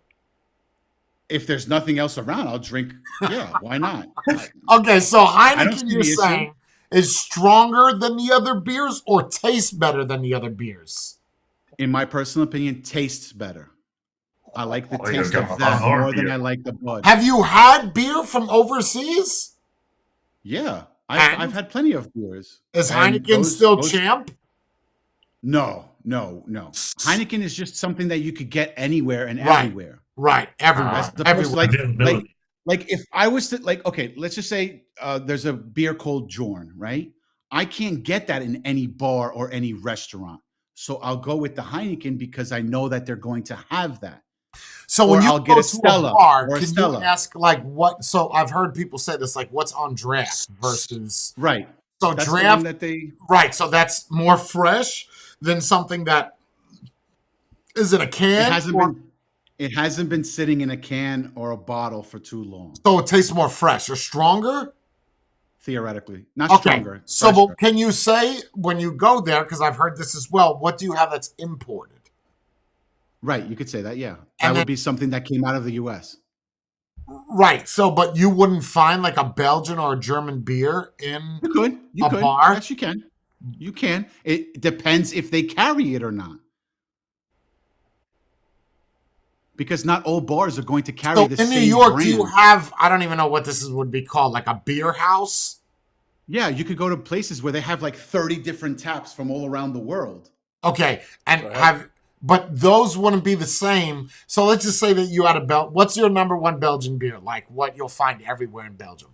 If there's nothing else around, I'll drink. Yeah, why not? Okay, so don't Heineken, see you're the issue. saying, is stronger than the other beers or tastes better than the other beers? In my personal opinion, tastes better. I like the Oh, you're taste going of that hard more than beer. I like the Bud. Have you had beer from overseas? Yeah, I've And had plenty of beers. is And Heineken still champ? no, no, no. Heineken is just something that you could get anywhere and Right, everywhere. right, everywhere, As opposed to everywhere. Availability. like if I was to like, okay, let's just say there's a beer called Jorn, right? I can't get that in any bar or any restaurant. So I'll go with the Heineken because I know that they're going to have that. So Or when you I'll get go a to a Stella bar, or a can you Stella. ask like what? So I've heard people say this, like what's on draft versus Right. so That's the one draft, that they right? So that's more fresh than something that is in a it can, hasn't or been it hasn't been sitting in a can or a bottle for too long. so it tastes more fresh or stronger. Theoretically, not Okay, stronger, so fresher. but can you say when you go there? Because I've heard this as well. What do you have that's imported? Right, you could say that. Yeah, And that then- would be something that came out of the U.S. Right. So, but you wouldn't find like a Belgian or a German beer in You a could. bar. Yes, you can. You can. It depends if they carry it or not. Because not all bars are going to carry So the in same New York, brand. do you have? I don't even know what would be called, like a beer house. Yeah, you could go to places where they have like 30 different taps from all around the world. Okay, and Right. but those wouldn't be the same. So let's just say that you had What's your number one Belgian beer? Like what you'll find everywhere in Belgium,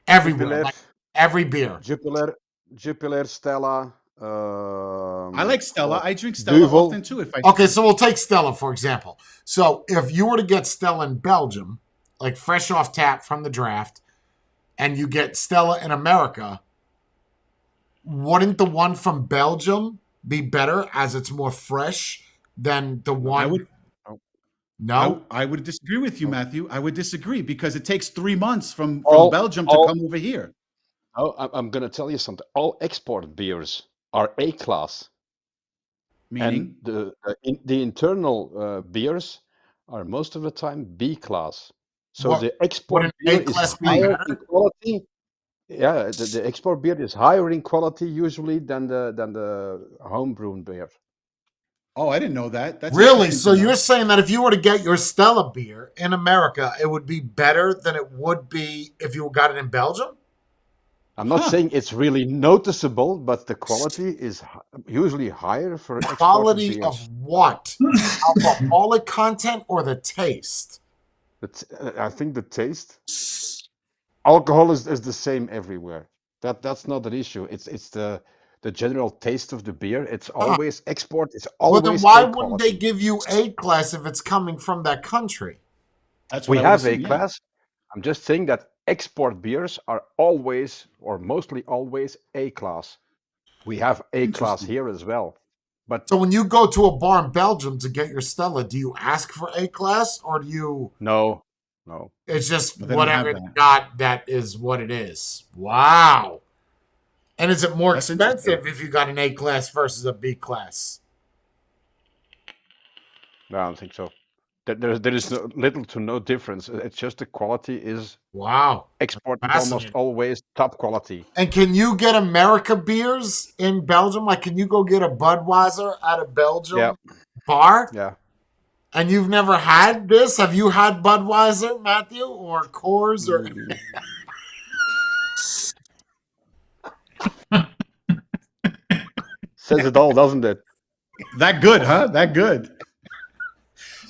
everywhere, Jupiler, like every beer. Jupiler, Stella. I like Stella. God, I drink Stella Duvel. often too. If I Okay, so we'll take Stella for example. So if you were to get Stella in Belgium, like fresh off tap from the draft, and you get Stella in America, wouldn't the one from Belgium be better as it's more fresh than the one? I would No. I would disagree with you, Matthew. I would disagree because it takes 3 months from All- Belgium to all- come over here. Oh, I'm going to tell you something. All export beers are A class, Meaning, and the internal beers are most of the time B class. So What the would export an beer A is class be higher better? in quality. Yeah, the export beer is higher in quality usually than the homebrewed beer. oh, I didn't know that. That's Really? interesting So to know. you're saying that if you were to get your Stella beer in America, it would be better than it would be if you got it in Belgium? I'm not Huh. saying it's really noticeable, but the quality is usually higher for exported Quality beers. of what? Alcoholic content or the taste? I think the taste, alcohol is the same everywhere. That's not an issue. It's the general taste of the beer. It's always export. It's Well, then always why A wouldn't they quality. give you A class if it's coming from that country? That's We what I would have A assume. Yeah. class. I'm just saying that export beers are always, or mostly always, A class. We have A class Interesting. here as well, but So when you go to a bar in Belgium to get your Stella, do you ask for A class or do you? no. It's just But they don't have whatever they that. got. That is what it is. Wow. And is it more That's expensive interesting. if you got an A class versus a B class? No, I don't think so. There is little to no difference. It's just the quality is Wow. exported almost Fascinating. always top quality. And can you get America beers in Belgium? Like, can you go get a Budweiser at a Belgium Yeah, bar? yeah. And you've never had this? Have you had Budweiser, Matthew, or Coors, or? Says it all, doesn't it? That good, huh? That good.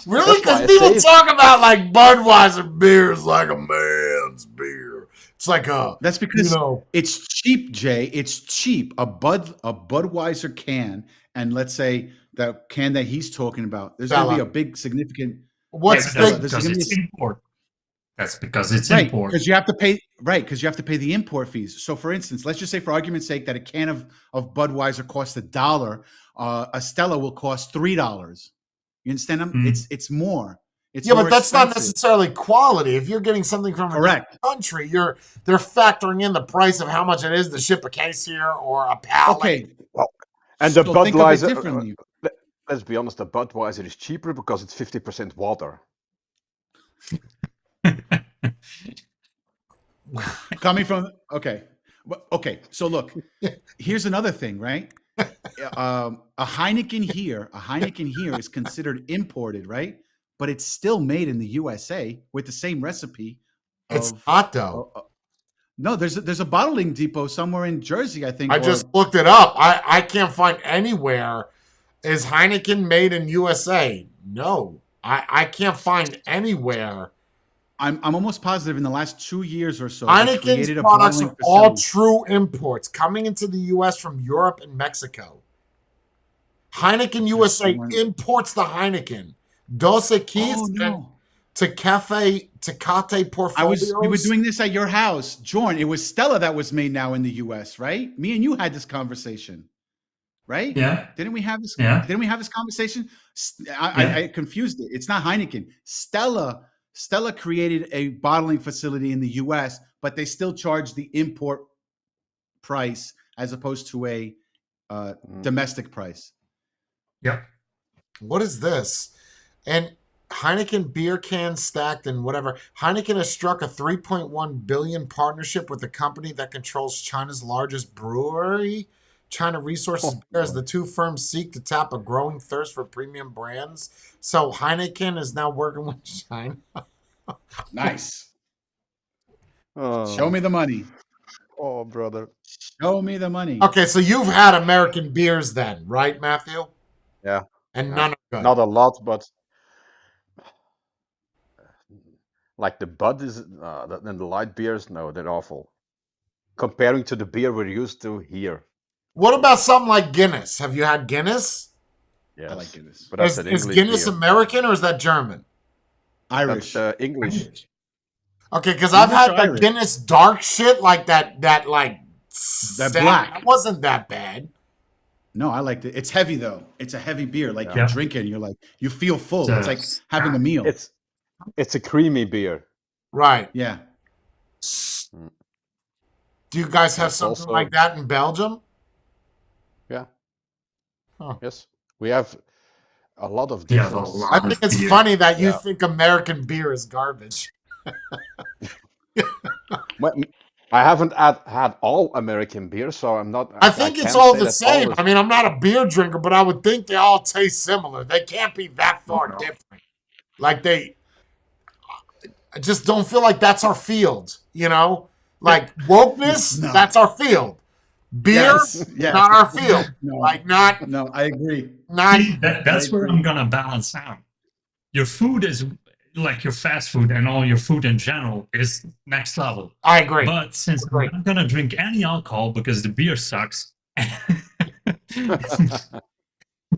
Really? That's why Because I people say it. talk about like Budweiser beer is like a man's beer. It's like a, That's because you know, it's cheap, Jay. It's cheap. A Budweiser can, and let's say the can that he's talking about, there's going to be Stella. a big significant What's Stella, big? there's because gonna be it's import. That's because it's right import. because you have to pay because you have to pay the import fees. So, for instance, let's just say, for argument's sake, that a can of Budweiser costs $1. A Stella will cost $3. You understand? It's more. It's Yeah, more but that's not expensive. necessarily quality. If you're getting something from a Correct. different country, they're factoring in the price of how much it is to ship a case here or a pallet. Okay, Well, and the so think of it Budweiser. differently. Let's be honest. The Budweiser is cheaper because it's 50% water. Coming from okay. So look, here's another thing, right? A Heineken here is considered imported, right? But it's still made in the USA with the same recipe. It's not though. No, there's a bottling depot somewhere in Jersey, I think. I just looked it up. I can't find anywhere. Is Heineken made in USA? No. I can't find anywhere. I'm almost positive in the last 2 years or so, they Heineken's created a products bottling are all facility. true imports coming into the U.S. from Europe and Mexico. Heineken USA imports the Heineken. Dos Equis Oh and no. Tecate portfolios. We were doing this at your house, Jorn. It was Stella that was made now in the U.S., right? Me and you had this conversation, right? Yeah. Didn't we have this? Yeah. Didn't we have this conversation? Yeah. I confused it. It's not Heineken. Stella created a bottling facility in the U.S., but they still charge the import price as opposed to a domestic price. Yep. What is this? And Heineken beer cans stacked and whatever. Heineken has struck a $3.1 billion partnership with the company that controls China's largest brewery. China Resources Beer, as the two firms seek to tap a growing thirst for premium brands. So Heineken is now working with China. Nice. Show me the money. Oh, brother. Show me the money. Okay, so you've had American beers then, right, Matthew? Yeah. And none are good. Not a lot, but like the Bud is, and the light beers, no, they're awful. Comparing to the beer we're used to here. What about something like Guinness? Have you had Guinness? Yes. I like Guinness. But that's Is Guinness beer. American or is that German? Irish. That's English. Okay, because I've had the Irish? Guinness dark shit like that like That black. That wasn't that bad. No, I liked it. It's heavy though. It's a heavy beer. Like Yeah. you're drinking, you're like you feel full. So- It's like having a meal. It's a creamy beer. Right. Yeah. Do you guys have That's something also- like that in Belgium? Yeah. Huh. Yes. We have a lot of Yeah, different. a lot. I think it's Beer. funny that you Yeah. think American beer is garbage. I haven't had all American beer, so I'm not. I think it's can't all say the that same. all is- I mean, I'm not a beer drinker, but I would think they all taste similar. They can't be that far No. different. Like I just don't feel like that's our field, you know? Like wokeness, No. that's our field. Beer, Yes, yes. not our field. No. Like not No, I agree. See, that's where I'm gonna balance out. Your food is like your fast food and all your food in general is next level. I agree. But since Agree. I'm not gonna drink any alcohol because the beer sucks, we're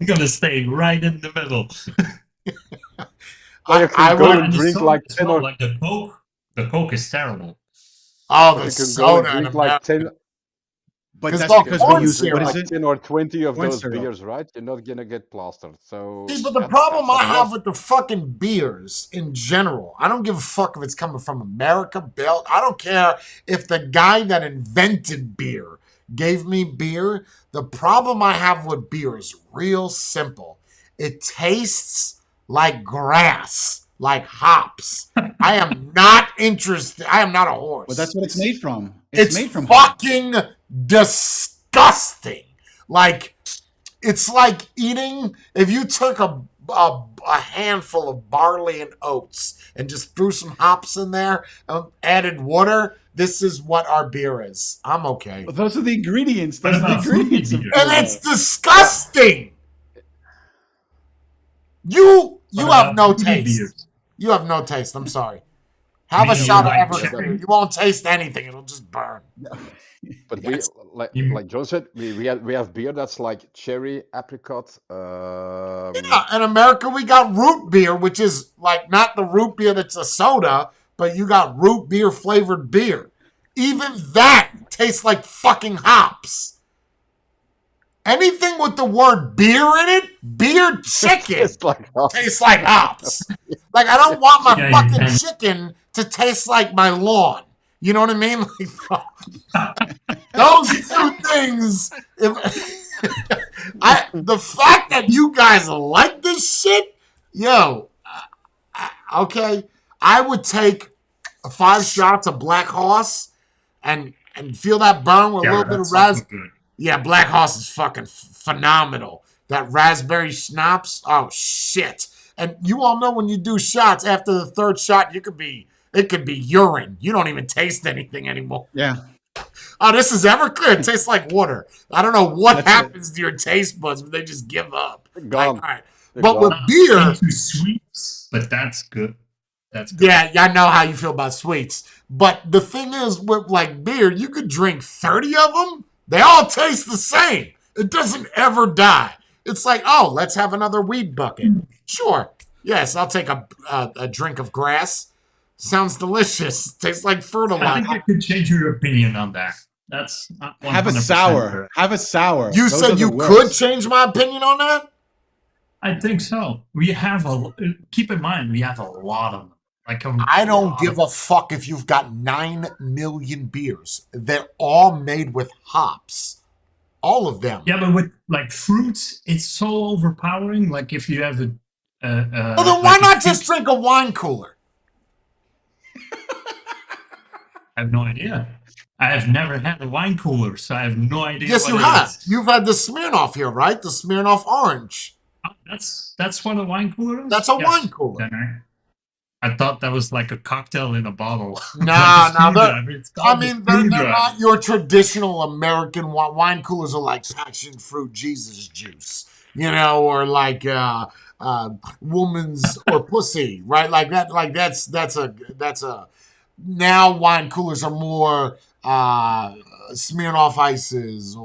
gonna stay right in the middle. Well, you can I go would- and And the drink soda like as 10 well, or like the Coke. The Coke is terrible. Oh, you the can go soda and in drink like America. 10, But 'Cause that's the because corn we use syrup- what is like it? 10 or 20 of Corn those syrup. beers, right? You're not gonna get plastered. So See, but the that's- problem that's I what it have is. with the fucking beers in general, I don't give a fuck if it's coming from America, Belt. I don't care if the guy that invented beer gave me beer. The problem I have with beer is real simple. It tastes like grass, like hops. I am not interested. I am not a horse. But that's what it's made from. It's made from fucking disgusting. Like, it's like eating, if you took a handful of barley and oats and just threw some hops in there and added water, this is what our beer is. I'm okay. But those are the ingredients. What Those are the about fruity ingredients. of beer? And beer. it's disgusting. You What have about no fruity taste. beers? You have no taste. I'm sorry. Have a You shot of like Everest cherry? beer. You won't taste anything. It'll just burn. But Yes. You- like John said, we have beer that's like cherry, apricot. Yeah, in America we got root beer, which is like not the root beer that's a soda, but you got root beer flavored beer. Even that tastes like fucking hops. Anything with the word beer in it, beer chicken, It's like tastes like hops. Like I don't want my Yeah, you fucking can. chicken to taste like my lawn. You know what I mean? Like, those two things. The fact that you guys like this shit, yo, okay, I would take 5 shots of Black Horse and feel that burn with a little bit of that's ras. fucking good. Yeah, Black Horse is fucking phenomenal. That raspberry schnapps, oh shit! And you all know when you do shots, after the third shot, you could be It could be urine. You don't even taste anything anymore. Yeah. Oh, this is Everclear. It tastes like water. I don't know what That's happens to your taste buds, but they just give up. They're Like, gone. all right. They're But with gone. beer, Into sweets, but that's good. That's good. yeah, I know how you feel about sweets. But the thing is, with like beer, you could drink 30 of them. They all taste the same. It doesn't ever die. It's like, oh, let's have another weed bucket. Sure. Yes, I'll take a drink of grass. Sounds delicious. Tastes like I fertilizer. think I could change your opinion on that. That's not 100% Have a sour. correct. Have a sour. You Those said are the you worst. could change my opinion on that? I think so. We have keep in mind, we have a lot of them. Like I don't give a fuck if you've got 9 million beers. They're all made with hops. All of them. Yeah, but with like fruits, it's so overpowering. Like if you have a. Well, then why like a not peach- just drink a wine cooler? I have no idea. I have never had a wine cooler, so I have no idea. Yes, what you it have. is. You've had the Smirnoff here, right? The Smirnoff Orange. Oh, that's what a wine cooler is. That's a wine cooler. Then I thought that was like a cocktail in a bottle. No, Like a no, screwdriver. It's I called a mean, they're screwdriver. not your traditional American wine coolers. Are like passion fruit Jesus juice, or like woman's or pussy, right? Like that. Like that's a. Now wine coolers are more Smirnoff ices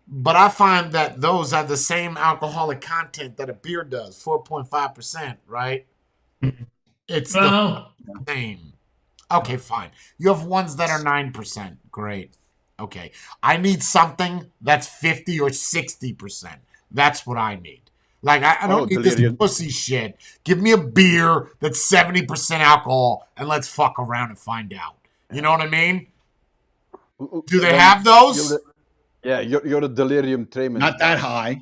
but I find that those have the same alcoholic content that a beer does, 4.5%, right? It's Well, the same. Okay, fine. You have ones that are 9%. Great. Okay. I need something that's 50 or 60%. That's what I need. Like, I don't need this delirium. pussy shit. Give me a beer that's 70% alcohol and let's fuck around and find out. You know what I mean? Do they have those? You're the delirium tremens. Not that high.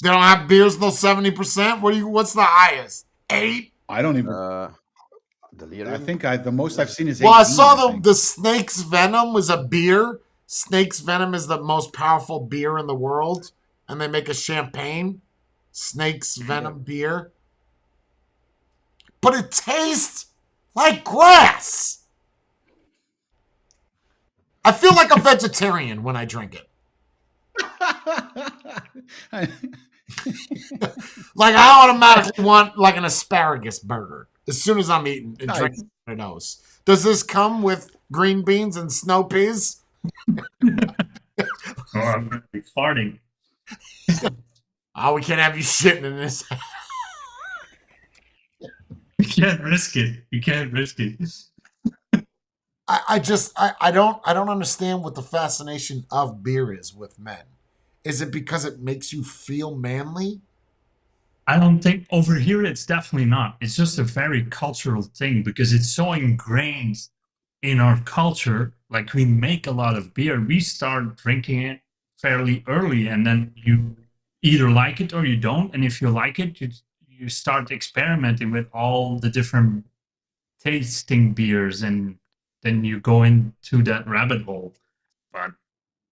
They don't have beers no 70%? What's the highest? 8? I don't even. Delirium. I think the most I've seen is 18. Well, I saw think. the Snake's Venom was a beer. Snake's Venom is the most powerful beer in the world. And they make a champagne. Snake's Venom beer. But it tastes like grass. I feel like a vegetarian when I drink it. Like I automatically want like an asparagus burger as soon as I'm eating and drinking one of those. Does this come with green beans and snow peas? oh, I'm gonna be farting. Oh, we can't have you shitting in this. You can't risk it. You can't risk it. I don't understand what the fascination of beer is with men. Is it because it makes you feel manly? I don't think over here it's definitely not. It's just a very cultural thing because it's so ingrained in our culture. Like we make a lot of beer, we start drinking it fairly early, and then you either like it or you don't. And if you like it, you start experimenting with all the different tasting beers, and then you go into that rabbit hole. But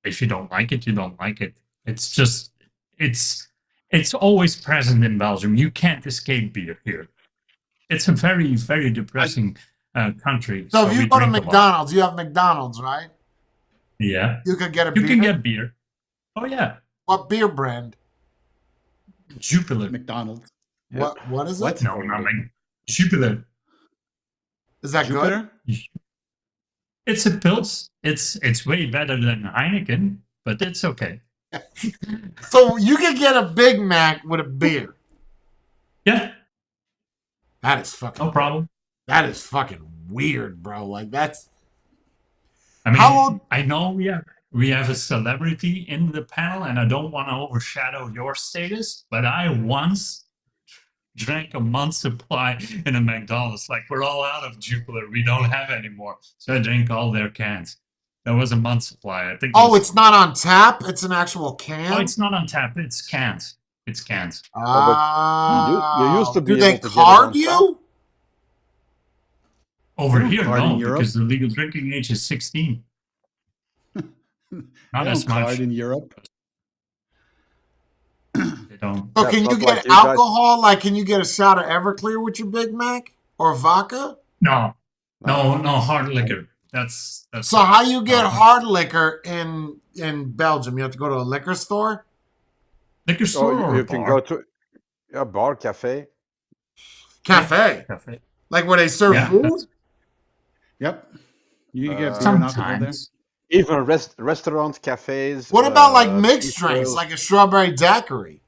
if you don't like it, you don't like it. It's just it's always present in Belgium. You can't escape beer here. It's a very, very depressing country. So if we you go to drink a lot. McDonald's, you have McDonald's, right? Yeah, You could get a you beer. can get beer. Oh yeah, What beer brand? Jupiler. McDonald's. What is it? What? No, not like Jupiler. Is that good? Jupiter? It's a Pils. It's way better than Heineken, but it's okay. So you can get a Big Mac with a beer. Yeah, That is fucking no problem. That is fucking weird, bro. Like that's I mean, How old- I know we have a celebrity in the panel, and I don't want to overshadow your status, but I once drank a month's supply in a McDonald's. Like we're all out of Jupiler, we don't have anymore, so I drank all their cans. That was a month's supply. I think. Oh, it's not on tap. It's an actual can. Oh, it's not on tap. It's cans. It's cans. You used to be Do they able to get it card on you? Over They don't here, card in no, Europe. because the legal drinking age is 16. Not They as don't much. card in Europe. They don't. So That's can you not get like you guys. alcohol? Like, can you get a shot of Everclear with your Big Mac or vodka? No, No, hard liquor. That's So how you get no. hard liquor in Belgium? You have to go to a liquor store? Liquor Oh, store or a you can go bar? to a bar, cafe. Cafe? Cafe. Like where they serve Yeah, food? Yep. You can get Uh, beer and alcohol there. sometimes. Even restaurant, cafes. What about like mixed drinks, Bistros. like a strawberry daiquiri?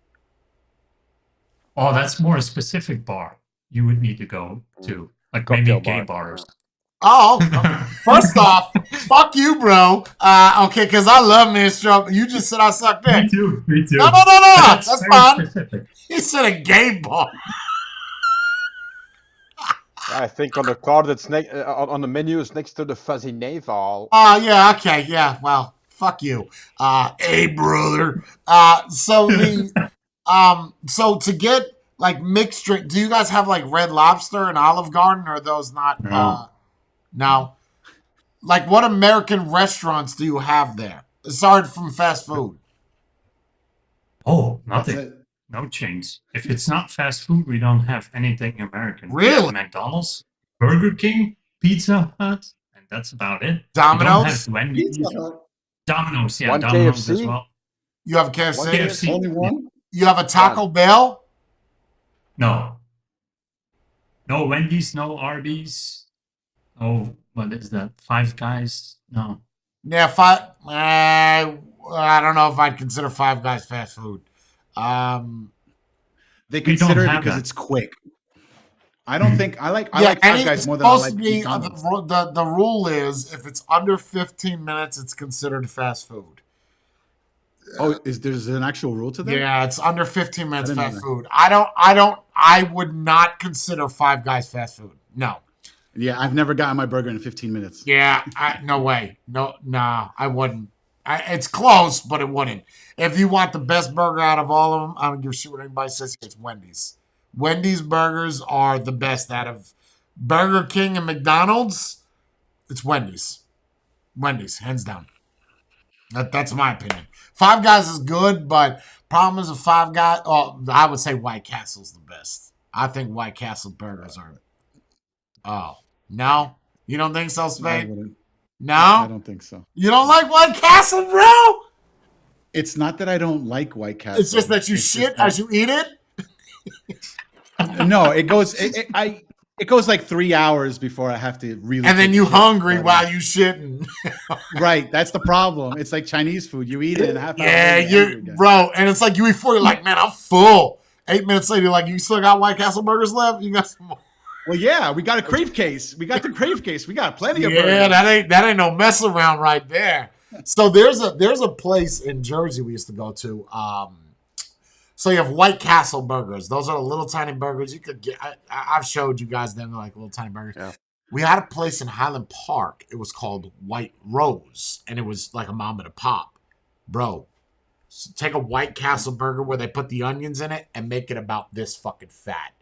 Oh, that's more a specific bar you would need to go to, like maybe Cocktail gay bar. bars. Oh, okay. First off, fuck you, bro. Okay, because I love me a strawberry. You just said I suck dick. Me too. No. But that's That's very fine. specific. He said a gay bar. I think on the card that's on the menu is next to the fuzzy navel. Oh, yeah, okay, yeah. Well, fuck you. Hey, brother. So to get like mixed drink, do you guys have like Red Lobster and Olive Garden, or are those not? No. No. Like, what American restaurants do you have there? Aside from fast food. Oh, That's nothing. it. No chains. If it's not fast food, we don't have anything American. We Really? have McDonald's, Burger King, Pizza Hut, and that's about it. Domino's? We don't have Wendy's. Pizza Hut. Domino's, yeah, One Domino's as KFC? well. You have KFC? KFC. Only one? You have a Taco Bell? No. No Wendy's, no Arby's. No, what is that? Five Guys? No. Yeah, I don't know if I'd consider Five Guys fast food. They We don't consider it have because that. it's quick. I don't think I like and Five it's Guys more than I supposed like to be McDonald's. the rule is if it's under 15 minutes, it's considered fast food. Oh, there's an actual rule to that? Yeah, it's under 15 minutes I didn't know fast that. food. I would not consider Five Guys fast food. No. Yeah, I've never gotten my burger in 15 minutes. Yeah, no way. No, I wouldn't. It's close, but it wouldn't. If you want the best burger out of all of them, I don't give a shit what anybody says. It's Wendy's. Wendy's burgers are the best out of Burger King and McDonald's. It's Wendy's. Wendy's, hands down. That's my opinion. Five Guys is good, but problem is with Five Guys. Oh, I would say White Castle's the best. I think White Castle burgers are. Oh no, you don't think so, I Spade? wouldn't. No, I don't think so. you don't like White Castle, bro. It's not that I don't like White Castle. It's just that you It's shit just that- as you eat it. No, it goes. It goes like 3 hours before I have to really. And then take you a shit. hungry But, while you shitting. Right, that's the problem. It's like Chinese food. You eat it in a half hour. Yeah, later, you're hungry you again. bro. And it's like you eat 4, you're like, man, I'm full. 8 minutes later, you're like, you still got White Castle burgers left? You got some more. Well, yeah, we got a crave case. We got the crave case. We got plenty of Yeah, burgers. that ain't no mess around right there. So there's a place in Jersey we used to go to. So you have White Castle burgers. Those are the little tiny burgers you could get. I've showed you guys them. They're like little tiny burgers. Yeah. We had a place in Highland Park. It was called White Rose, and it was like a mom and a pop, bro. So take a White Castle burger where they put the onions in it and make it about this fucking fat.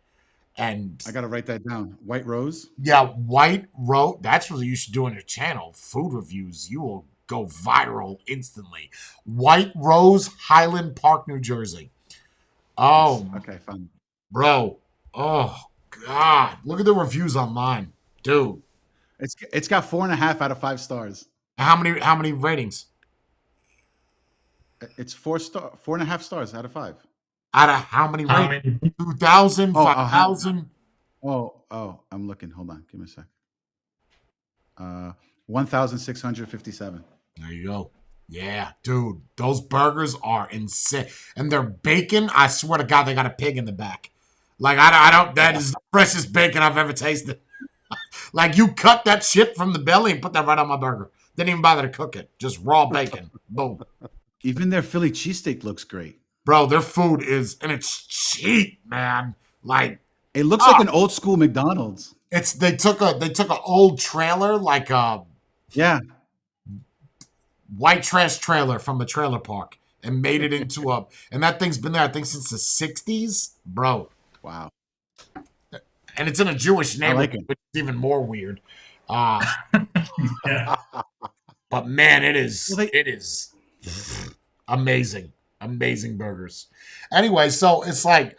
And I gotta write that down. White Rose. yeah, White Rose. That's what you should do on your channel. Food reviews. You will go viral instantly. White Rose, Highland Park, New Jersey. Oh, Okay, fine. bro. Oh, God. Look at the reviews online. Dude. It's got 4.5 out of 5 stars. How many ratings? It's 4.5 stars out of 5. Out of how many How ratings? many? 2,000, Oh, 5,000? Oh, I'm looking. Hold on, give me a sec. 1,657. There you go. Yeah, dude. Those burgers are insane. And their bacon, I swear to God, they got a pig in the back. Like, I don't, that is the freshest bacon I've ever tasted. Like, you cut that shit from the belly and put that right on my burger. Didn't even bother to cook it. Just raw bacon. Boom. Even their Philly cheesesteak looks great. Bro, their food is, and it's cheap, man. Like, It looks like an old school McDonald's. they took an old trailer, like a Yeah. white trash trailer from a trailer park, and made it into and that thing's been there, I think, since the 60s, bro. Wow. And it's in a Jewish I like neighborhood, it. which is even more weird. Yeah. But man, it is Well, it is amazing. Amazing burgers. Anyway, so it's like,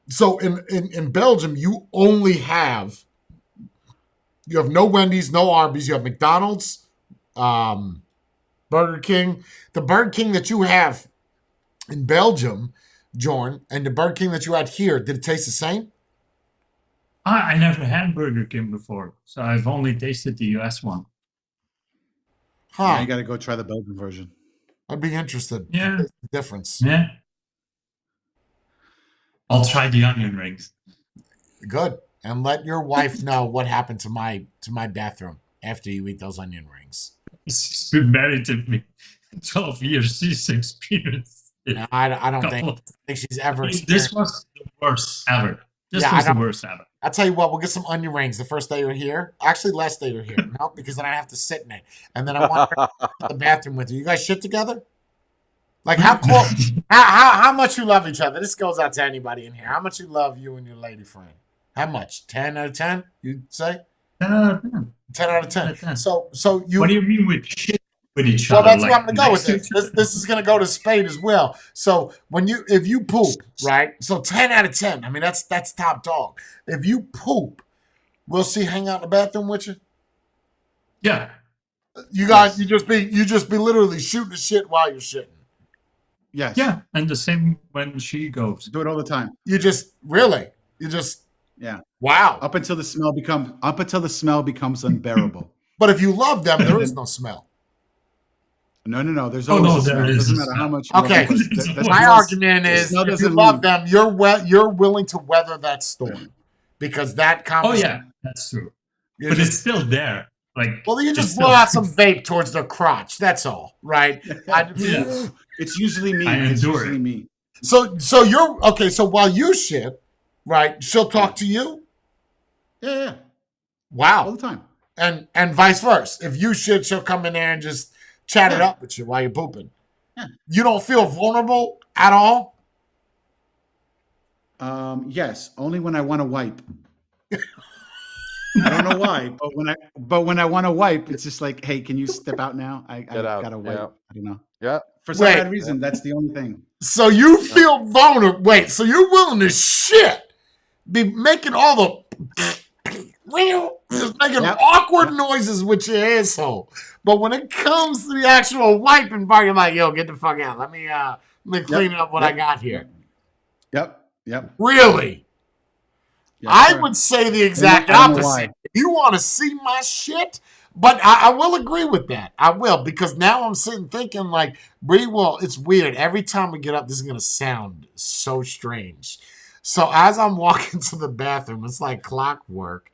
so in Belgium, you only have You have no Wendy's, no Arby's. You have McDonald's, Burger King. The Burger King that you have in Belgium, Jorn, and the Burger King that you had here, did it taste the same? I never had Burger King before, so I've only tasted the US one. Yeah, Huh. you got to go try the Belgian version. I'd be interested. Yeah. The difference. Yeah. I'll try the onion rings. Good. And let your wife know what happened to my bathroom after you eat those onion rings. She's been married to me 12 years. She's experienced it. No, I don't think she's ever This experienced. was the worst ever. This Yeah, was I the don't- worst ever. I'll tell you what, we'll get some onion rings the first day you're here. Actually, last day you're here. No, because then I have to sit in it. And then I want her to the bathroom with you. You guys shit together? Like how close how much you love each other? This goes out to anybody in here. How much you love you and your lady friend? How much? 10 out of 10? You'd say? 10 out of 10. 10 out of 10. 10 out of 10. So you What do you mean with shit with each well, other? that's Like, where I'm gonna go with next this. to- This is gonna go to Spade as well. So if you poop, right? So 10 out of 10. I mean, that's top dog. If you poop, will she hang out in the bathroom with you? Yeah. You guys, you just be literally shooting the shit while you're shitting. Yes. Yeah. And the same when she goes. Do it all the time. You just Yeah. wow. Up until the smell becomes unbearable. But if you love them, there is no smell. No. There's Oh, always no, a smell. there It is doesn't a matter smell. how much. Okay. That's My because argument the is, smell if you doesn't love leave. them, you're willing to weather that storm because that Oh, conversation. yeah. That's true. you're But just- it's still there. Like, well, you it's just still- blow out some vape towards their crotch. That's all, right? Yeah. It's usually me. I It's endure usually it. me. So you're okay. So while you shit, right, she'll talk to you. Yeah. All Wow, the time. and vice versa. If you shit, she'll come in there and just chat it Yeah. up with you while you're pooping. Yeah. You don't feel vulnerable at all. Yes, only when I want to wipe. I don't know why, but when I want to wipe, it's just like, hey, can you step out now? I Get out, gotta wipe. yeah. I don't know. Yeah. For some Wait. bad reason, that's the only thing. So you feel vulnerable. Wait, so you're willing to shit, be making all the just making Yep. awkward noises with your asshole. But when it comes to the actual wiping part, you're like, yo, get the fuck out. Let me clean up what I Yep. got here. Yep. Really? Yes, I sir. would say the exact I don't know why. opposite. If you want to see my shit, but I will agree with that. I will, because now I'm sitting thinking like, Bree, well, it's weird. Every time we get up, this is going to sound so strange. So as I'm walking to the bathroom, it's like clockwork.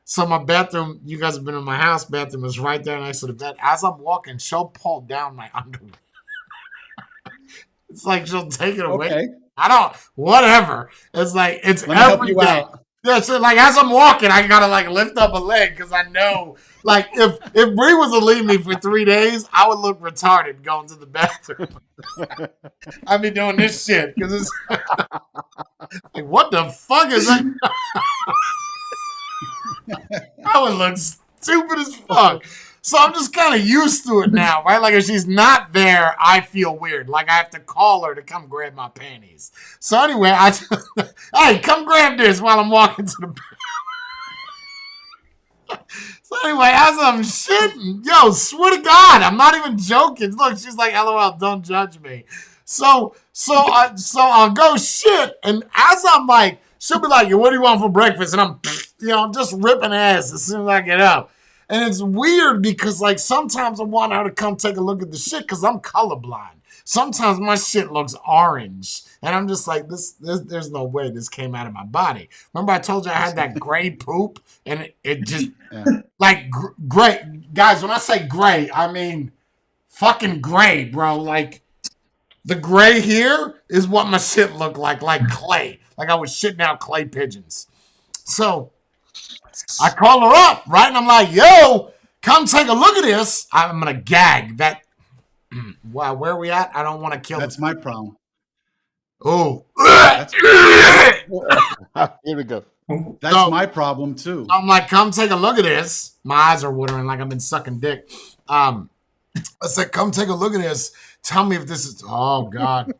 So my bathroom, you guys have been in my house, bathroom is right there next to the bed. As I'm walking, she'll pull down my underwear. It's like she'll take it away. Okay. I don't, whatever. It's like, it's Let me help every you day. out. Yeah, so like as I'm walking, I gotta like lift up a leg because I know, like if Bree was to leave me for 3 days, I would look retarded going to the bathroom. I'd be doing this shit because it's like, what the fuck is that? I would look stupid as fuck. So I'm just kind of used to it now, right? Like if she's not there, I feel weird. Like I have to call her to come grab my panties. So anyway, hey, come grab this while I'm walking to the. So anyway, as I'm shitting, yo, swear to God, I'm not even joking. Look, she's like, LOL, don't judge me. So I'll go shit, and as I'm like, she'll be like, yo, what do you want for breakfast? And I'm, just ripping ass as soon as I get up. And it's weird because, like, sometimes I want her to come take a look at the shit because I'm colorblind. Sometimes my shit looks orange. And I'm just like, there's no way this came out of my body. Remember I told you I had that gray poop? And it just, like, gray. Guys, when I say gray, I mean fucking gray, bro. Like, the gray here is what my shit looked like clay. Like I was shitting out clay pigeons. So I call her up, right? And I'm like, yo, come take a look at this. I'm going to gag. That. Wow, where are we at? I don't want to kill That's my problem. Oh. Here we go. That's So- my problem too. I'm like, come take a look at this. My eyes are watering like I've been sucking dick. I said, come take a look at this. Tell me if this is, oh God.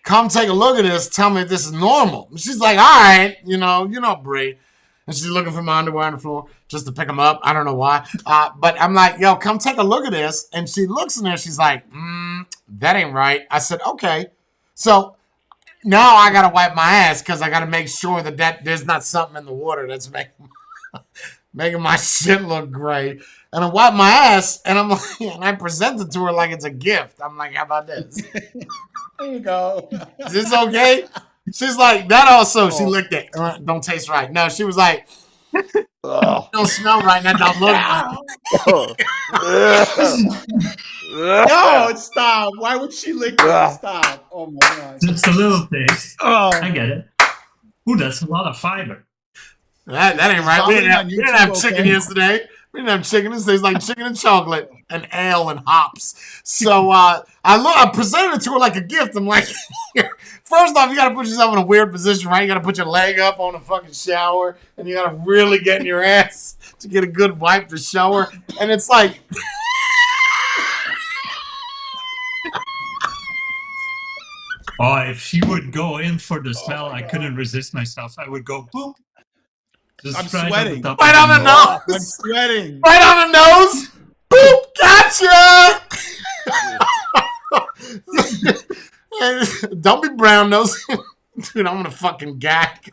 Come take a look at this. Tell me if this is normal. She's like, all right, you know, Bree. and she's looking for my underwear on the floor just to pick them up. I don't know why. But I'm like, yo, come take a look at this. And she looks in there. She's like, that ain't right. I said, okay. So now I got to wipe my ass because I got to make sure that there's not something in the water that's making my shit look gray. And I wipe my ass, and I'm like, and I present it to her like it's a gift. I'm like, how about this? There you go. Is this okay? She's like, that also, she licked it. Don't taste right. No, she was like, don't smell right, and that don't look right. No, stop. Why would she lick it? Stop. Oh my god. Just a little taste. Oh. I get it. Ooh, that's a lot of fiber. That ain't right. We didn't have chicken okay? yesterday. We didn't have chicken. It tastes like chicken and chocolate and ale and hops. So I presented it to her like a gift. I'm like, first off, you got to put yourself in a weird position, right? You got to put your leg up on a fucking shower, and you got to really get in your ass to get a good wipe to shower. And it's like... Oh, if she would go in for the smell, I couldn't resist myself. I would go boom. Just I'm right sweating. On the top right of on the nose. nose. I'm sweating. Right on the nose. Boop, gotcha. Don't be brown nose. Dude, I'm gonna fucking gag.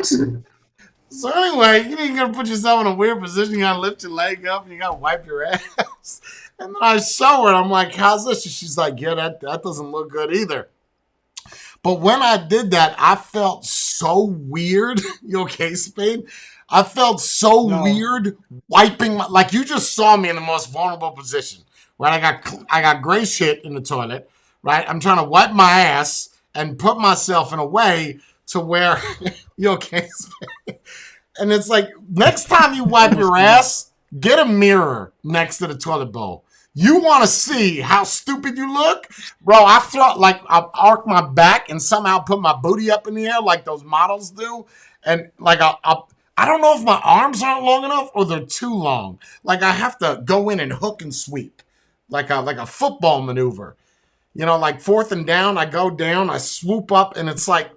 So anyway, you gotta put yourself in a weird position. You gotta lift your leg up and you gotta wipe your ass. And then I show her, and I'm like, how's this? And she's like, yeah, that doesn't look good either. But when I did that, I felt so weird. You okay, Spade? I felt so weird wiping my, like you just saw me in the most vulnerable position. Right? I got gray shit in the toilet. Right? I'm trying to wipe my ass and put myself in a way to where you okay, Spade? And it's like next time you wipe your ass, get a mirror next to the toilet bowl. You want to see how stupid you look? Bro, I felt like I arc my back and somehow put my booty up in the air like those models do. And like I don't know if my arms aren't long enough or they're too long. Like I have to go in and hook and sweep. Like a football maneuver. You know, like 4th and down, I go down, I swoop up, and it's like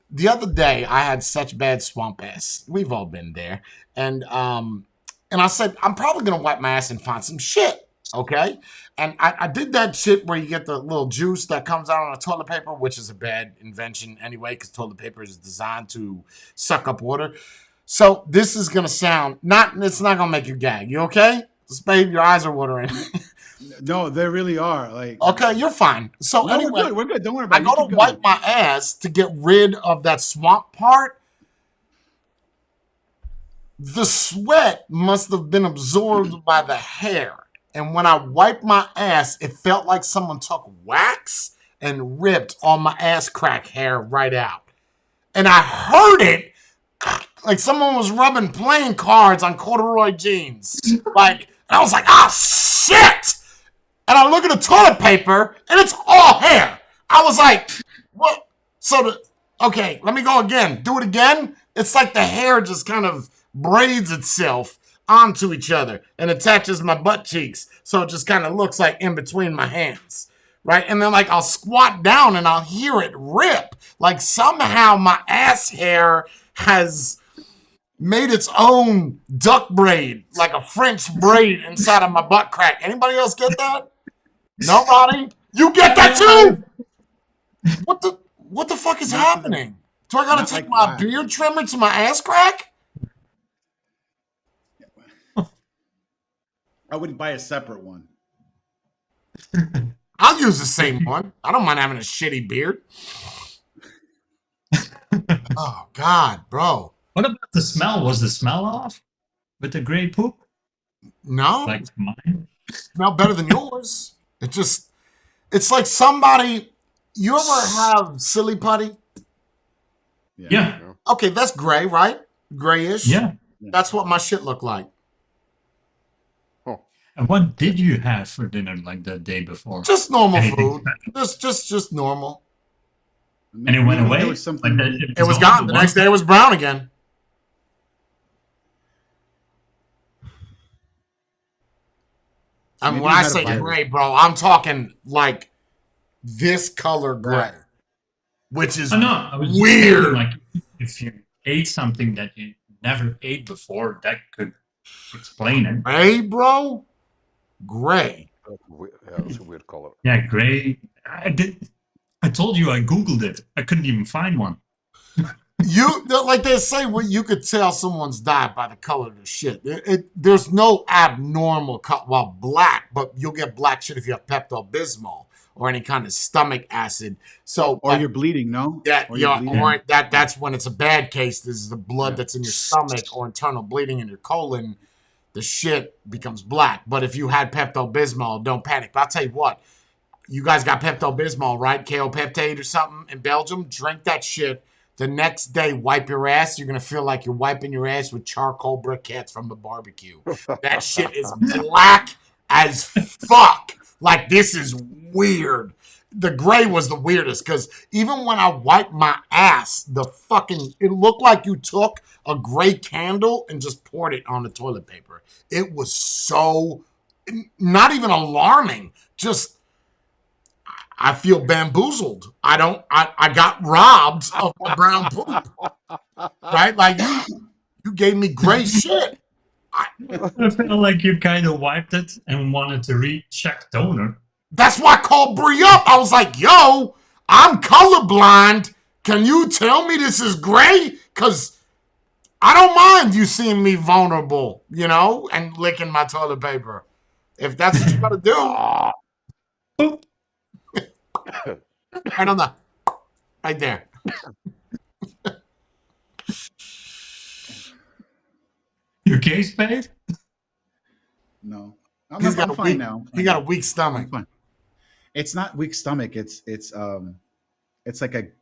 the other day I had such bad swamp ass. We've all been there. And I said, I'm probably gonna wipe my ass and find some shit. Okay, and I did that shit where you get the little juice that comes out on the toilet paper, which is a bad invention anyway, because toilet paper is designed to suck up water. So this is gonna sound it's not gonna make you gag. You okay? Spade, your eyes are watering. No, they really are. Like, okay, you're fine. So no, anyway, we're good. Don't worry about I it. go to wipe my ass to get rid of that swamp part. The sweat must have been absorbed by the hair. And when I wiped my ass, it felt like someone took wax and ripped all my ass crack hair right out. And I heard it like someone was rubbing playing cards on corduroy jeans. And I was like, shit! And I look at the toilet paper, and it's all hair. I was like, what? Okay, let me go again. Do it again. It's like the hair just kind of braids itself onto each other and attaches my butt cheeks. So it just kind of looks like in between my hands. Right? And then I'll squat down and I'll hear it rip. Like somehow my ass hair has made its own duck braid, like a French braid inside of my butt crack. Anybody else get that? Nobody? You get that too? What the fuck is happening? Do I gotta take my beard trimmer to my ass crack? I would buy a separate one. I'll use the same one. I don't mind having a shitty beard. Oh, God, bro. What about the smell? Was the smell off with the gray poop? No. Like mine? Smell better than yours. It's like somebody, you ever have silly putty? Yeah. Okay, that's gray, right? Grayish? Yeah. That's what my shit looked like. And what did you have for dinner like the day before? Just normal Anything food. Just normal. And it went away? There was something. It was gone. The next day it was brown again. I mean, when I say gray, bro, I'm talking like this color gray, which is I was weird. Like if you ate something that you never ate before, that could explain it. Gray, bro? Gray. Yeah, that's a weird color. Yeah, gray. I told you I googled it. I couldn't even find one. Like they say, you could tell someone's died by the color of their shit. There's no abnormal color. Well, black, but you'll get black shit if you have Pepto-Bismol or any kind of stomach acid. So, Or you're bleeding, no? that Or you're bleeding. or that's when it's a bad case. This is the blood that's in your stomach or internal bleeding in your colon. The shit becomes black. But if you had Pepto-Bismol, don't panic. But I'll tell you what, you guys got Pepto-Bismol, right? Kaopeptide or something in Belgium. Drink that shit. The next day, wipe your ass. You're gonna feel like you're wiping your ass with charcoal briquettes from the barbecue. That shit is black as fuck. Like, this is weird. The gray was the weirdest because even when I wiped my ass, it looked like you took a gray candle and just poured it on the toilet paper. It was so not even alarming. Just I feel bamboozled. I got robbed of my brown poop. Right? Like you gave me gray shit. I feel like you kind of wiped it and wanted to recheck donor. That's why I called Bree up. I was like, yo, I'm colorblind. Can you tell me this is gray? Because I don't mind you seeing me vulnerable, and licking my toilet paper. If that's what you got to do. Right on the, right there. Your case, babe? No. I'm fine now. He got a weak stomach. It's not weak stomach. It's like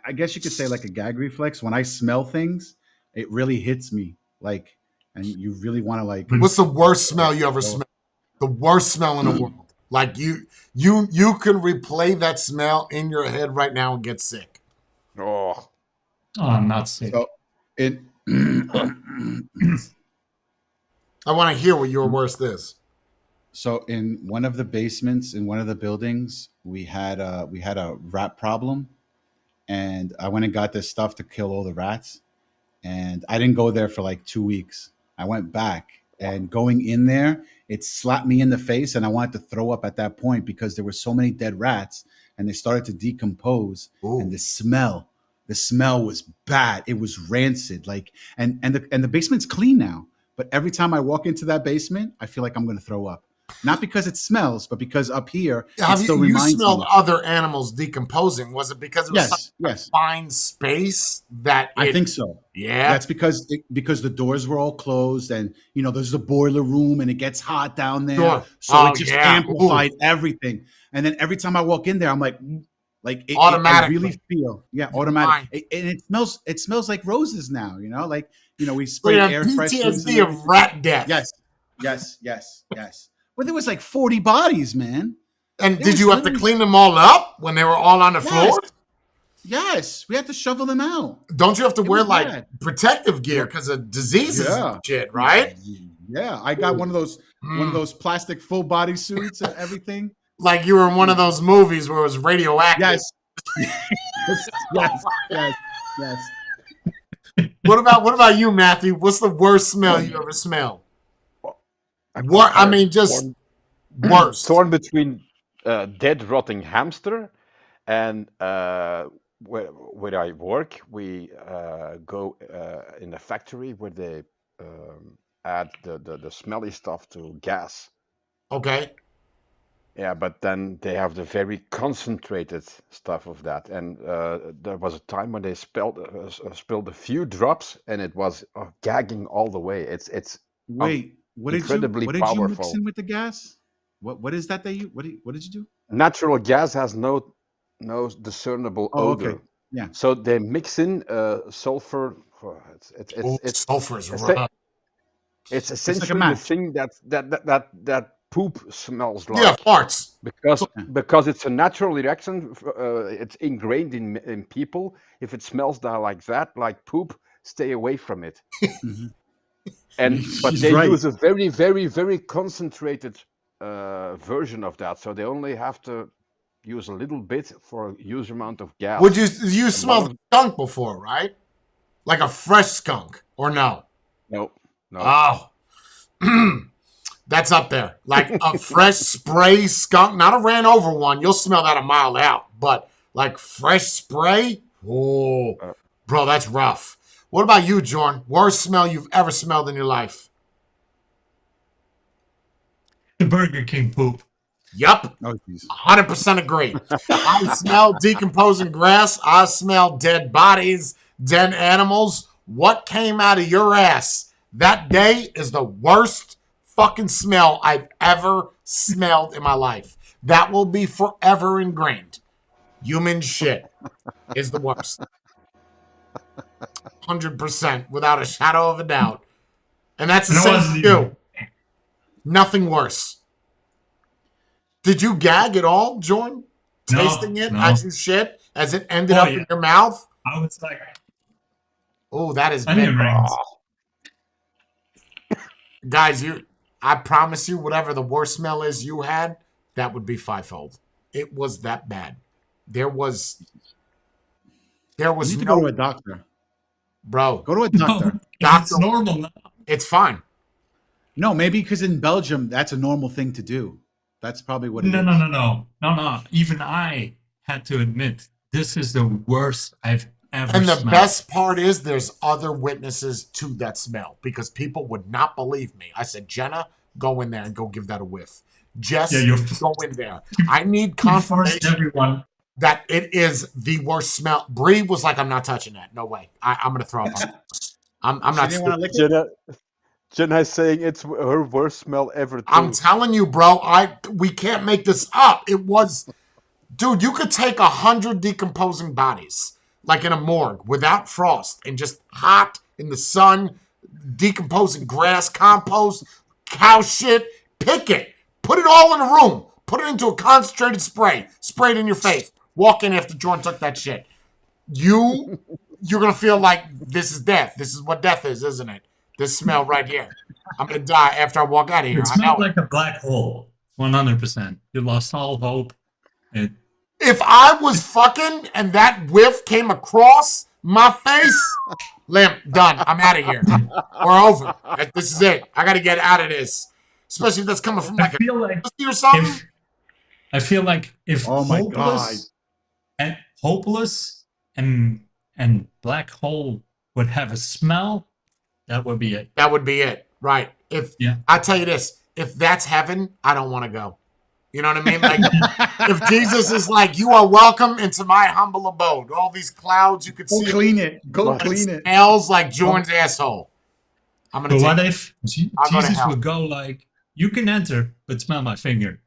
I guess you could say like a gag reflex. When I smell things, it really hits me. Like, and you really want to like. What's the worst smell you ever smelled? The worst smell in the world. Like you can replay that smell in your head right now and get sick. Oh, I'm not sick. So I want to hear what your worst is. So in one of the basements in one of the buildings, we had a rat problem, and I went and got this stuff to kill all the rats, and I didn't go there for like 2 weeks. I went back, and going in there, it slapped me in the face, and I wanted to throw up at that point because there were so many dead rats, and they started to decompose. Ooh. And the smell was bad. It was rancid. Like, and the basement's clean now, but every time I walk into that basement, I feel like I'm going to throw up. Not because it smells, but because up here, it still reminds me. You smelled other animals decomposing. Was it because it was such a fine space that I think so. Yeah. That's because the doors were all closed, and there's the boiler room, and it gets hot down there. Sure. So it just amplified everything. And then every time I walk in there, I'm like automatically. I really feel automatic. And it smells like roses now. We spray air fresheners. PTSD of rat death. Yes. But there was like 40 bodies, man. And did you have to clean them all up when they were all on the floor? Yes, we had to shovel them out. Don't you have to wear like protective gear because of diseases and shit, right? Yeah, I got one of those plastic full body suits and everything. Like you were in one of those movies where it was radioactive. Yes. What about you, Matthew? What's the worst smell you ever smelled? Worst. Torn between dead rotting hamster and where I work, we go in a factory where they add the smelly stuff to gas. Okay. Yeah, but then they have the very concentrated stuff of that, and there was a time when they spilled a few drops, and it was gagging all the way. It's wait. What did you mix in with the gas? What is that what did you do? Natural gas has no discernible odor. Okay. Yeah. So they mix in sulfur. Sulfur is rough. It's essentially the thing that poop smells like. Yeah, farts. Because it's a natural reaction. It's ingrained in people. If it smells like that, like poop, stay away from it. Mm-hmm. But they use a very, very, very concentrated version of that, so they only have to use a little bit for a huge amount of gas. Would you smelled skunk before, right? Like a fresh skunk, or no? No, no. Oh, that's up there. Like a fresh spray skunk, not a ran over one. You'll smell that a mile out. But like fresh spray, oh, bro, that's rough. What about you, Jordan? Worst smell you've ever smelled in your life? The Burger King poop. Yup. Oh, geez. 100% agree. I smell decomposing grass. I smell dead bodies, dead animals. What came out of your ass that day is the worst fucking smell I've ever smelled in my life. That will be forever ingrained. Human shit is the worst. 100% without a shadow of a doubt. And that's the same for you. Nothing worse. Did you gag at all, Jordan? Tasting it as you shit, as it ended up in your mouth? I was like, oh, that is onion big. rings. Guys, I promise you, whatever the worst smell is you had, that would be fivefold. It was that bad. There was You need to go to a doctor. Bro. Go to a doctor. No, Doctor, it's normal now. it's fine. No, maybe because in Belgium, that's a normal thing to do. That's probably what it is. No. Even I had to admit, this is the worst I've ever And the smelled. best part is there's other witnesses to that smell because people would not believe me. I said, Jenna, go in there and go give that a whiff. Just go in there. I need confirmation everyone. that it is the worst smell. Bree was like, I'm not touching that. No way. I'm going to throw up. I'm not. Didn't want to lick it? Jenna is saying it's her worst smell ever. Too. I'm telling you, bro. We can't make this up. It was, dude. You could take 100 decomposing bodies, like in a morgue, without frost, and just hot in the sun, decomposing grass, compost, cow shit. Pick it. Put it all in a room. Put it into a concentrated spray. Spray it in your face. Walk in after Jordan took that shit. You're gonna feel like this is death. This is what death is, isn't it? This smell right here. I'm gonna die after I walk out of here. It smelled like a black hole. 100%. You lost all hope. If I was fucking and that whiff came across my face, limp, done. I'm out of here. We're over. This is it. I gotta get out of this. Especially if that's coming from like a pussy or something. I feel like if Oh my God. hopeless and black hole would have a smell, that would be it. That would be it. Right. I tell you this, if that's heaven, I don't want to go. You know what I mean? Like if Jesus is like, you are welcome into my humble abode. All these clouds you could see. Go clean it. Go clean it. Smells like Jordan's asshole. I'm gonna. But what if Jesus would go like, you can enter, but smell my finger.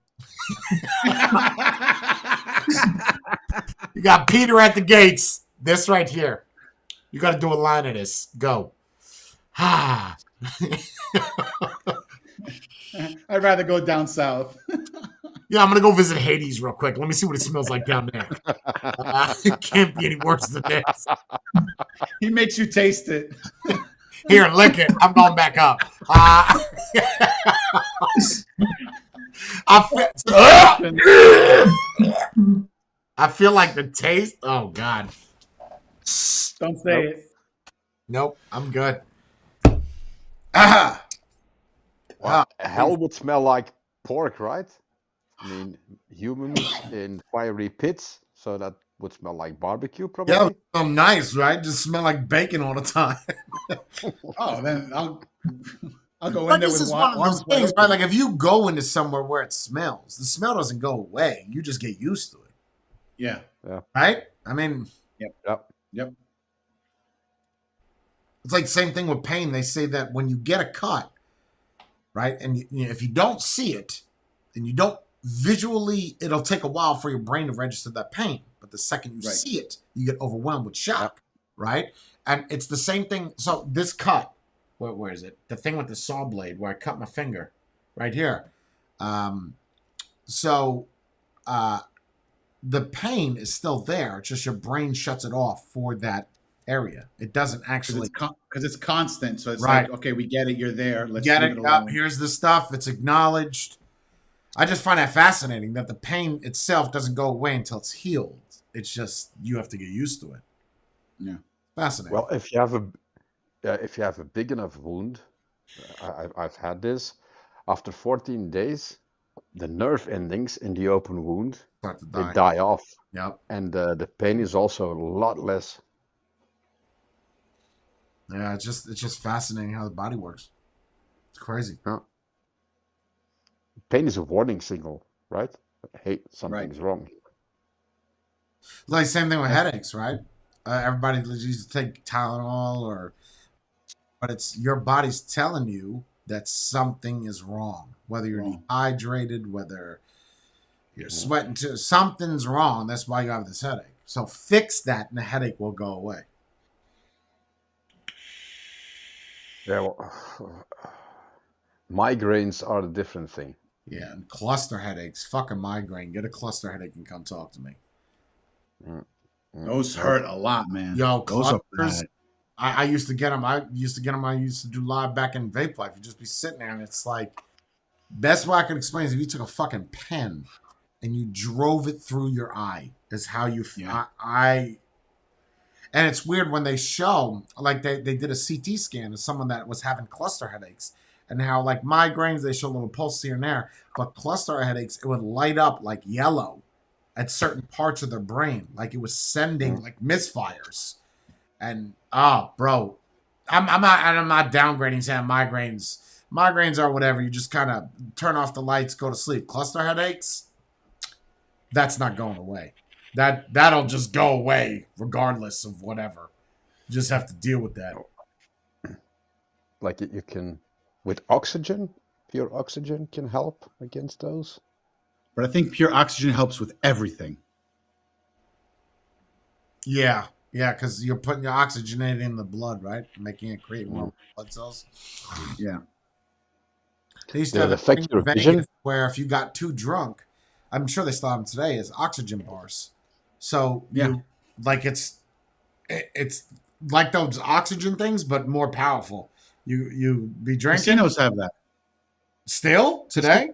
You got Peter at the gates. This right here. You got to do a line of this. Go. I'd rather go down south. Yeah, I'm going to go visit Hades real quick. Let me see what it smells like down there. It can't be any worse than this. He makes you taste it. Here, lick it. I'm going back up. I feel like the taste. Oh, God. Don't say it. Nope, I'm good. Wow. Hell would smell like pork, right? I mean, humans in fiery pits, so that would smell like barbecue, probably. Yeah, so nice, right? Just smell like bacon all the time. Oh, then I'll go But in there this with is one of those arms things, wide right? Like if you go into somewhere where it smells, the smell doesn't go away. You just get used to it. Yeah. Right? I mean, Yep. it's like the same thing with pain. They say that when you get a cut, right, and if you don't see it, and you don't visually, it'll take a while for your brain to register that pain. But the second you see it, you get overwhelmed with shock, right? And it's the same thing. So this cut, where is it? The thing with the saw blade where I cut my finger, right here. The pain is still there. It's just your brain shuts it off for that area. It doesn't actually, because it's constant. So it's Right. like, okay, we get it. You're there. Let's get leave it it up. alone. Here's the stuff. It's acknowledged. I just find that fascinating that the pain itself doesn't go away until it's healed. It's just you have to get used to it. Yeah. Fascinating. Well, if you have a big enough wound, I've had this. After 14 days, the nerve endings in the open wound Start to they die. die off, Yep. and the pain is also a lot less. Yeah, it's just fascinating how the body works. It's crazy. Yeah. Pain is a warning signal, right? Hey, Right. something's wrong. Like same thing with That's- headaches, right? Everybody used to take Tylenol, but it's your body's telling you that something is wrong. Whether you're Wrong. dehydrated, whether you're Mhm. sweating, something's wrong. That's why you have this headache. So fix that, and the headache will go away. Yeah, well, migraines are a different thing. Yeah, and cluster headaches. Fucking migraine. Get a cluster headache and come talk to me. Mm, Those Nope. hurt a lot, man. Yo, Those are clusters. bad. I used to get them. I used to do live back in Vape Life. You just be sitting there, and it's like best way I can explain is if you took a fucking pen and you drove it through your eye. Is how you. Yeah. And it's weird when they show like they did a CT scan of someone that was having cluster headaches, and how like migraines they show a little pulse here and there, but cluster headaches it would light up like yellow at certain parts of their brain, like it was sending like misfires. And bro, I'm not downgrading saying migraines. Migraines are whatever. You just kind of turn off the lights, go to sleep. Cluster headaches, that's not going away. That'll just go away regardless of whatever. You just have to deal with that. Like you can, with oxygen, pure oxygen can help against those. But I think pure oxygen helps with everything. Yeah, because you're putting your oxygenated in the blood, right? Making it create more blood cells. Yeah. They used to Did have it a affect thing your in Vegas vision? where if you got too drunk, I'm sure they still have them today, is oxygen bars. So Yeah. it's like those oxygen things, but more powerful. You be drinking Casinos have that. still today.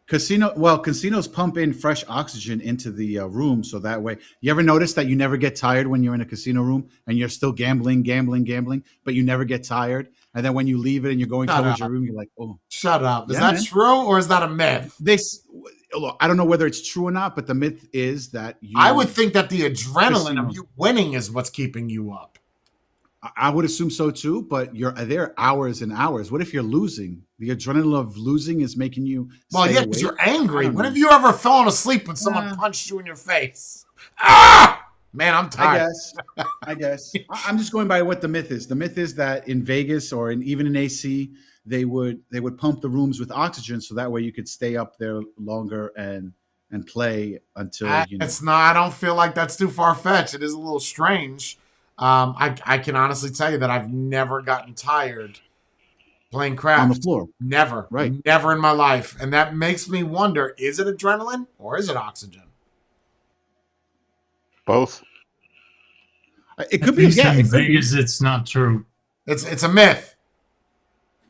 Casinos pump in fresh oxygen into the room, so that way. You ever notice that you never get tired when you're in a casino room and you're still gambling, but you never get tired, and then when you leave it and you're going Shut towards up. your room, you're like, oh, Shut up. Is yeah, that man. true or is that a myth? Look, I don't know whether it's true or not, but the myth is that I would think that the adrenaline of Casinos. you winning is what's keeping you up. I would assume so too, but you're there hours and hours. What if you're losing? The adrenaline of losing is making you Well, stay yeah, because awake. you're angry. I don't When know. have you ever fallen asleep when someone Nah. punched you in your face? Man, I'm I tired. guess. I'm just going by what the myth is. The myth is that in Vegas or even in AC, they would pump the rooms with oxygen so that way you could stay up there longer and play until It's not. I don't feel like that's too far fetched. It is a little strange. I can honestly tell you that I've never gotten tired playing craps on the floor. Never, Right. Never in my life, and that makes me wonder: is it adrenaline or is it oxygen? Both. It At could be. least Yeah, in it could be. Vegas, it's not true. It's a myth.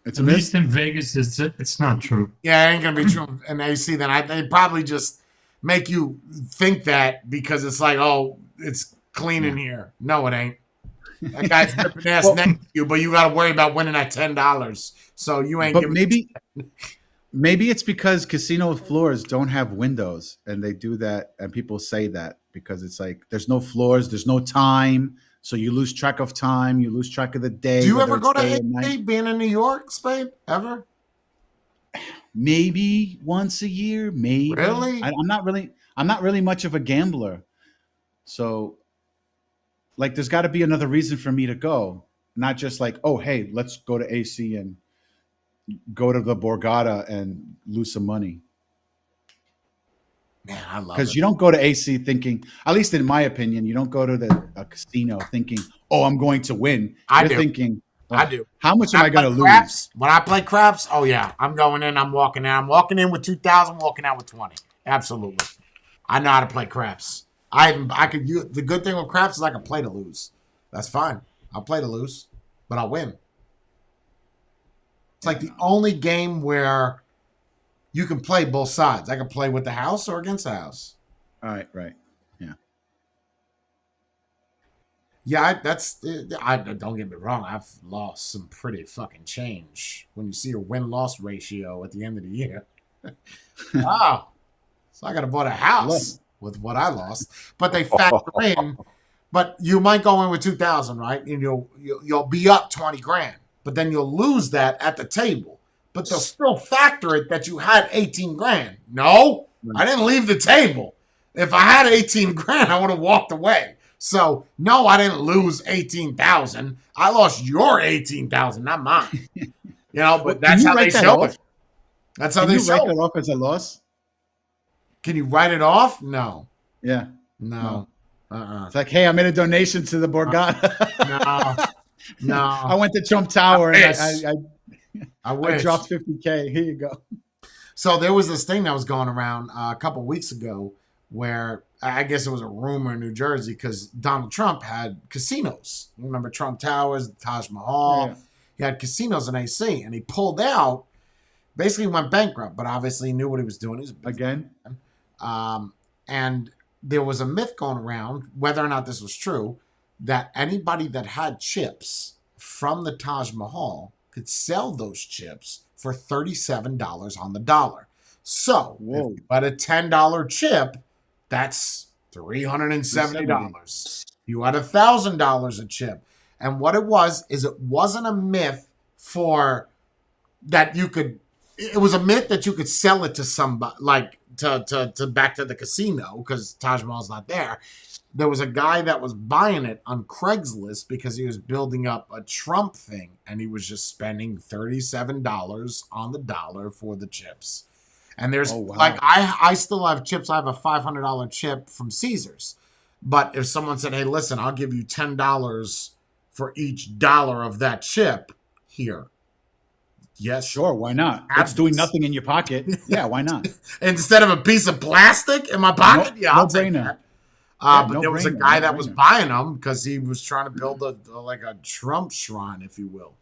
It's a At myth. least in Vegas, it's not true. Yeah, it ain't gonna be true in AC. Then they probably just make you think that because it's like, oh, it's clean in here. No, it ain't. That guy's ripping ass Well- next to you, but you got to worry about winning at $10. So you ain't But giving. maybe it's because casino floors don't have windows, and they do that, and people say that because it's like there's no floors, there's no time, so you lose track of time, you lose track of the day. Do you whether ever go it's to day or AC night. being in New York, Spade? Ever? Maybe once a year, maybe. Really? I'm not really much of a gambler, so like there's got to be another reason for me to go, not just like, oh hey, let's go to AC and go to the Borgata and lose some money. Man, I love Because it. you don't go to AC thinking, at least in my opinion, you don't go to a casino thinking, oh, I'm going to win. I You're do. thinking, I do. How much am I going to lose? Craps, when I play craps, oh yeah, I'm going in. I'm walking in. I'm walking in with 2,000. Walking out with 20. Absolutely. I know how to play craps. The good thing with craps is I can play to lose. That's fine. I'll play to lose, but I'll win. It's like the only game where you can play both sides. I can play with the house or against the house. All right, right. Yeah. Yeah, I don't get me wrong. I've lost some pretty fucking change when you see your win-loss ratio at the end of the year. Wow. So I got to buy a Look, house with what I lost. But they factor in, but you might go in with 2,000, right? And you'll be up 20 grand, but then you'll lose that at the table. But they'll still factor it that you had 18 grand. No, I didn't leave the table. If I had 18 grand, I would have walked away. So no, I didn't lose 18,000. I lost your 18,000, not mine. But Well, can that's you how they write that show off? it. That's how Can they you write show that it. off as a loss? Can you write it off? No. Yeah. No. It's like, hey, I made a donation to the Borgata. No. No. I went to Trump Tower and I I wish. dropped 50K. Here you go. So there was this thing that was going around a couple weeks ago where I guess it was a rumor in New Jersey because Donald Trump had casinos. You remember Trump Towers, the Taj Mahal? Yeah. He had casinos in AC, and he pulled out, basically went bankrupt, but obviously he knew what he was doing. He was a Again? and there was a myth going around, whether or not this was true, that anybody that had chips from the Taj Mahal could sell those chips for $37 on the dollar. So, Whoa. if you had a $10 chip, that's $370. You had $1,000 a chip. And what it was is it wasn't a myth for that you could, it was a myth that you could sell it to somebody, like to back to the casino because Taj Mahal's not there. There was a guy that was buying it on Craigslist because he was building up a Trump thing and he was just spending $37 on the dollar for the chips. And there's like I still have chips. I have a $500 chip from Caesars. But if someone said, "Hey, listen, I'll give you $10 for each dollar of that chip here." Yes. Sure, why not? It's doing nothing in your pocket. Yeah, why not? Instead of a piece of plastic in my pocket? Yeah, I'll take no-brainer. that. But Yeah, there was a no-brainer, guy that was no-brainer. buying them because he was trying to build a Trump shrine, if you will.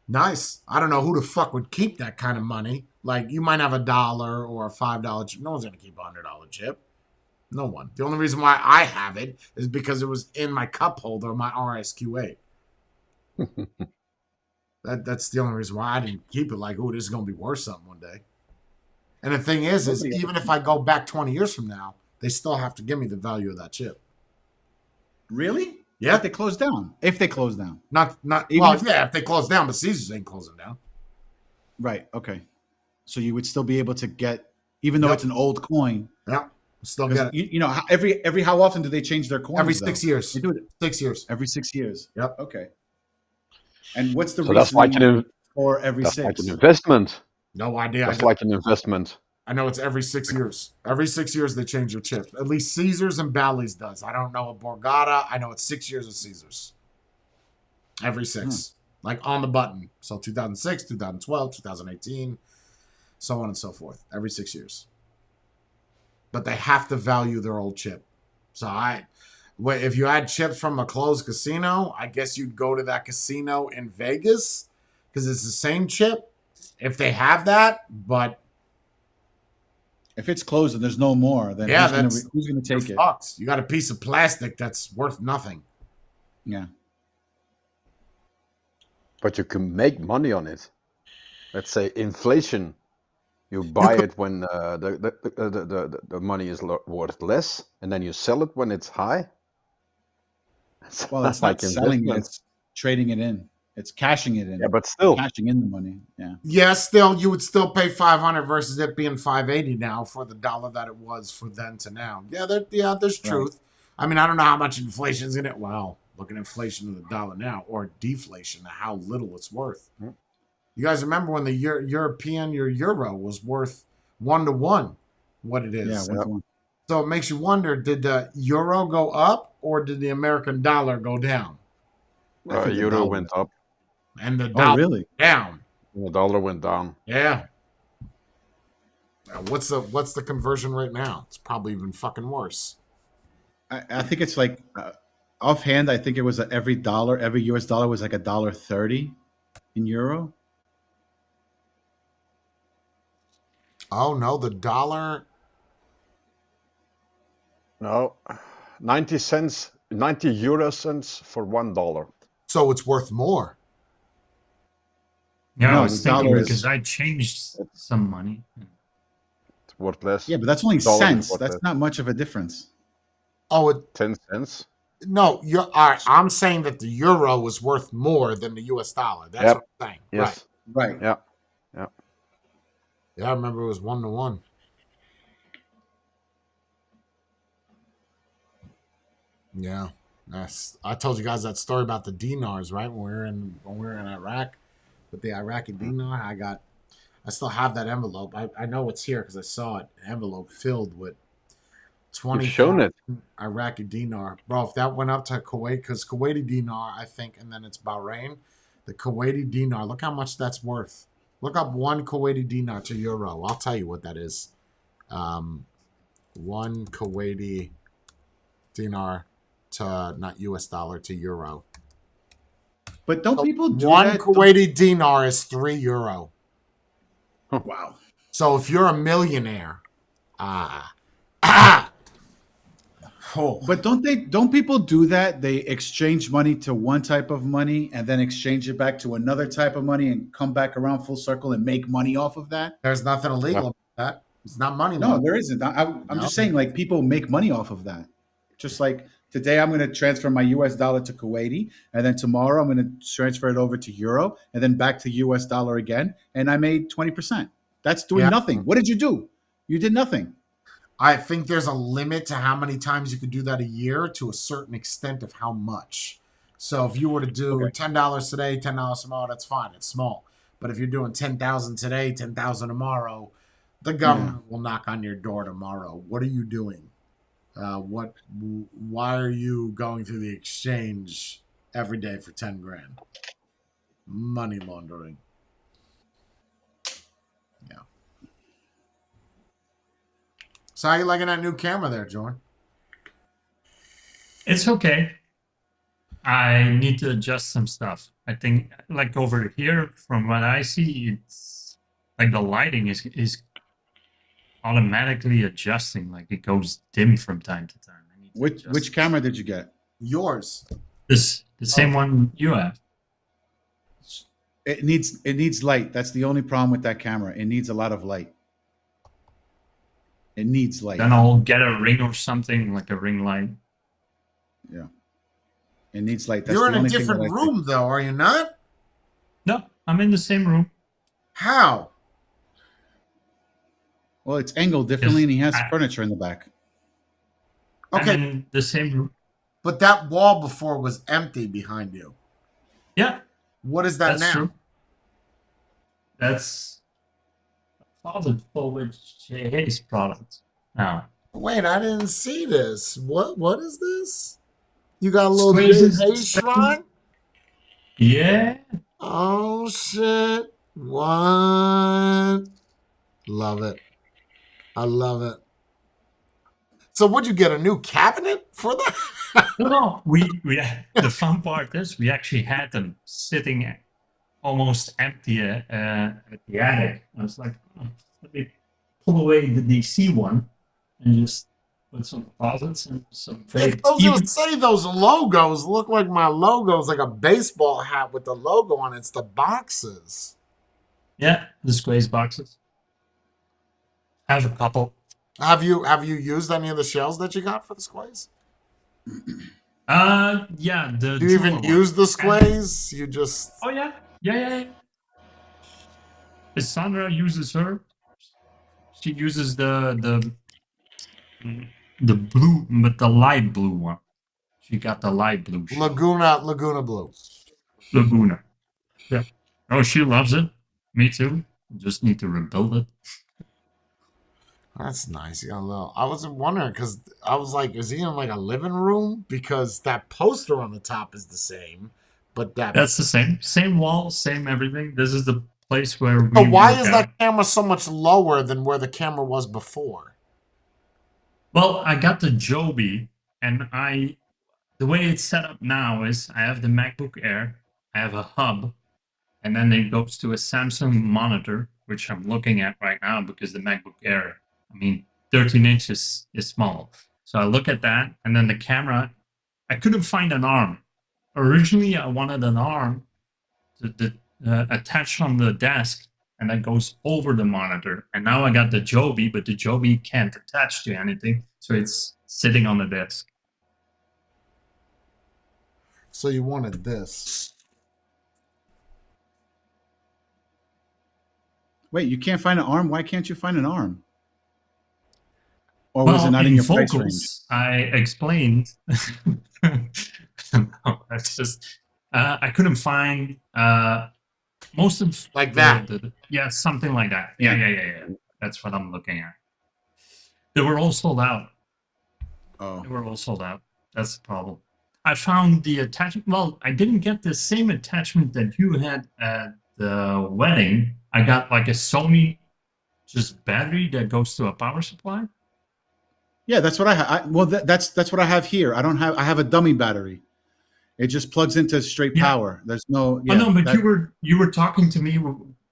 Nice. I don't know who the fuck would keep that kind of money. Like, you might have $1 or a $5 chip. No one's going to keep a $100 chip. No one. The only reason why I have it is because it was in my cup holder, my RSQ8. That's the only reason why I didn't keep it. Like, oh, this is going to be worth something one day. And the thing is even if I go back 20 years from now, they still have to give me the value of that chip. Really? Yeah. If they close down. If they close down. If they close down, but Caesars ain't closing down. Right. Okay. So you would still be able to get, even though it's an old coin. Yeah. Still get it. You know, every how often do they change their coins? Every 6 years. They do it 6 years. every 6 years. Yep. Okay. And what's the So that's like reasoning for every that's 6? like an investment. No idea. That's like an investment. I know it's every 6 years. Every 6 years they change your chips. At least Caesars and Bally's does. I don't know a Borgata. I know it's 6 years of Caesars. Every 6. Like on the button. So 2006, 2012, 2018, so on and so forth. Every 6 years. But they have to value their old chip. So if you had chips from a closed casino, I guess you'd go to that casino in Vegas because it's the same chip. If they have that, but if it's closed and there's no more, then who's going to take it? Fucked. You got a piece of plastic that's worth nothing. Yeah. But you can make money on it. Let's say inflation. You buy it when the money is worth less, and then you sell it when it's high. Well, it's not selling it; it's trading it in. It's cashing it in. Yeah, but still cashing in the money. Yeah. Yeah, still you would still pay $500 versus it being $580 now for the dollar that it was for then to now. Yeah, there's truth. Right. I mean, I don't know how much inflation's in it. Well, look at inflation of the dollar now, or deflation, how little it's worth. Mm-hmm. You guys remember when the your euro was worth 1-to-1 what it is? Yeah, 1-to-1. So it makes you wonder, did the euro go up or did the American dollar go down? Euro went up. And the dollar really? Down. And the dollar went down. Yeah. What's the conversion rate now? It's probably even fucking worse. I think it's like offhand. I think it was every US dollar was like $1.30 in euro. Oh no, the dollar. No, 90 cents 90 euro cents for $1. So it's worth more. Yeah, I No, was the thinking dollar because is. I changed some money. It's worth less. Yeah, but that's only Dollar is cents. worth That's less. not much of a difference. Oh, 10 cents. no, you're all right. I'm saying that the euro is worth more than the US dollar. That's Yep. what I'm saying. Right. Yes. Right. Yeah. Yeah. Yeah, I remember it was 1-to-1. Yeah. I told you guys that story about the dinars, right? When we were in Iraq with the Iraqi dinar. I still have that envelope. I know it's here because I saw it. An envelope filled with You've shown 20,000 it. Iraqi dinar. Bro, if that went up to Kuwait, because Kuwaiti dinar, I think, and then it's Bahrain, the Kuwaiti dinar, look how much that's worth. Look up one Kuwaiti dinar to euro. I'll tell you what that is. One Kuwaiti dinar to, not US dollar, to euro. But don't people do One that? Kuwaiti dinar is €3. Wow. So if you're a millionaire, oh, But don't people do that? They exchange money to one type of money and then exchange it back to another type of money and come back around full circle and make money off of that? there's nothing illegal about that. It's not money No, laundering. there isn't. I'm No. just saying, like, people make money off of that. Just like today, I'm going to transfer my US dollar to Kuwaiti, and then tomorrow, I'm going to transfer it over to euro, and then back to US dollar again, and I made 20%. That's doing Yeah. nothing. What did you do? You did nothing. I think there's a limit to how many times you could do that a year to a certain extent of how much. So if you were to do Okay. $10 today, $10 tomorrow, that's fine. It's small. But if you're doing 10,000 today, 10,000 tomorrow, the government will knock on your door tomorrow. What are you doing? Why are you going through the exchange every day for 10 grand? Money laundering. Yeah. So how you liking that new camera there, Jordan? It's okay. I need to adjust some stuff. I think, like over here, from what I see, it's like the lighting is automatically adjusting. Like it goes dim from time to time. I need to adjust Which camera did you get? Yours. the same one you have. It needs light. That's the only problem with that camera. It needs a lot of light. It needs light. Then I'll get a ring or something, like a ring light. Yeah. It needs light. That's You're the in a only thing different that I room, though, are you not? No, I'm in the same room. How? Well, it's angled differently, and he has I- furniture in the back. Okay, I'm in the same room. but that wall before was empty behind you. Yeah, What is that that's now? true. That's Father Forward JA's product now. Wait, I didn't see this. What is this? You got a little Squeezes- J.A. shrine? Yeah, Oh shit. What? Love it. I love it. So would you get a new cabinet for that? no, we the fun part is we actually had them sitting almost empty at the attic. I was like, oh, let me pull away the DC one and just put some closets and some fake. I was gonna say those logos look like my logos, like a baseball hat with the logo on it. It's the boxes. Yeah, the squeeze boxes. I have a couple. Have you used any of the shells that you got for the squays? Yeah, the Do you even Juma one. use the squays? You just Oh yeah. Sandra uses her. She uses the blue, but the light blue one. She got the light blue. shell. Laguna Blue. Laguna. Yeah. Oh, she loves it. Me too. Just need to rebuild it. That's nice. You got a little. I was wondering because I was like, is he in like a living room? Because that poster on the top is the same, but That's the same wall, same everything. This is the place where we. But why work is out. that camera so much lower than where the camera was before? Well, I got the Joby, and the way it's set up now is I have the MacBook Air, I have a hub, and then it goes to a Samsung monitor, which I'm looking at right now because the MacBook Air, 13 inches is small. So I look at that, and then the camera I couldn't find an arm. Originally, I wanted an arm to attach on the desk, and that goes over the monitor. And now I got the Joby, but the Joby can't attach to anything, so it's sitting on the desk. So you wanted this. Wait, you can't find an arm? Why can't you find an arm? Or was it not in in your price range? Focus, I explained. No, that's just I couldn't find most of Like that. Yeah, something like that. Yeah. That's what I'm looking at. They were all sold out. Oh, They were all sold out. That's the problem. I found the attachment. Well, I didn't get the same attachment that you had at the wedding. I got like a Sony just battery that goes to a power supply. yeah, that's what I have. Well, that's what I have here. I have a dummy battery. It just plugs into straight Yeah. power. There's no. Yeah, Oh no, but that- you were talking to me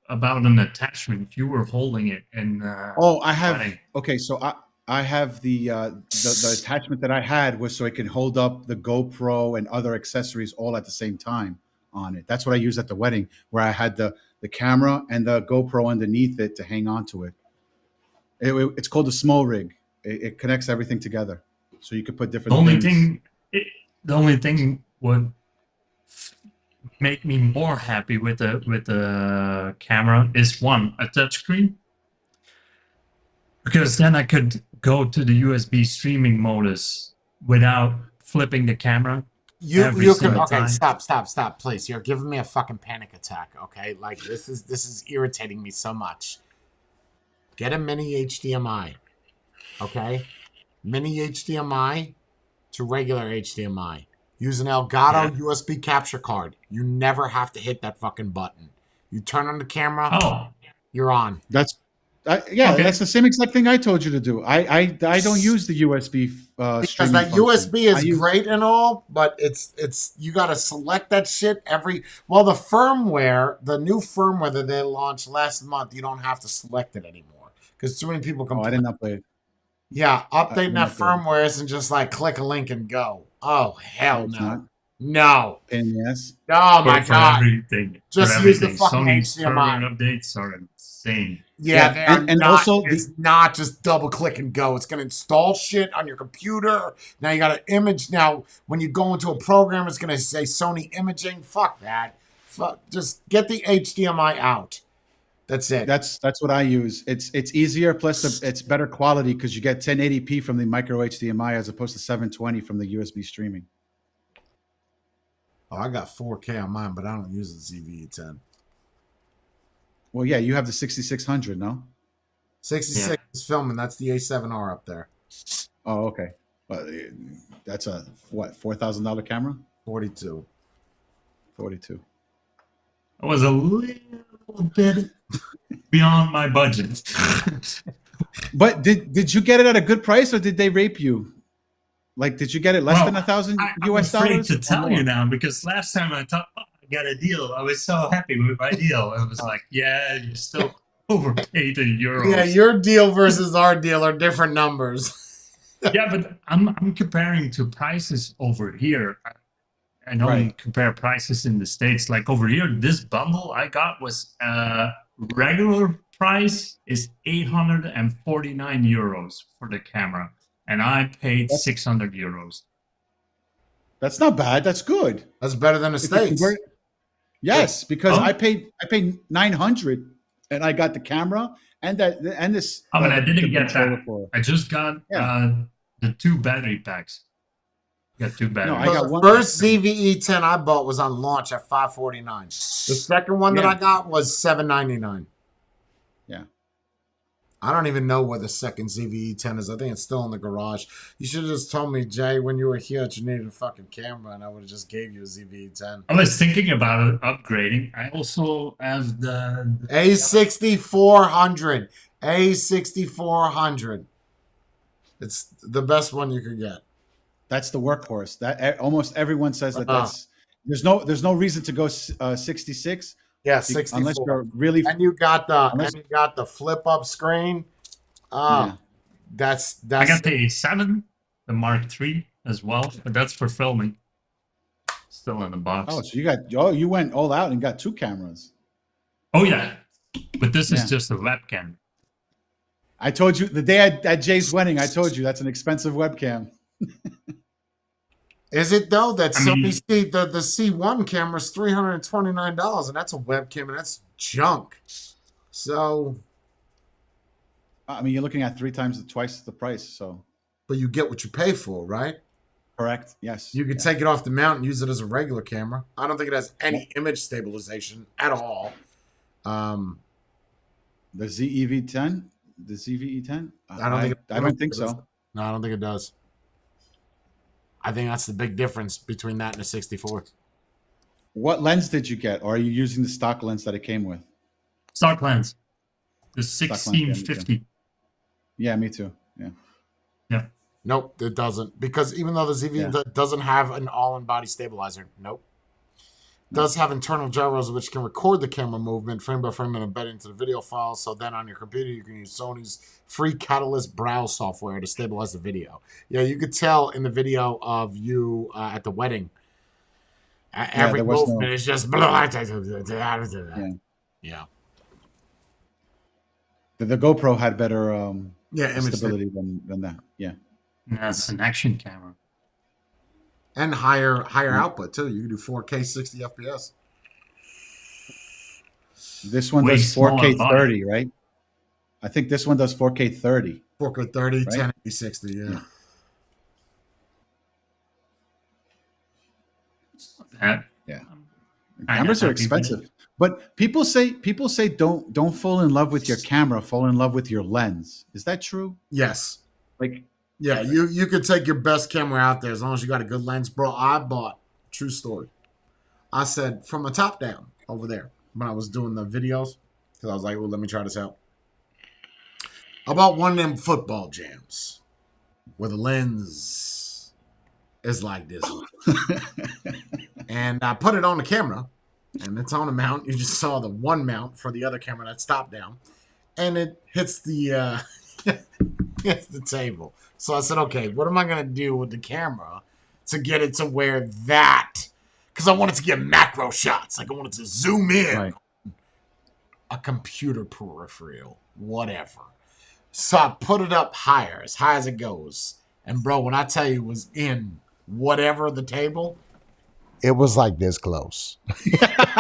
about an attachment. You were holding it, and Oh, I have. wedding. Okay, so I have the attachment that I had was so it can hold up the GoPro and other accessories all at the same time on it. That's what I used at the wedding, where I had the camera and the GoPro underneath it to hang on to it. It's called a small rig. It connects everything together, so you could put different. The only thing would make me more happy with the camera is one, a touchscreen, because then I could go to the USB streaming modus without flipping the camera. You Every can single okay, time. stop, please. You're giving me a fucking panic attack, okay? Like this is irritating me so much. Get a mini HDMI. Okay? Mini HDMI to regular HDMI. Use an Elgato USB capture card. You never have to hit that fucking button. You turn on the camera, Oh, you're on. That's Okay. that's the same exact thing I told you to do. I don't use the USB Because streaming that function. USB is I use- great and all, but it's you got to select that shit every. Well, the firmware, the new firmware that they launched last month, you don't have to select it anymore because too many people Oh, I complain. didn't update it. Yeah, updating didn't that update it. firmware isn't just like click a link and go. Oh hell No, it's no, not. no, Pain in the ass. oh my for god. everything. Just for use the everything. fucking Sony's HDMI. firmware updates are insane. Yeah, Yeah, they are and not. also It's not just double click and go. It's gonna install shit on your computer. Now you got an image. Now when you go into a program, it's gonna say Sony imaging. Fuck that. Fuck. Just get the HDMI out. That's it. That's what I use. It's easier. Plus, it's better quality because you get 1080p from the micro HDMI as opposed to 720 from the USB streaming. Oh, I got 4K on mine, but I don't use the ZV-10. Well, yeah, you have the 6600, no? 66 is filming. That's the A7R up there. Oh, okay. But that's a what $4,000 camera? 42. 42. It was a little bit beyond my budget. But did you get it at a good price or did they rape you? Like, did you get it less Well, than $1,000 I'm US afraid dollars? to or tell more? you now because last time I thought, oh, I got a deal. I was so happy with my deal. It was like, yeah, you still overpaid in euros. Yeah, your deal versus our deal are different numbers. Yeah, but I'm comparing to prices over here. I don't Right. compare prices in the States. Like over here, this bundle I got was regular price is 849 euros for the camera. And I paid That's- 600 euros. That's not bad. That's good. That's better than the If you States. convert- Yes, because Oh. I paid 900 and I got the camera and this. Oh, but I didn't the get controller that. for it. I just got the 2 battery packs. Got 2 batteries. I So got the one- first ZVE10 I bought was on launch at $549. The second one that Yeah. I got was $799. Yeah. I don't even know where the second ZVE10 is. I think it's still in the garage. You should have just told me, Jay, when you were here that you needed a fucking camera, and I would have just gave you a ZVE10. I was thinking about upgrading. I also have the A6400. A6400. It's the best one you could get. That's the workhorse. That almost everyone says that. That's there's no reason to go 66. Yeah, unless 64. you're really. And you got Unless- the flip up screen. Yeah. That's I got the A7, the Mark III. as well, but that's for filming. Still in the box. Oh, so you went all out and got 2 cameras. Oh yeah, but this Yeah. is just a webcam. I told you the day at Jay's wedding. I told you that's an expensive webcam. Is it though? That I mean- Sony the C1 camera is $329, and that's a webcam, and that's junk. So, I mean, you're looking at twice the price. So but you get what you pay for, right? correct. Yes. You could Yeah. take it off the mount and use it as a regular camera. I don't think it has any image stabilization at all. The ZEV10, the ZVE10. I don't think so. No, I don't think it does. I think that's the big difference between that and a 64. What lens did you get, or are you using the stock lens that it came with? Stock lens. The Stock lens, 1650. Yeah, me too. Yeah. Yeah. Nope, it doesn't. Because even though the ZV doesn't have an all-in-body stabilizer, nope. It does have internal gyros which can record the camera movement frame by frame and embed into the video file. So then on your computer, you can use Sony's free Catalyst browse software to stabilize the video. Yeah, you could tell in the video of you at the wedding. Every movement is just yeah. The GoPro had better image stability than that. Yeah. That's an action camera. And higher output too. You can do 4K 60 FPS. This one Way does smaller 4K body. 30, right? I think this one does 4K 30. 4K 30, Right? 1080 60, yeah. That, Yeah. I Cameras know are how people- expensive. But people say don't fall in love with your camera, fall in love with your lens. Is that true? Yes. Like, Yeah, you could take your best camera out there as long as you got a good lens. Bro, I bought, true story. I said from the top down over there when I was doing the videos, because I was like, well, let me try this out. I bought one of them football jams where the lens is like this. And I put it on the camera, and it's on a mount. You just saw the one mount for the other camera that's top down. And it hits the hits the table. So I said, okay, what am I going to do with the camera to get it to where that, because I wanted to get macro shots. Like I wanted to zoom in. Right. A computer peripheral, whatever. So I put it up higher, as high as it goes. And bro, when I tell you it was in whatever the table, it was like this close.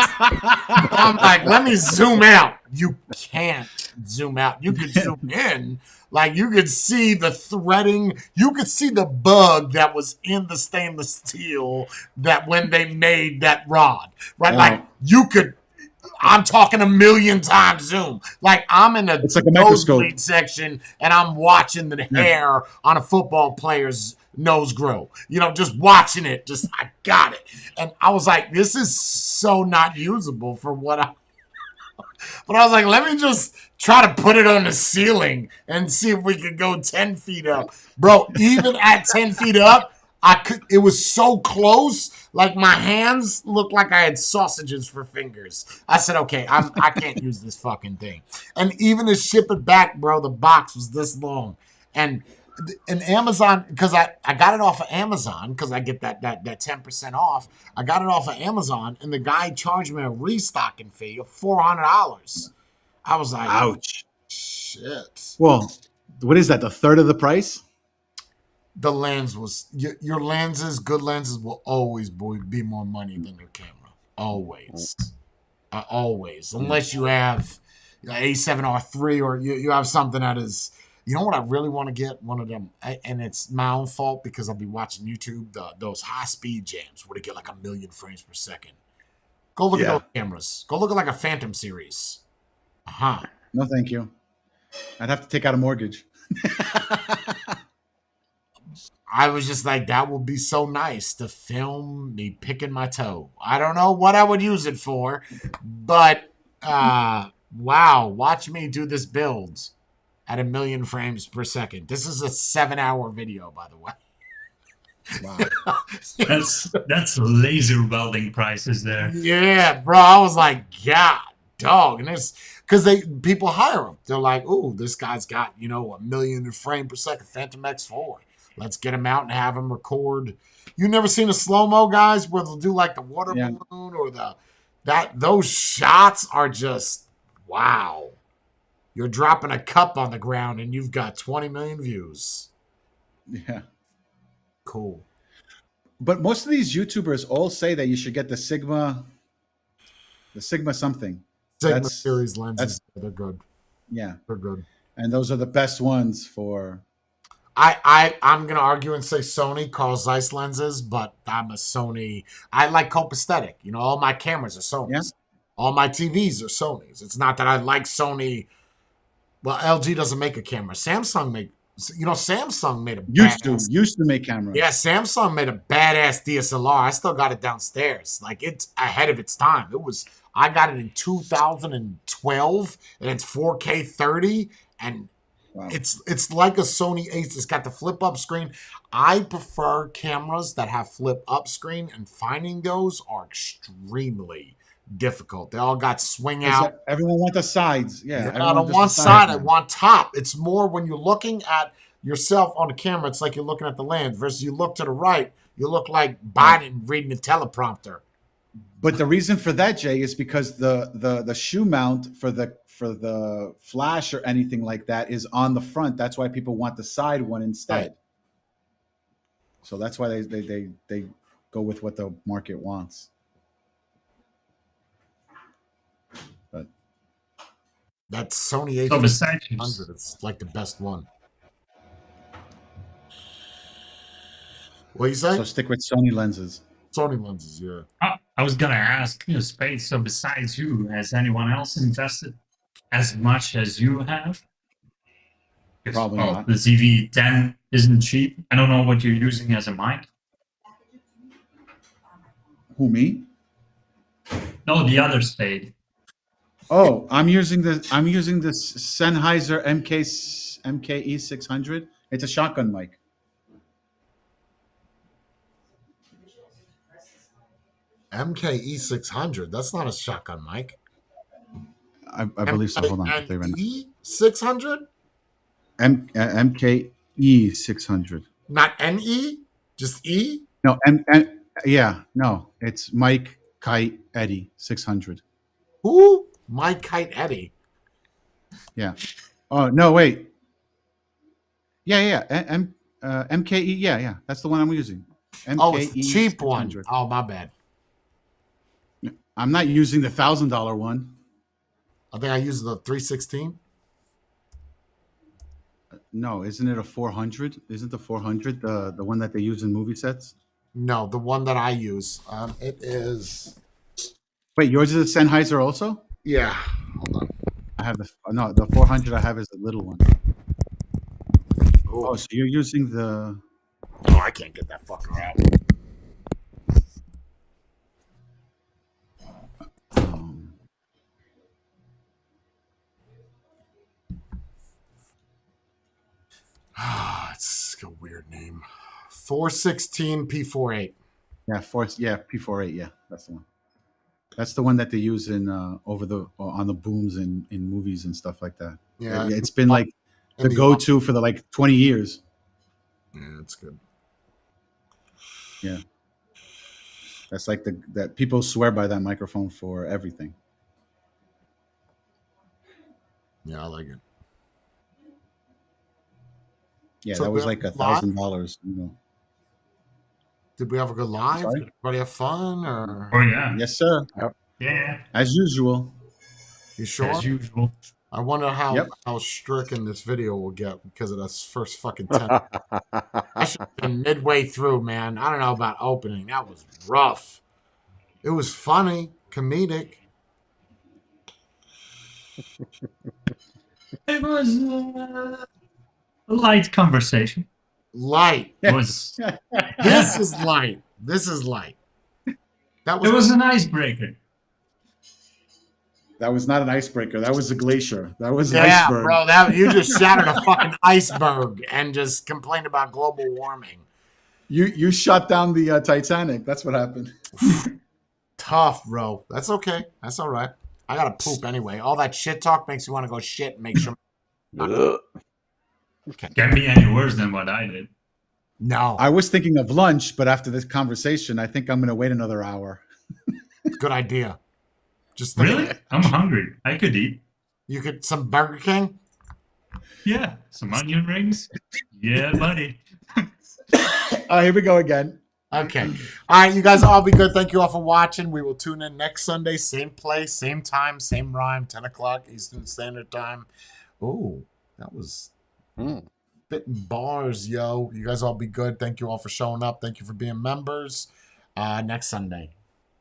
I'm like, let me zoom out. You can't zoom out. You could zoom in. Like you could see the threading. You could see the bug that was in the stainless steel that when they made that rod. Right? Oh. Like you could, I'm talking a million times zoom. Like I'm in It's like a microscope. nosebleed section and I'm watching the hair on a football player's nose grow. You know, just watching it. Just I got it. And I was like, this is so not usable for what I. But I was like, let me just try to put it on the ceiling and see if we could go 10 feet up. Bro, even at 10 feet up, it was so close. Like my hands looked like I had sausages for fingers. I said, okay, I can't use this fucking thing. And even to ship it back, bro, the box was this long. And Amazon, because I got it off of Amazon, because I get that 10% off. I got it off of Amazon, and the guy charged me a restocking fee of $400. I was like, ouch. Shit. Well, what is that? The third of the price? The lens was your lenses. Good lenses will always be more money than your camera. Always, always. Unless you have A7R3 or you have something that is. You know what I really want to get? One of them, and it's my own fault because I'll be watching YouTube, those high-speed jams where they get like 1 million frames per second. Go look at those cameras. Go look at like a Phantom series. Uh-huh. No, thank you. I'd have to take out a mortgage. I was just like, that would be so nice to film me picking my toe. I don't know what I would use it for, but wow, watch me do this build at 1 million frames per second. This is a 7-hour video, by the way. Wow. That's laser welding prices there. Yeah, bro. I was like, God, dog. And it's because people hire them. They're like, oh, this guy's got, 1 million frame per second Phantom X4. Let's get them out and have them record. You never seen a slow-mo, guys, where they'll do like the water balloon or those shots are just wow. You're dropping a cup on the ground and you've got 20 million views. Yeah. Cool. But most of these YouTubers all say that you should get the Sigma something. Sigma series lenses. They're good. Yeah. They're good. And those are the best ones for... I'm going to argue and say Sony, Carl Zeiss lenses, but I'm a Sony. I like copacetic. You know, all my cameras are Sonys. Yeah. All my TVs are Sonys. It's not that I like Sony. Well, LG doesn't make a camera. Samsung made a used to make cameras. Yeah, Samsung made a badass DSLR. I still got it downstairs. Like, it's ahead of its time. I got it in 2012, and it's 4K 30, and wow. It's like a Sony Ace. It's got the flip-up screen. I prefer cameras that have flip-up screen, and finding those are extremely difficult. They all got swing out. Everyone wants the sides. Yeah. I don't want side. I want top. It's more when you're looking at yourself on the camera, it's like you're looking at the lens versus you look to the right, you look like Biden reading the teleprompter. But the reason for that, Jay, is because the shoe mount for the flash or anything like that is on the front. That's why people want the side one instead. Right. So that's why they go with what the market wants. But that Sony A500, it's like the best one. What you say? So stick with Sony lenses. Sony lenses, yeah. I was gonna ask you, Spade. So besides you, has anyone else invested as much as you have? Probably not. The ZV-10 isn't cheap. I don't know what you're using as a mic. Who, me? No, the other Spade. Oh, I'm using the Sennheiser MKE 600. It's a shotgun mic. MKE 600. That's not a shotgun mic. I believe so. Hold on. MKE 600? MKE 600. Not NE? Just E? No, no. It's Mike Kite Eddie 600. Who? Mike Kite Eddie. Yeah. Oh, no, wait. Yeah. MKE. Yeah. That's the one I'm using. MKE it's the cheap 600. One. Oh, my bad. I'm not using the $1,000 one. I think I used the 316. No, isn't it a 400? Isn't the 400 the one that they use in movie sets? No, the one that I use. It is. Wait, yours is a Sennheiser also? Yeah. Hold on. I have the 400 I have is the little one. Ooh. Oh, so you're using the. Oh, I can't get that fucker out. It's a weird name. 416 P48. Yeah, P48. Yeah, that's the one. That's the one that they use in on the booms in movies and stuff like that. Yeah, it's been like the go-to for the 20 years. Yeah, that's good. Yeah, that's like that people swear by that microphone for everything. Yeah, I like it. Yeah, so that was like $1,000. You know. Did we have a good live? Sorry? Did everybody have fun? Or? Oh yeah. Yes, sir. Yep. Yeah. As usual. You sure? As usual. I wonder how stricken this video will get because of this first fucking 10. I should have been midway through, man. I don't know about opening. That was rough. It was funny, comedic. It was a light conversation. Light. It was. This is light. This is light. It was an icebreaker. That was not an icebreaker. That was a glacier. That was an iceberg. Bro. You just shattered a fucking iceberg and just complained about global warming. You shut down the Titanic. That's what happened. Tough, bro. That's okay. That's all right. I gotta poop anyway. All that shit talk makes me want to go shit and make sure. Okay. Can't be any worse than what I did. No. I was thinking of lunch, but after this conversation, I think I'm going to wait another hour. Good idea. Just think Really? I'm hungry. I could eat. You could some Burger King. Yeah, some onion rings. Yeah, buddy. Oh, here we go again. Okay. All right, you guys all be good. Thank you all for watching. We will tune in next Sunday, same place, same time, same rhyme, 10 o'clock Eastern Standard Time. Oh, that was spitting bars, yo. You guys all be good. Thank you all for showing up. Thank you for being members. Next Sunday.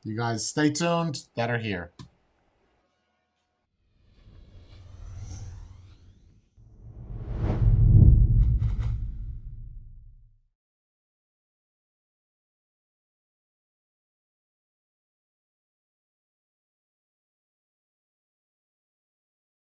You guys stay tuned that are here.